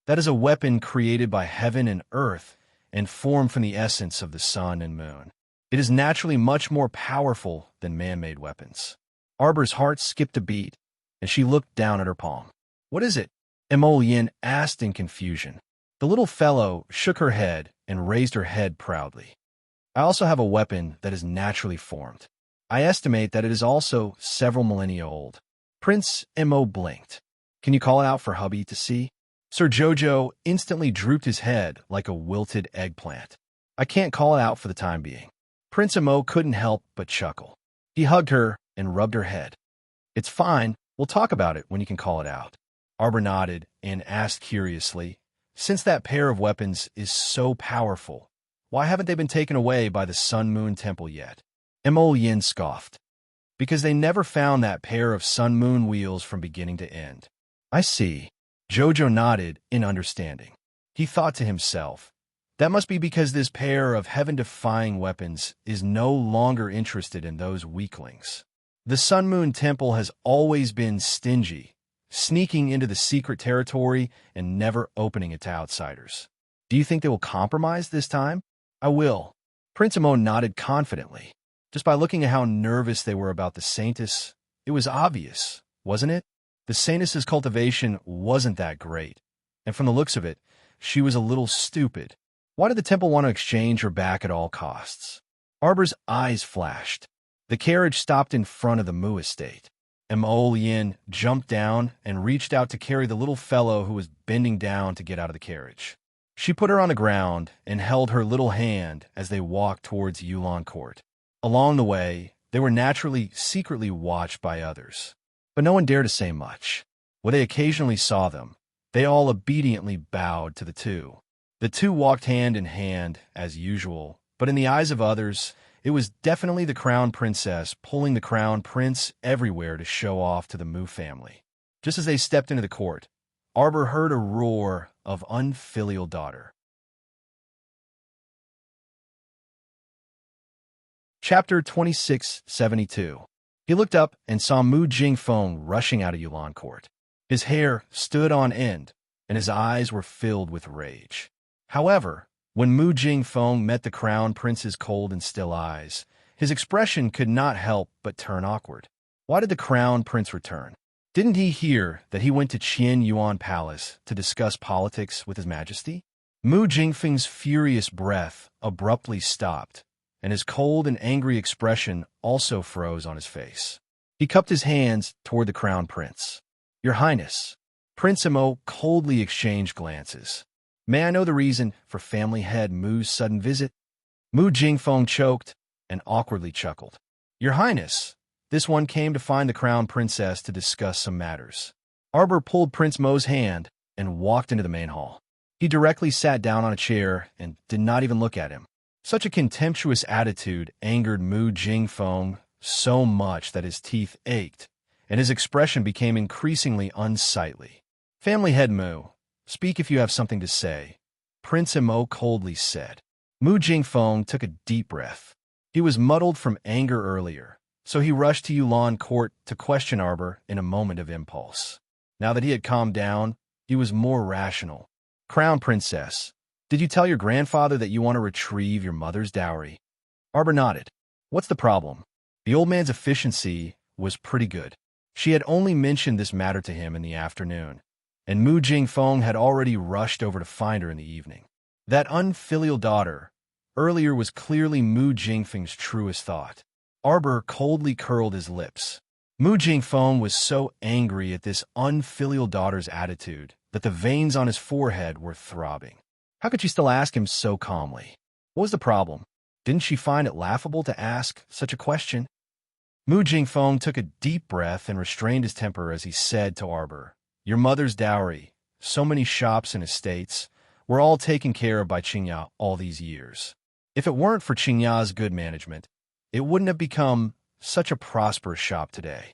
[SPEAKER 1] That is a weapon created by heaven and earth and formed from the essence of the sun and moon. It is naturally much more powerful than man-made weapons. Arbor's heart skipped a beat, and she looked down at her palm. What is it? Emolien asked in confusion. The little fellow shook her head and raised her head proudly. I also have a weapon that is naturally formed. I estimate that it is also several millennia old. Prince Mo blinked. Can you call it out for hubby to see? Sir Jojo instantly drooped his head like a wilted eggplant. I can't call it out for the time being. Prince Mo couldn't help but chuckle. He hugged her and rubbed her head. It's fine. We'll talk about it when you can call it out. Arbor nodded and asked curiously, since that pair of weapons is so powerful, why haven't they been taken away by the Sun-Moon Temple yet? Mo Yin scoffed. Because they never found that pair of Sun-Moon wheels from beginning to end. I see. Jojo nodded in understanding. He thought to himself, that must be because this pair of heaven-defying weapons is no longer interested in those weaklings. The Sun-Moon Temple has always been stingy, sneaking into the secret territory and never opening it to outsiders. Do you think they will compromise this time? I will. Prince Amon nodded confidently. Just by looking at how nervous they were about the Saintess, it was obvious, wasn't it? The Saintess's cultivation wasn't that great, and from the looks of it, she was a little stupid. Why did the temple want to exchange her back at all costs? Arbor's eyes flashed. The carriage stopped in front of the Mu estate. Mo Yin jumped down and reached out to carry the little fellow who was bending down to get out of the carriage. She put her on the ground and held her little hand as they walked towards Yulon Court. Along the way, they were naturally secretly watched by others, but no one dared to say much. When they occasionally saw them, they all obediently bowed to the two. The two walked hand in hand, as usual, but in the eyes of others, it was definitely the crown princess pulling the crown prince everywhere to show off to the Mu family. Just as they stepped into the court, Arbor heard a roar of unfilial daughter. Chapter 2672. He looked up and saw Mu Jingfeng rushing out of Yulon Court. His hair stood on end, and his eyes were filled with rage. However, when Mu Jingfeng met the crown prince's cold and still eyes, his expression could not help but turn awkward. Why did the crown prince return? Didn't he hear that he went to Qian Yuan Palace to discuss politics with his majesty? Mu Jingfeng's furious breath abruptly stopped, and his cold and angry expression also froze on his face. He cupped his hands toward the crown prince. "Your Highness." Prince Imo coldly exchanged glances. "May I know the reason for family head Mu's sudden visit?" Mu Jingfeng choked and awkwardly chuckled. "Your Highness, this one came to find the crown princess to discuss some matters." Arbor pulled Prince Mo's hand and walked into the main hall. He directly sat down on a chair and did not even look at him. Such a contemptuous attitude angered Mu Jingfeng so much that his teeth ached, and his expression became increasingly unsightly. "Family head Mu, speak if you have something to say," Prince Imo coldly said. Mu Jingfeng took a deep breath. He was muddled from anger earlier, so he rushed to Yulon Court to question Arbor in a moment of impulse. Now that he had calmed down, he was more rational. "Crown Princess, did you tell your grandfather that you want to retrieve your mother's dowry?" Arbor nodded. "What's the problem?" The old man's efficiency was pretty good. She had only mentioned this matter to him in the afternoon, and Mu Jingfeng had already rushed over to find her in the evening. That unfilial daughter earlier was clearly Mu Jingfeng's truest thought. Arbor coldly curled his lips. Mu Jingfeng was so angry at this unfilial daughter's attitude that the veins on his forehead were throbbing. How could she still ask him so calmly? What was the problem? Didn't she find it laughable to ask such a question? Mu Jingfeng took a deep breath and restrained his temper as he said to Arbor, "Your mother's dowry, so many shops and estates, were all taken care of by Qingya all these years. If it weren't for Qingya's good management, it wouldn't have become such a prosperous shop today."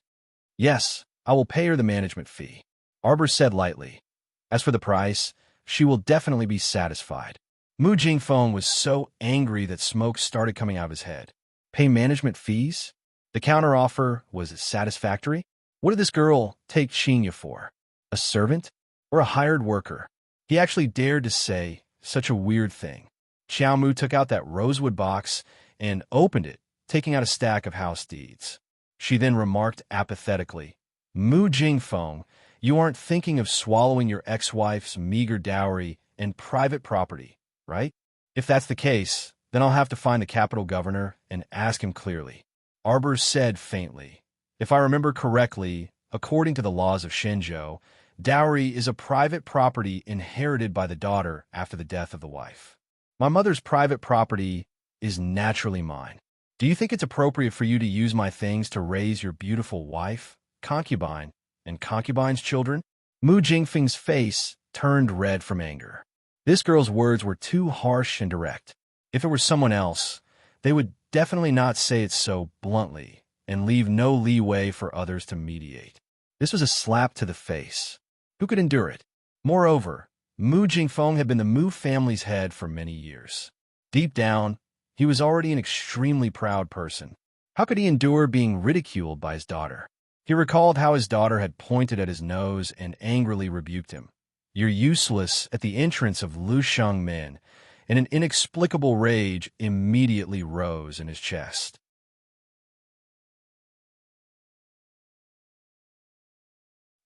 [SPEAKER 1] "Yes, I will pay her the management fee," Arbor said lightly. "As for the price, she will definitely be satisfied." Mu Jingfeng was so angry that smoke started coming out of his head. Pay management fees? The counteroffer was satisfactory? What did this girl take Qingya for? A servant? Or a hired worker? He actually dared to say such a weird thing. Xiao Mu took out that rosewood box and opened it, taking out a stack of house deeds. She then remarked apathetically, "Mu Jingfeng, you aren't thinking of swallowing your ex-wife's meager dowry and private property, right? If that's the case, then I'll have to find the capital governor and ask him clearly." Arbor said faintly, "If I remember correctly, according to the laws of Shenzhou, dowry is a private property inherited by the daughter after the death of the wife. My mother's private property is naturally mine. Do you think it's appropriate for you to use my things to raise your beautiful wife, concubine, and concubine's children?" Mu Jingfeng's face turned red from anger. This girl's words were too harsh and direct. If it were someone else, they would definitely not say it so bluntly and leave no leeway for others to mediate. This was a slap to the face. Who could endure it? Moreover, Mu Jingfeng had been the Mu family's head for many years. Deep down, he was already an extremely proud person. How could he endure being ridiculed by his daughter? He recalled how his daughter had pointed at his nose and angrily rebuked him. "You're useless," at the entrance of Lu Shengmin, and an inexplicable rage immediately rose in his chest.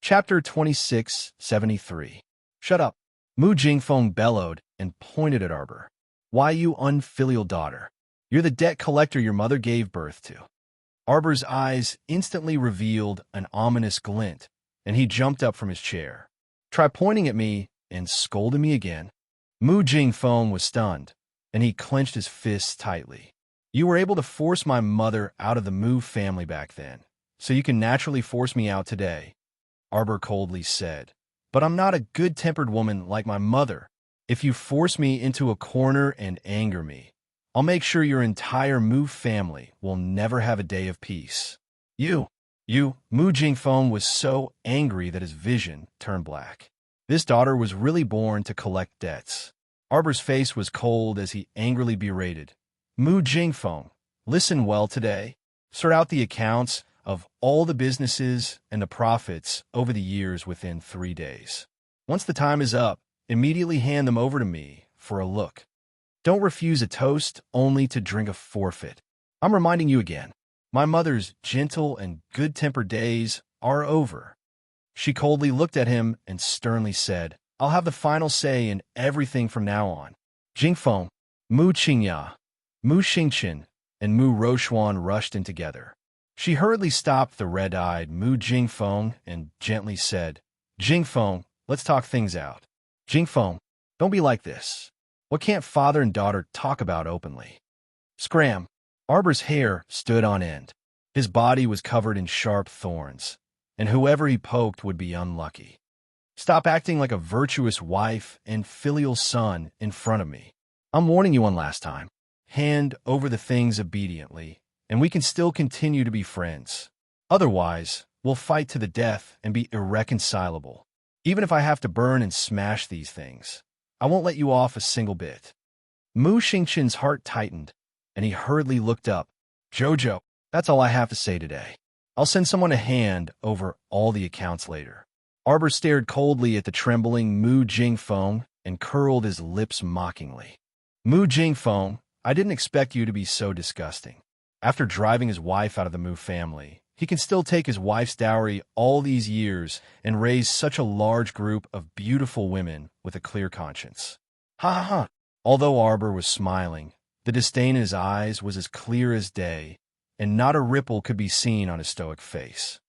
[SPEAKER 1] Chapter 2673. "Shut up," Mu Jingfeng bellowed and pointed at Arbor. "Why, you unfilial daughter? You're the debt collector your mother gave birth to." Arbor's eyes instantly revealed an ominous glint, and he jumped up from his chair. "Try pointing at me and scolding me again." Mu Jingfeng was stunned, and he clenched his fists tightly. You were able to force my mother out of the Mu family back then, so you can naturally force me out today, Arbor coldly said. But I'm not a good-tempered woman like my mother. If you force me into a corner and anger me, I'll make sure your entire Mu family will never have a day of peace. Mu Jingfeng was so angry that his vision turned black. This daughter was really born to collect debts. Arbor's face was cold as he angrily berated. Mu Jingfeng, listen well today. Sort out the accounts of all the businesses and the profits over the years within 3 days. Once the time is up, immediately hand them over to me for a look. Don't refuse a toast only to drink a forfeit. I'm reminding you again, my mother's gentle and good-tempered days are over. She coldly looked at him and sternly said, I'll have the final say in everything from now on. Jingfeng, Mu Qingya, Mu Xingqian, and Mu Rochuan rushed in together. She hurriedly stopped the red-eyed Mu Jingfeng and gently said, Jingfeng, let's talk things out. Jingfeng, don't be like this. What can't father and daughter talk about openly? Scram! Arbor's hair stood on end. His body was covered in sharp thorns, and whoever he poked would be unlucky. Stop acting like a virtuous wife and filial son in front of me. I'm warning you one last time. Hand over the things obediently, and we can still continue to be friends. Otherwise, we'll fight to the death and be irreconcilable. Even if I have to burn and smash these things, I won't let you off a single bit. Mu Xingqian's heart tightened, and he hurriedly looked up. Jojo, that's all I have to say today. I'll send someone to hand over all the accounts later. Arbor stared coldly at the trembling Mu Jingfeng and curled his lips mockingly. Mu Jingfeng, I didn't expect you to be so disgusting. After driving his wife out of the Mu family, he can still take his wife's dowry all these years and raise such a large group of beautiful women with a clear conscience. Ha ha ha! Although Arbor was smiling, the disdain in his eyes was as clear as day, and not a ripple could be seen on his stoic face.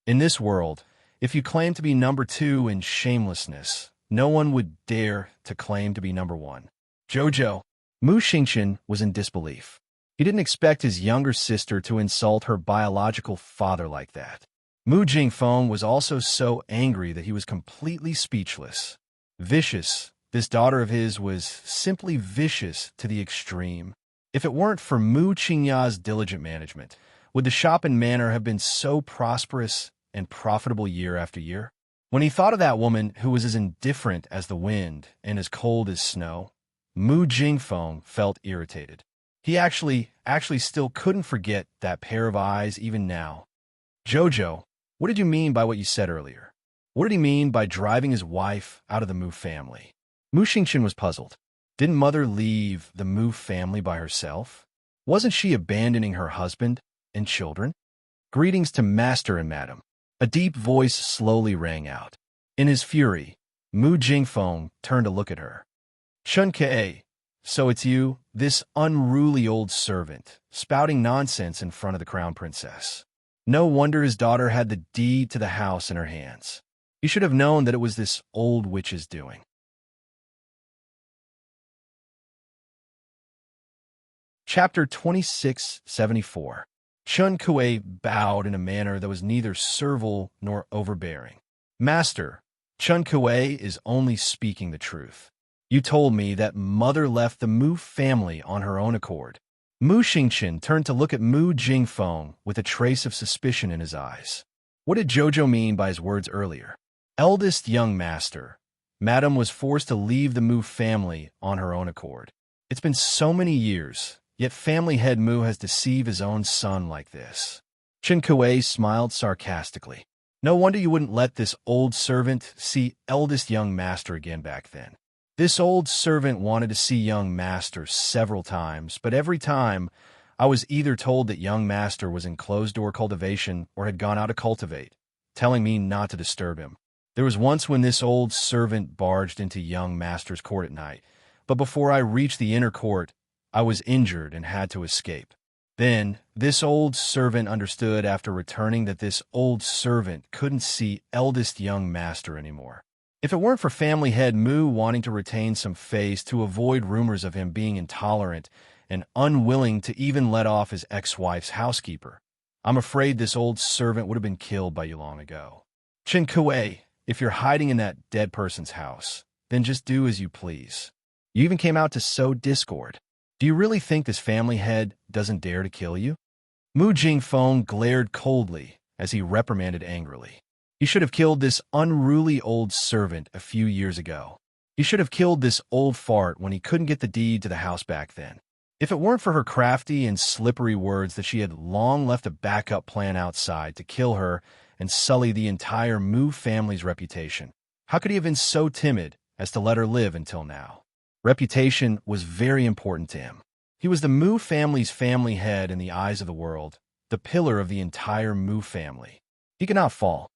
[SPEAKER 1] In this world, if you claim to be number 2 in shamelessness, no one would dare to claim to be number 1. Jojo, Mu Xingqian was in disbelief. He didn't expect his younger sister to insult her biological father like that. Mu Jingfeng was also so angry that he was completely speechless. Vicious, this daughter of his was simply vicious to the extreme. If it weren't for Mu Qingya's diligent management, would the shop and manor have been so prosperous and profitable year after year? When he thought of that woman who was as indifferent as the wind and as cold as snow, Mu Jingfeng felt irritated. He actually still couldn't forget that pair of eyes even now. Jojo, what did you mean by what you said earlier? What did he mean by driving his wife out of the Mu family? Mu Xingqian was puzzled. Didn't mother leave the Mu family by herself? Wasn't she abandoning her husband and children? Greetings to Master and Madam. A deep voice slowly rang out. In his fury, Mu Jingfeng turned to look at her. Chun Ke, so it's you, this unruly old servant, spouting nonsense in front of the crown princess. No wonder his daughter had the deed to the house in her hands. You should have known that it was this old witch's doing. Chapter 2674. Chun Kuei bowed in a manner that was neither servile nor overbearing. Master, Chun Kuei is only speaking the truth. You told me that mother left the Mu family on her own accord. Mu Xingqian turned to look at Mu Jingfeng with a trace of suspicion in his eyes. What did Jojo mean by his words earlier? Eldest young master, Madam was forced to leave the Mu family on her own accord. It's been so many years, yet family head Mu has deceived his own son like this. Chun Kuei smiled sarcastically. No wonder you wouldn't let this old servant see eldest young master again back then. This old servant wanted to see young master several times, but every time I was either told that young master was in closed-door cultivation or had gone out to cultivate, telling me not to disturb him. There was once when this old servant barged into young master's court at night, but before I reached the inner court, I was injured and had to escape. Then, this old servant understood after returning that this old servant couldn't see eldest young master anymore. If it weren't for family head Mu wanting to retain some face to avoid rumors of him being intolerant and unwilling to even let off his ex-wife's housekeeper, I'm afraid this old servant would have been killed by you long ago. Chin Kue, if you're hiding in that dead person's house, then just do as you please. You even came out to sow discord. Do you really think this family head doesn't dare to kill you? Mu Jingfeng glared coldly as he reprimanded angrily. He should have killed this unruly old servant a few years ago. He should have killed this old fart when he couldn't get the deed to the house back then. If it weren't for her crafty and slippery words that she had long left a backup plan outside to kill her and sully the entire Mu family's reputation, how could he have been so timid as to let her live until now? Reputation was very important to him. He was the Mu family's family head in the eyes of the world, the pillar of the entire Mu family. He could not fall.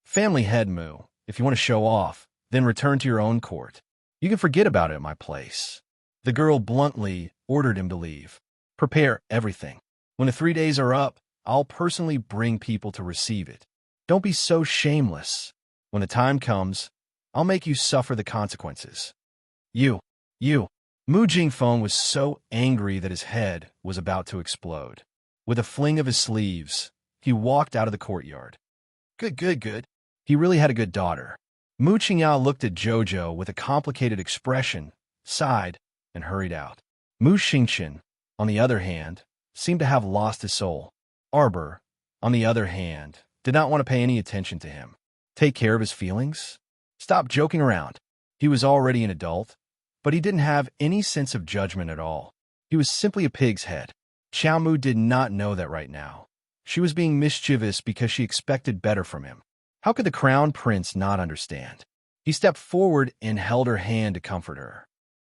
[SPEAKER 1] Family head Mu, if you want to show off, then return to your own court. You can forget about it at my place. The girl bluntly ordered him to leave. Prepare everything. When the 3 days are up, I'll personally bring people to receive it. Don't be so shameless. When the time comes, I'll make you suffer the consequences. You. Mu Jingfeng was so angry that his head was about to explode. With a fling of his sleeves, he walked out of the courtyard. Good. He really had a good daughter. Mu Qingyao looked at Jojo with a complicated expression, sighed, and hurried out. Mu Xingqian, on the other hand, seemed to have lost his soul. Arbor, on the other hand, did not want to pay any attention to him. Take care of his feelings? Stop joking around. He was already an adult, but he didn't have any sense of judgment at all. He was simply a pig's head. Xiaomu did not know that right now. She was being mischievous because she expected better from him. How could the crown prince not understand? He stepped forward and held her hand to comfort her.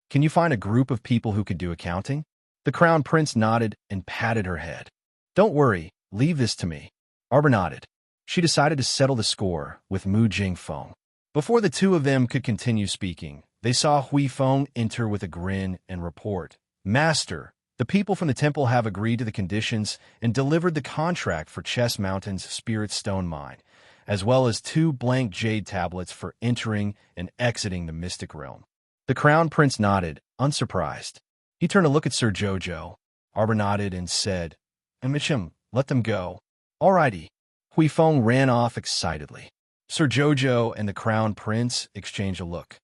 [SPEAKER 1] Can you find a group of people who could do accounting? The crown prince nodded and patted her head. Don't worry, leave this to me. Arbor nodded. She decided to settle the score with Mu Jingfeng. Before the two of them could continue speaking, they saw Hui Feng enter with a grin and report. Master, the people from the temple have agreed to the conditions and delivered the contract for Chess Mountain's Spirit Stone Mine, as well as 2 blank jade tablets for entering and exiting the Mystic Realm. The Crown Prince nodded, unsurprised. He turned to look at Sir Jojo. Arbor nodded and said, Amichim, let them go. Alrighty. Hui Feng ran off excitedly. Sir Jojo and the Crown Prince exchanged a look.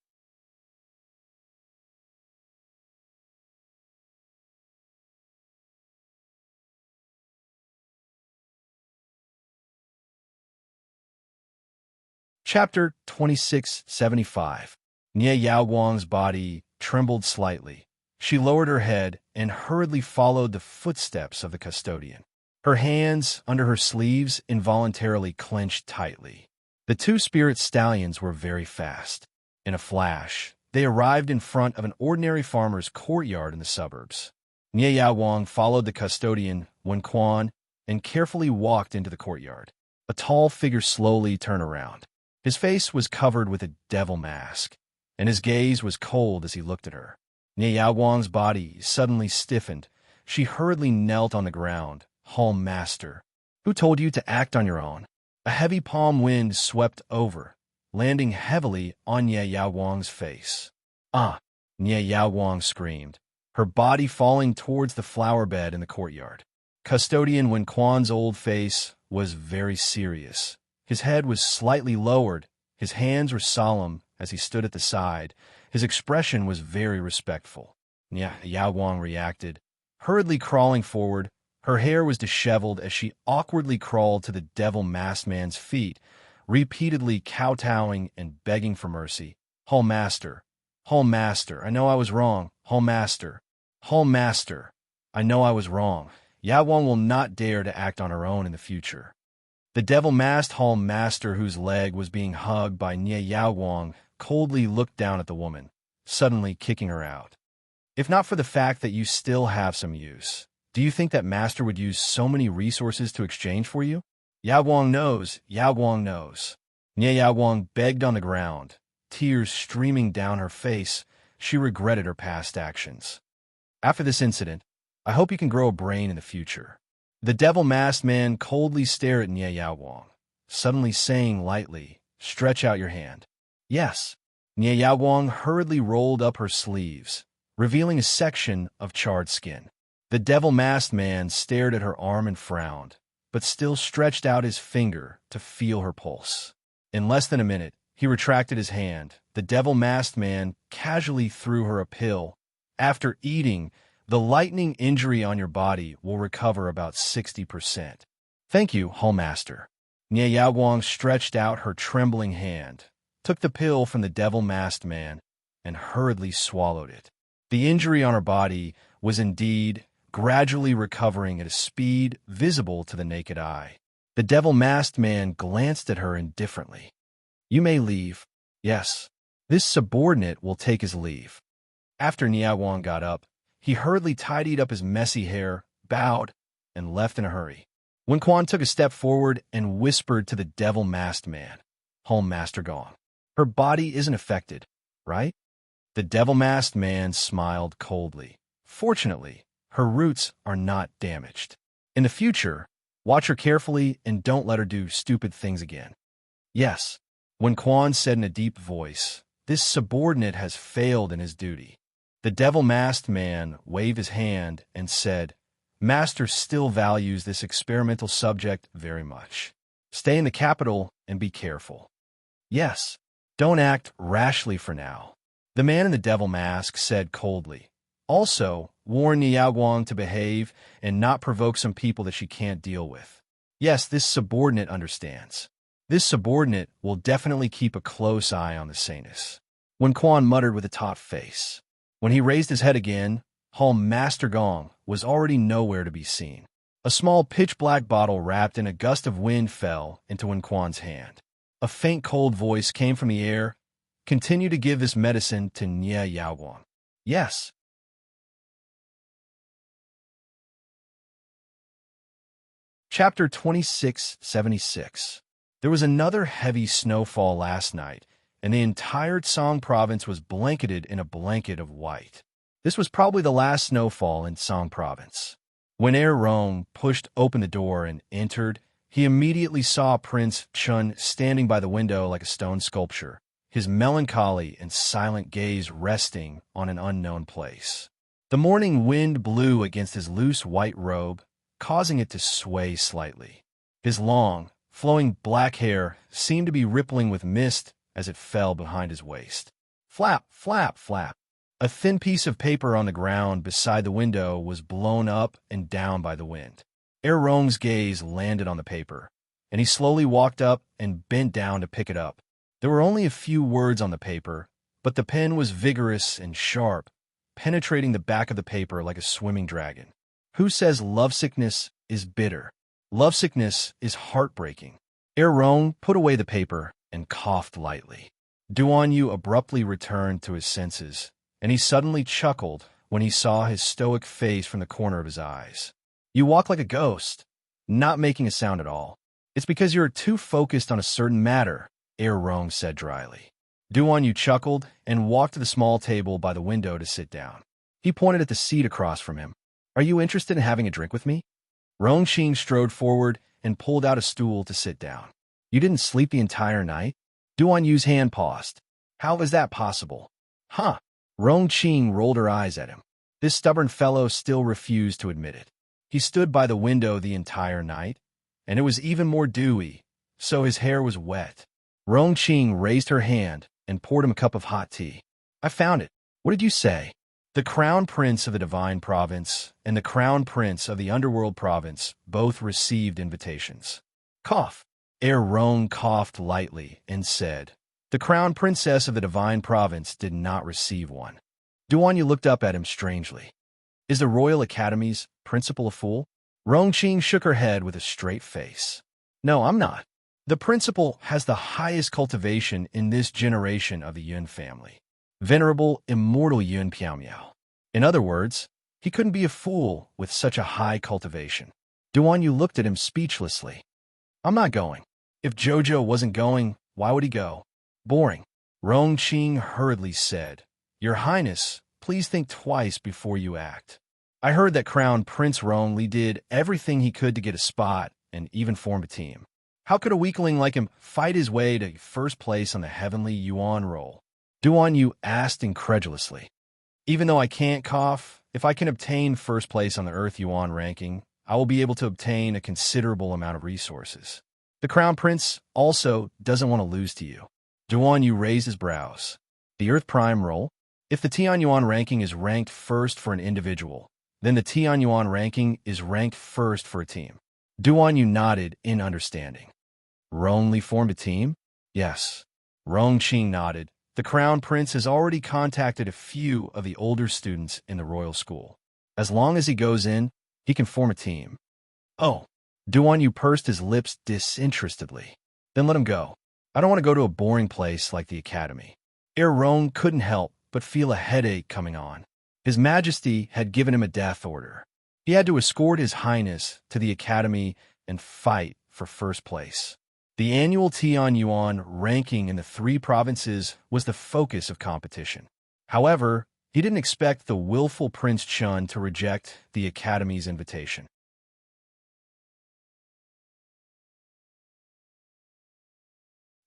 [SPEAKER 1] Chapter 2675. Nie Yaoguang's body trembled slightly. She lowered her head and hurriedly followed the footsteps of the custodian. Her hands under her sleeves involuntarily clenched tightly. The 2 spirit stallions were very fast. In a flash, they arrived in front of an ordinary farmer's courtyard in the suburbs. Nie Yaoguang followed the custodian, Wen Quan, and carefully walked into the courtyard. A tall figure slowly turned around. His face was covered with a devil mask, and his gaze was cold as he looked at her. Nie Yaoguang's body suddenly stiffened. She hurriedly knelt on the ground. Hall Master, who told you to act on your own? A heavy palm wind swept over, landing heavily on Nie Yaoguang's face. Ah! Nie Yaoguang screamed, her body falling towards the flower bed in the courtyard. Custodian Wen Quan's old face was very serious. His head was slightly lowered, his hands were solemn as he stood at the side. His expression was very respectful. Nie Yaoguang reacted, hurriedly crawling forward. Her hair was disheveled as she awkwardly crawled to the devil-masked man's feet, repeatedly kowtowing and begging for mercy. Hall Master, I know I was wrong. Hall Master, I know I was wrong. Yaoguang will not dare to act on her own in the future. The devil-masked Hall Master, whose leg was being hugged by Nie Yaoguang, coldly looked down at the woman, suddenly kicking her out. If not for the fact that you still have some use, do you think that Master would use so many resources to exchange for you? Yaoguang knows. Nie Yaoguang begged on the ground, tears streaming down her face. She regretted her past actions. After this incident, I hope you can grow a brain in the future. The devil-masked man coldly stared at Nie Yaoguang, suddenly saying lightly, stretch out your hand. Yes. Nie Yaoguang hurriedly rolled up her sleeves, revealing a section of charred skin. The devil-masked man stared at her arm and frowned, but still stretched out his finger to feel her pulse. In less than a minute, he retracted his hand. The devil-masked man casually threw her a pill. After eating, the lightning injury on your body will recover about 60%. Thank you, Hallmaster. Nie Yaoguang stretched out her trembling hand, took the pill from the devil-masked man, and hurriedly swallowed it. The injury on her body was indeed gradually recovering at a speed visible to the naked eye. The devil-masked man glanced at her indifferently. You may leave. Yes. This subordinate will take his leave. After Niaguang got up, he hurriedly tidied up his messy hair, bowed, and left in a hurry. Wen Quan took a step forward and whispered to the devil-masked man, Hallmaster Gong. Her body isn't affected, right? The devil-masked man smiled coldly. Fortunately, her roots are not damaged. In the future, watch her carefully and don't let her do stupid things again. Yes, Wen Quan said in a deep voice, this subordinate has failed in his duty. The devil-masked man waved his hand and said, Master still values this experimental subject very much. Stay in the capital and be careful. Yes, don't act rashly for now. The man in the devil mask said coldly. Also, warn Niaoguang to behave and not provoke some people that she can't deal with. Yes, this subordinate understands. This subordinate will definitely keep a close eye on the Sanus. Wen Quan muttered with a taut face. When he raised his head again, Hallmaster Gong was already nowhere to be seen. A small pitch-black bottle wrapped in a gust of wind fell into Wen Quan's hand. A faint cold voice came from the air. Continue to give this medicine to Nie Yaoguang. Yes. Chapter 2676. There was another heavy snowfall last night, and the entire Tsang province was blanketed in a blanket of white. This was probably the last snowfall in Tsang province. When Rong pushed open the door and entered, he immediately saw Prince Chun standing by the window like a stone sculpture, his melancholy and silent gaze resting on an unknown place. The morning wind blew against his loose white robe, causing it to sway slightly. His long, flowing black hair seemed to be rippling with mist as it fell behind his waist. Flap, flap, flap. A thin piece of paper on the ground beside the window was blown up and down by the wind. Rong's gaze landed on the paper, and he slowly walked up and bent down to pick it up. There were only a few words on the paper, but the pen was vigorous and sharp, penetrating the back of the paper like a swimming dragon. Who says lovesickness is bitter? Lovesickness is heartbreaking. Rong put away the paper and coughed lightly. Duan Yu abruptly returned to his senses, and he suddenly chuckled when he saw his stoic face from the corner of his eyes. You walk like a ghost, not making a sound at all. It's because you're too focused on a certain matter, Rong said dryly. Duan Yu chuckled and walked to the small table by the window to sit down. He pointed at the seat across from him. Are you interested in having a drink with me? Rongqing strode forward and pulled out a stool to sit down. You didn't sleep the entire night? Duan Yu's hand paused. How is that possible? Huh. Rongqing rolled her eyes at him. This stubborn fellow still refused to admit it. He stood by the window the entire night, and it was even more dewy, so his hair was wet. Rongqing raised her hand and poured him a cup of hot tea. I found it. What did you say? The Crown Prince of the Divine Province and the Crown Prince of the Underworld Province both received invitations. Cough. Rong coughed lightly and said, The Crown Princess of the Divine Province did not receive one. Duan Yu looked up at him strangely. Is the Royal Academy's principal a fool? Rongqing shook her head with a straight face. No, I'm not. The principal has the highest cultivation in this generation of the Yun family. Venerable, immortal Yun Piaomiao. In other words, he couldn't be a fool with such a high cultivation. Duan Yu looked at him speechlessly. I'm not going. If Jojo wasn't going, why would he go? Boring. Rongqing hurriedly said, Your Highness, please think twice before you act. I heard that Crown Prince Rongli did everything he could to get a spot and even form a team. How could a weakling like him fight his way to first place on the heavenly Yuan roll? Duan Yu asked incredulously. Even though I can't cough, if I can obtain first place on the Earth Yuan ranking, I will be able to obtain a considerable amount of resources. The Crown Prince also doesn't want to lose to you. Duan Yu raised his brows. The Earth Prime roll? If the Tian Yuan ranking is ranked first for an individual, then the Tian Yuan ranking is ranked first for a team. Duan Yu nodded in understanding. Rongli formed a team? Yes. Rongqing nodded. The Crown Prince has already contacted a few of the older students in the royal school. As long as he goes in, he can form a team. Oh. Duan Yu pursed his lips disinterestedly. Then let him go. I don't want to go to a boring place like the academy. Rong couldn't help but feel a headache coming on. His Majesty had given him a death order. He had to escort His Highness to the academy and fight for first place. The annual Tian Yuan ranking in the 3 provinces was the focus of competition. However, he didn't expect the willful Prince Chun to reject the academy's invitation.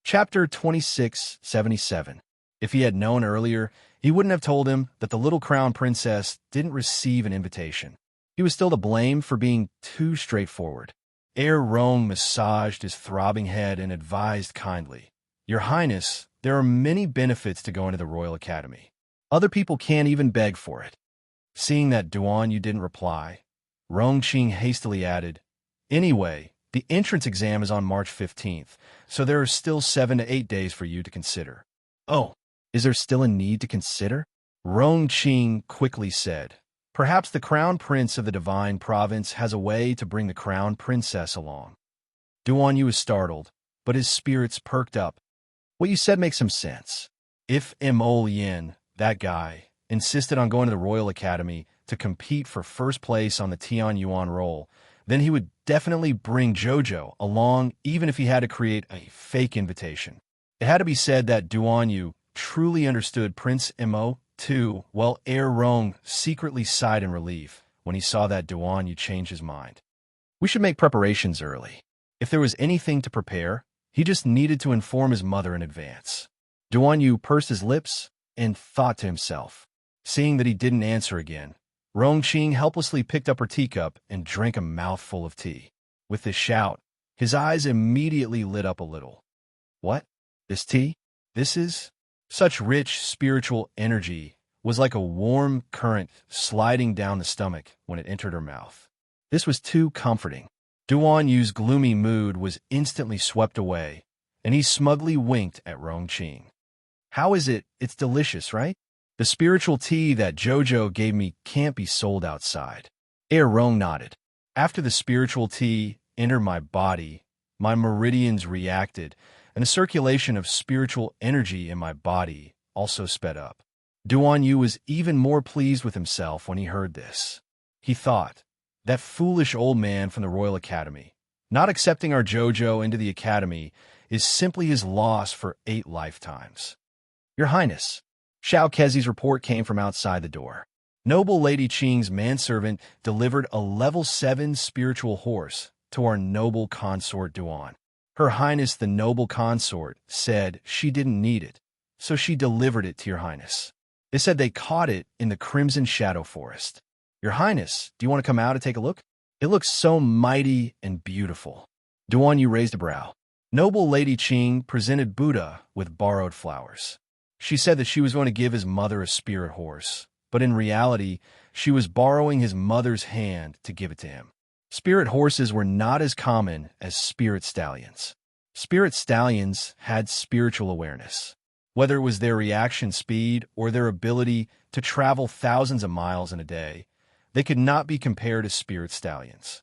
[SPEAKER 1] Chapter 2677. If he had known earlier, he wouldn't have told him that the little crown princess didn't receive an invitation. He was still to blame for being too straightforward. Rong massaged his throbbing head and advised kindly, Your Highness, there are many benefits to going to the Royal Academy. Other people can't even beg for it. Seeing that Duan Yu didn't reply, Rongqing hastily added, Anyway, the entrance exam is on March 15th, so there are still 7 to 8 days for you to consider. Oh, is there still a need to consider? Rongqing quickly said, Perhaps the Crown Prince of the Divine Province has a way to bring the Crown Princess along. Duan Yu was startled, but his spirits perked up. What you said makes some sense. If Mo Yin, that guy, insisted on going to the Royal Academy to compete for first place on the Tian Yuan roll, then he would definitely bring Jojo along even if he had to create a fake invitation. It had to be said that Duan Yu truly understood Prince Mo too, while Rong secretly sighed in relief when he saw that Duan Yu change his mind. We should make preparations early. If there was anything to prepare, he just needed to inform his mother in advance. Duan Yu pursed his lips and thought to himself. Seeing that he didn't answer again, Rongqing helplessly picked up her teacup and drank a mouthful of tea. With this shout, his eyes immediately lit up a little. What? This tea? This is? Such rich spiritual energy was like a warm current sliding down the stomach when it entered her mouth. This was too comforting. Duan Yu's gloomy mood was instantly swept away, and he smugly winked at Rongqing. How is it? It's delicious, right? The spiritual tea that Jojo gave me can't be sold outside. Rong nodded. After the spiritual tea entered my body, my meridians reacted, and the circulation of spiritual energy in my body also sped up. Duan Yu was even more pleased with himself when he heard this. He thought, that foolish old man from the Royal Academy, not accepting our Jojo into the Academy, is simply his loss for 8 lifetimes. Your Highness, Xiao Kezi's report came from outside the door. Noble Lady Qing's manservant delivered a level 7 spiritual horse to our noble consort Duan. Her Highness the noble consort said she didn't need it, so she delivered it to your Highness. They said they caught it in the Crimson Shadow Forest. Your Highness, do you want to come out and take a look? It looks so mighty and beautiful. Duan Yu raised a brow. Noble Lady Qing presented Buddha with borrowed flowers. She said that she was going to give his mother a spirit horse, but in reality, she was borrowing his mother's hand to give it to him. Spirit horses were not as common as spirit stallions. Spirit stallions had spiritual awareness. Whether it was their reaction speed or their ability to travel thousands of miles in a day, they could not be compared to spirit stallions.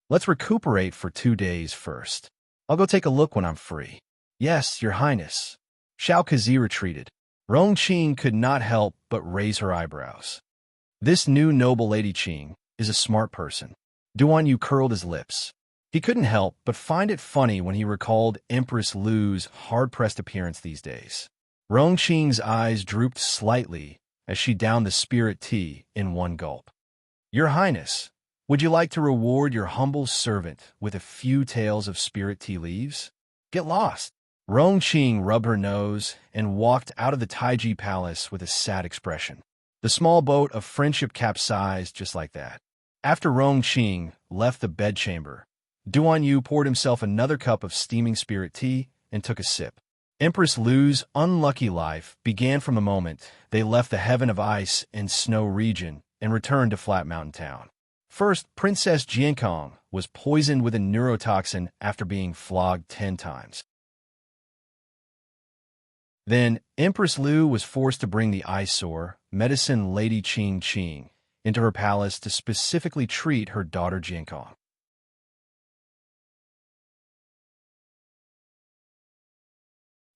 [SPEAKER 1] Let's recuperate for 2 days first. I'll go take a look when I'm free. Yes, Your Highness. Xiao Kezi retreated. Rongqing could not help but raise her eyebrows. This new noble Lady Qing is a smart person. Duan Yu curled his lips. He couldn't help but find it funny when he recalled Empress Lu's hard-pressed appearance these days. Rongqing's eyes drooped slightly as she downed the spirit tea in one gulp. Your Highness, Would you like to reward your humble servant with a few tales of spirit tea leaves? Get lost. Rongqing rubbed her nose and walked out of the Taiji palace with a sad expression. The small boat of friendship capsized just like that. After Rongqing left the bedchamber, Duan Yu poured himself another cup of steaming spirit tea and took a sip. Empress Lu's unlucky life began from the moment they left the heaven of ice and snow region and returned to Flat Mountain Town. First, Princess Jiankong was poisoned with a neurotoxin after being flogged 10 times. Then, Empress Lu was forced to bring the eyesore, medicine Lady Qing Qing, into her palace to specifically treat her daughter Jiankong.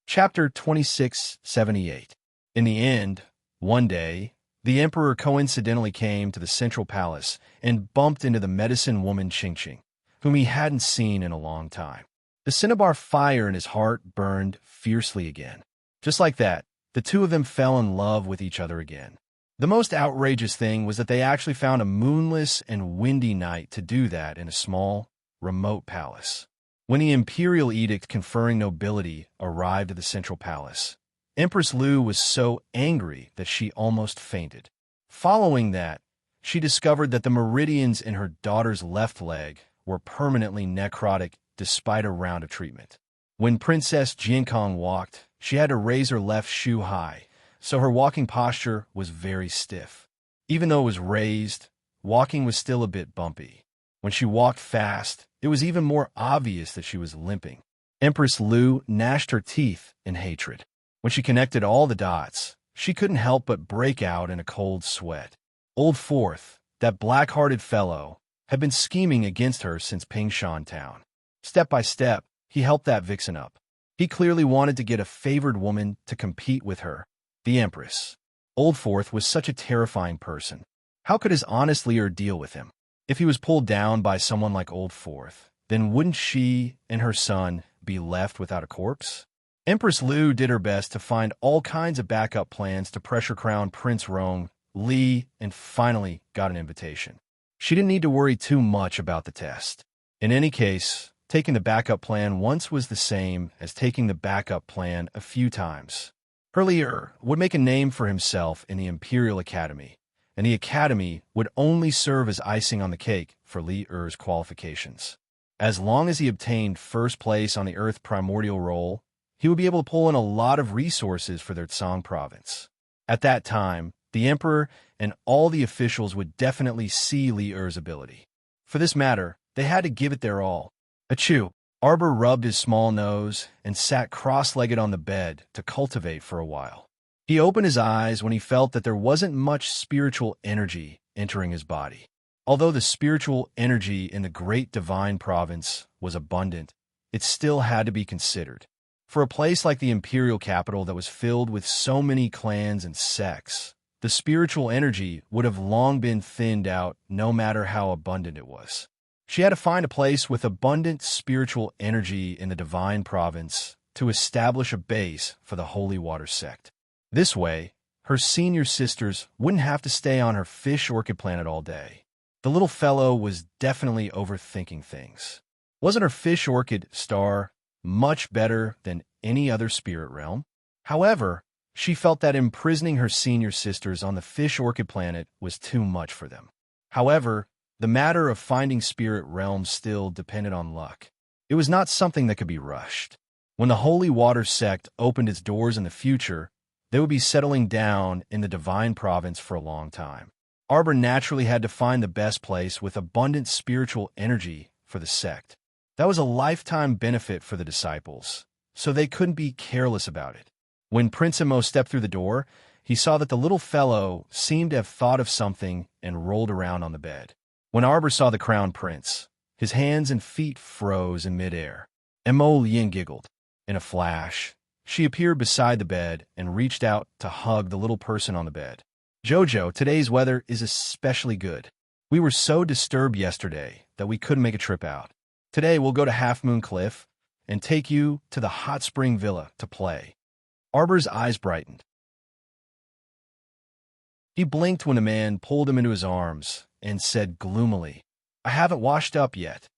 [SPEAKER 1] Chapter 2678. In the end, one day, the emperor coincidentally came to the central palace and bumped into the medicine woman Qingqing, whom he hadn't seen in a long time. The cinnabar fire in his heart burned fiercely again. Just like that, the two of them fell in love with each other again. The most outrageous thing was that they actually found a moonless and windy night to do that in a small, remote palace. When the imperial edict conferring nobility arrived at the central palace, Empress Lu was so angry that she almost fainted. Following that, she discovered that the meridians in her daughter's left leg were permanently necrotic despite a round of treatment. When Princess Jiankong walked, she had to raise her left shoe high, so her walking posture was very stiff. Even though it was raised, walking was still a bit bumpy. When she walked fast, it was even more obvious that she was limping. Empress Lu gnashed her teeth in hatred. When she connected all the dots, she couldn't help but break out in a cold sweat. Old Fourth, that black-hearted fellow, had been scheming against her since Pingshan Town. Step by step, he helped that vixen up. He clearly wanted to get a favored woman to compete with her, the Empress. Old Fourth was such a terrifying person. How could his honest leader deal with him? If he was pulled down by someone like Old Fourth, then wouldn't she and her son be left without a corpse? Empress Lu did her best to find all kinds of backup plans to pressure crown Prince Rong Li and finally got an invitation. She didn't need to worry too much about the test. In any case, taking the backup plan once was the same as taking the backup plan a few times. Her leader would make a name for himself in the Imperial Academy, and the Academy would only serve as icing on the cake for Li Er's qualifications. As long as he obtained first place on the Earth Primordial Roll, he would be able to pull in a lot of resources for their Tsang province. At that time, the Emperor and all the officials would definitely see Li Er's ability. For this matter, they had to give it their all. Achoo! Arbor rubbed his small nose and sat cross-legged on the bed to cultivate for a while. He opened his eyes when he felt that there wasn't much spiritual energy entering his body. Although the spiritual energy in the Great Divine Province was abundant, it still had to be considered. For a place like the Imperial Capital that was filled with so many clans and sects, the spiritual energy would have long been thinned out no matter how abundant it was. She had to find a place with abundant spiritual energy in the Divine Province to establish a base for the Holy Water sect. This way, her senior sisters wouldn't have to stay on her fish orchid planet all day. The little fellow was definitely overthinking things. Wasn't her fish orchid star much better than any other spirit realm? However, she felt that imprisoning her senior sisters on the fish orchid planet was too much for them. However, the matter of finding spirit realms still depended on luck. It was not something that could be rushed. When the Holy Water sect opened its doors in the future, they would be settling down in the Divine Province for a long time. Arbor naturally had to find the best place with abundant spiritual energy for the sect. That was a lifetime benefit for the disciples, so they couldn't be careless about it. When Prince Imo stepped through the door, he saw that the little fellow seemed to have thought of something and rolled around on the bed. When Arbor saw the crown prince, his hands and feet froze in midair. Imo Lien giggled. In a flash, she appeared beside the bed and reached out to hug the little person on the bed. Jojo, today's weather is especially good. We were so disturbed yesterday that we couldn't make a trip out. Today we'll go to Half Moon Cliff and take you to the Hot Spring Villa to play. Arbor's eyes brightened. He blinked when a man pulled him into his arms and said gloomily, I haven't washed up yet.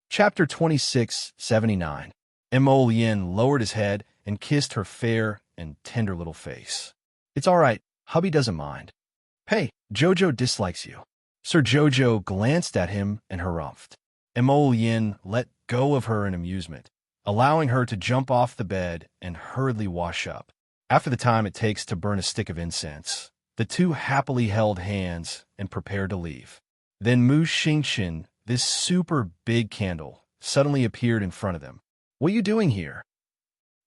[SPEAKER 1] Chapter 2679. Yin lowered his head and kissed her fair and tender little face. It's all right, hubby doesn't mind. Hey, Jojo dislikes you. Sir Jojo glanced at him and harumphed. Yin let go of her in amusement, allowing her to jump off the bed and hurriedly wash up. After the time it takes to burn a stick of incense, the two happily held hands and prepared to leave. Then Mu Xingqian, this super big candle, suddenly appeared in front of them. What are you doing here?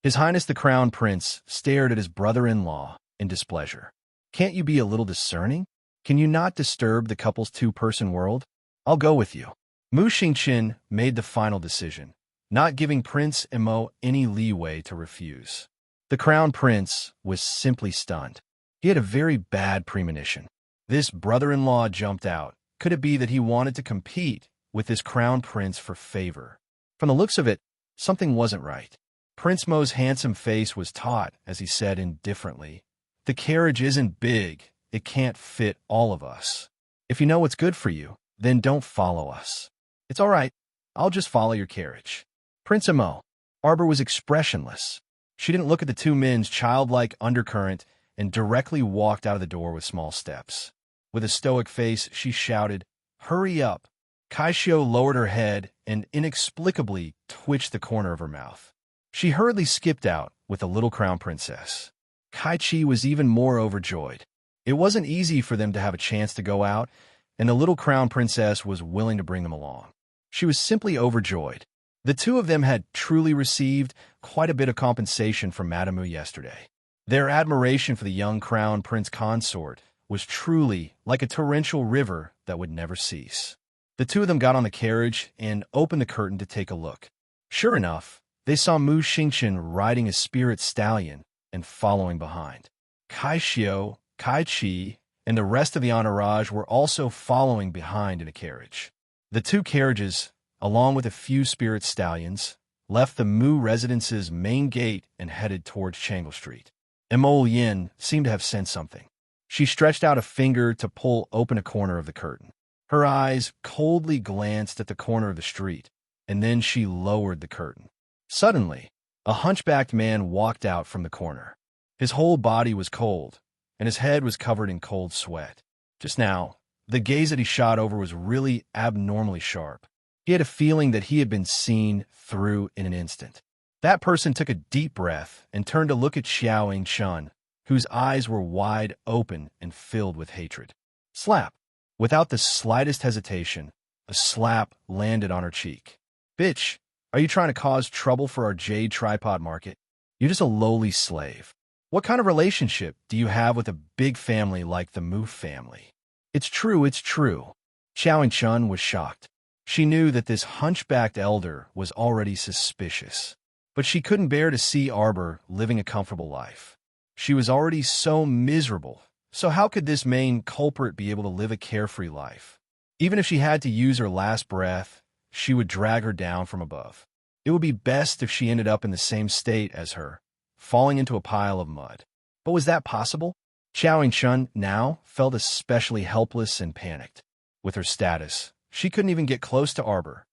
[SPEAKER 1] His Highness the Crown Prince stared at his brother-in-law in displeasure. Can't you be a little discerning? Can you not disturb the couple's two-person world? I'll go with you. Mu Xingqian made the final decision, not giving Prince Imo any leeway to refuse. The Crown Prince was simply stunned. He had a very bad premonition. This brother-in-law jumped out. Could it be that he wanted to compete with this Crown Prince for favor? From the looks of it, something wasn't right. Prince Mo's handsome face was taut as he said indifferently, "The carriage isn't big. It can't fit all of us. If you know what's good for you, then don't follow us." "It's all right. I'll just follow your carriage." Prince Imo. Arbor was expressionless. She didn't look at the two men's childlike undercurrent and directly walked out of the door with small steps. With a stoic face, she shouted, "Hurry up." Kaixio lowered her head and inexplicably twitched the corner of her mouth. She hurriedly skipped out with the little crown princess. Kaichi was even more overjoyed. It wasn't easy for them to have a chance to go out, and the little crown princess was willing to bring them along. She was simply overjoyed. The two of them had truly received quite a bit of compensation from Madame Wu yesterday. Their admiration for the young crown prince consort was truly like a torrential river that would never cease. The two of them got on the carriage and opened the curtain to take a look. Sure enough, they saw Mu Xingqian riding a spirit stallion and following behind. Kaixio, Kaichi, and the rest of the entourage were also following behind in a carriage. The two carriages, along with a few spirit stallions, left the Mu residence's main gate and headed towards Changle Street. Yin seemed to have sensed something. She stretched out a finger to pull open a corner of the curtain. Her eyes coldly glanced at the corner of the street, and then she lowered the curtain. Suddenly, a hunchbacked man walked out from the corner. His whole body was cold, and his head was covered in cold sweat. Just now, the gaze that he shot over was really abnormally sharp. He had a feeling that he had been seen through in an instant. That person took a deep breath and turned to look at Xiao Yingchun, whose eyes were wide open and filled with hatred. Slap! Without the slightest hesitation, a slap landed on her cheek. "Bitch, are you trying to cause trouble for our jade tripod market? You're just a lowly slave. What kind of relationship do you have with a big family like the Mu family?" It's true, it's true. Xiao Yingchun was shocked. She knew that this hunchbacked elder was already suspicious, but she couldn't bear to see Arbor living a comfortable life. She was already so miserable, so how could this main culprit be able to live a carefree life? Even if she had to use her last breath, she would drag her down from above. It would be best if she ended up in the same state as her, falling into a pile of mud. But was that possible? Xiao Yingchun now felt especially helpless and panicked. With her status, she couldn't even get close to Arbor.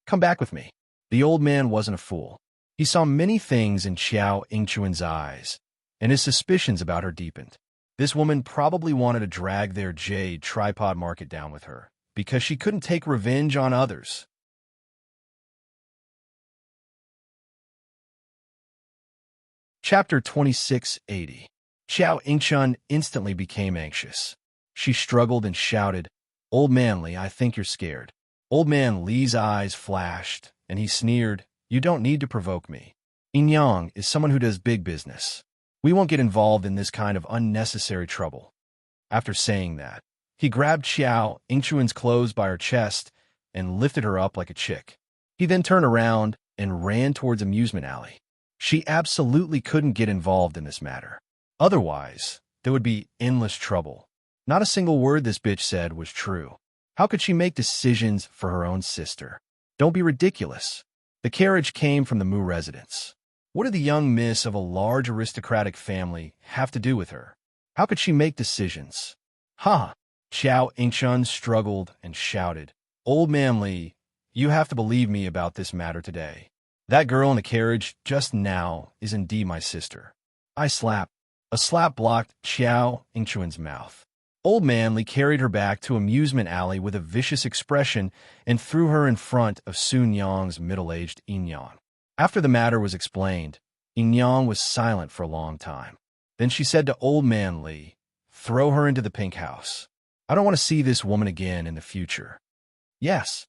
[SPEAKER 1] "Come back with me." The old man wasn't a fool. He saw many things in Xiao Yingchun's eyes, and his suspicions about her deepened. This woman probably wanted to drag their jade tripod market down with her, because she couldn't take revenge on others. Chapter 2680. Xiao Yingchun instantly became anxious. She struggled and shouted, "Old Man Li, I think you're scared." Old Man Li's eyes flashed, and he sneered, "You don't need to provoke me. Yang is someone who does big business. We won't get involved in this kind of unnecessary trouble." After saying that, he grabbed Xiao Yingchun's clothes by her chest and lifted her up like a chick. He then turned around and ran towards Amusement Alley. She absolutely couldn't get involved in this matter. Otherwise, there would be endless trouble. Not a single word this bitch said was true. How could she make decisions for her own sister? Don't be ridiculous. The carriage came from the Mu residence. What did the young miss of a large aristocratic family have to do with her? How could she make decisions? Ha! Xiao Yingchun struggled and shouted, Old Man Li, you have to believe me about this matter today. That girl in the carriage just now is indeed my sister. I slapped. A slap blocked Xiao Yingchun's mouth. Old Man Li carried her back to Amusement Alley with a vicious expression and threw her in front of Sun Yang's middle-aged Yinyang. After the matter was explained, Yinyang was silent for a long time. Then she said to Old Man Li, Throw her into the pink house. I don't want to see this woman again in the future. Yes.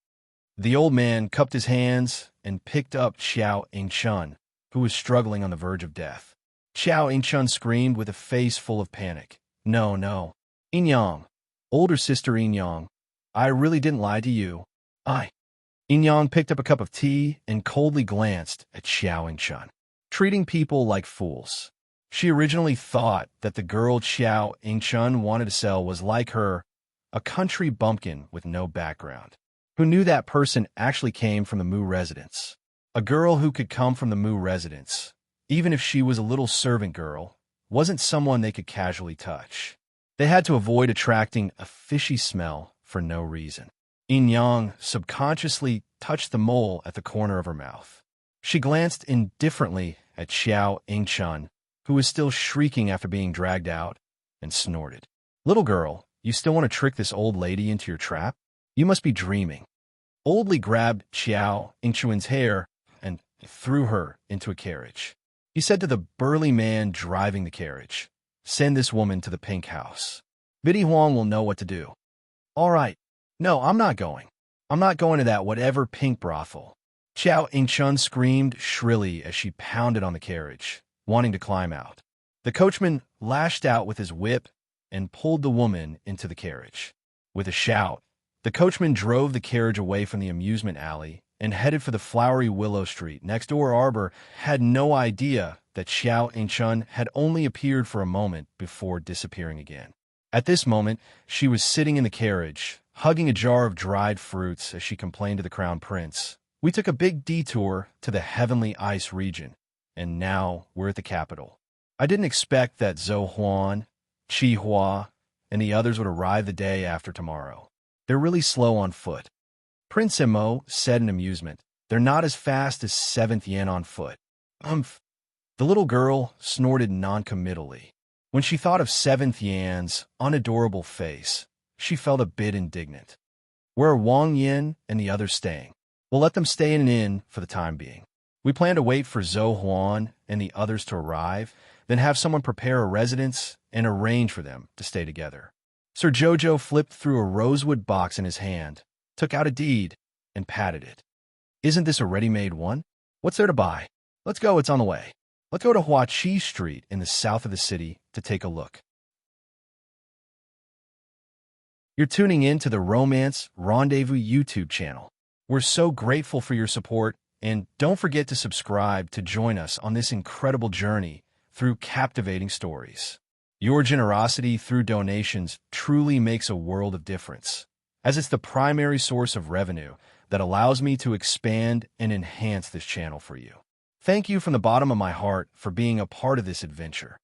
[SPEAKER 1] The old man cupped his hands and picked up Xiao Yingchun, who was struggling on the verge of death. Xiao Yingchun screamed with a face full of panic. No, no. Yinyang, older sister Yinyang, I really didn't lie to you. Yinyang picked up a cup of tea and coldly glanced at Xiao Yingchun, treating people like fools. She originally thought that the girl Xiao Yingchun wanted to sell was like her, a country bumpkin with no background. Who knew that person actually came from the Mu residence? A girl who could come from the Mu residence, even if she was a little servant girl, wasn't someone they could casually touch. They had to avoid attracting a fishy smell for no reason. Yinyang subconsciously touched the mole at the corner of her mouth. She glanced indifferently at Xiao Yingchun, who was still shrieking after being dragged out, and snorted. Little girl, you still want to trick this old lady into your trap? You must be dreaming. Old Li grabbed Xiao Yingchun's hair and threw her into a carriage. He said to the burly man driving the carriage, Send this woman to the pink house. Biddy Huang will know what to do. All right. No, I'm not going. I'm not going to that whatever pink brothel. Xiao Yingchun screamed shrilly as she pounded on the carriage, wanting to climb out. The coachman lashed out with his whip and pulled the woman into the carriage. With a shout, the coachman drove the carriage away from the amusement alley and headed for the flowery Willow Street. Next door Arbor had no idea that Xiao Yingchun had only appeared for a moment before disappearing again. At this moment, she was sitting in the carriage, hugging a jar of dried fruits as she complained to the Crown Prince. We took a big detour to the Heavenly Ice region, and now we're at the capital. I didn't expect that Zhou Huan, Qi Hua, and the others would arrive the day after tomorrow. They're really slow on foot. Prince Mo said in amusement, They're not as fast as 7th Yan on foot. The little girl snorted noncommittally. When she thought of 7th Yan's unadorable face, she felt a bit indignant. Where are Wang Yin and the others staying? We'll let them stay in an inn for the time being. We plan to wait for Zhou Huan and the others to arrive, then have someone prepare a residence and arrange for them to stay together. Sir Jojo flipped through a rosewood box in his hand, took out a deed, and patted it. Isn't this a ready-made one? What's there to buy? Let's go, it's on the way. Let's go to Huaqi Street in the south of the city to take a look. You're tuning in to the Romance Rendezvous YouTube channel. We're so grateful for your support, and don't forget to subscribe to join us on this incredible journey through captivating stories. Your generosity through donations truly makes a world of difference, as it's the primary source of revenue that allows me to expand and enhance this channel for you. Thank you from the bottom of my heart for being a part of this adventure.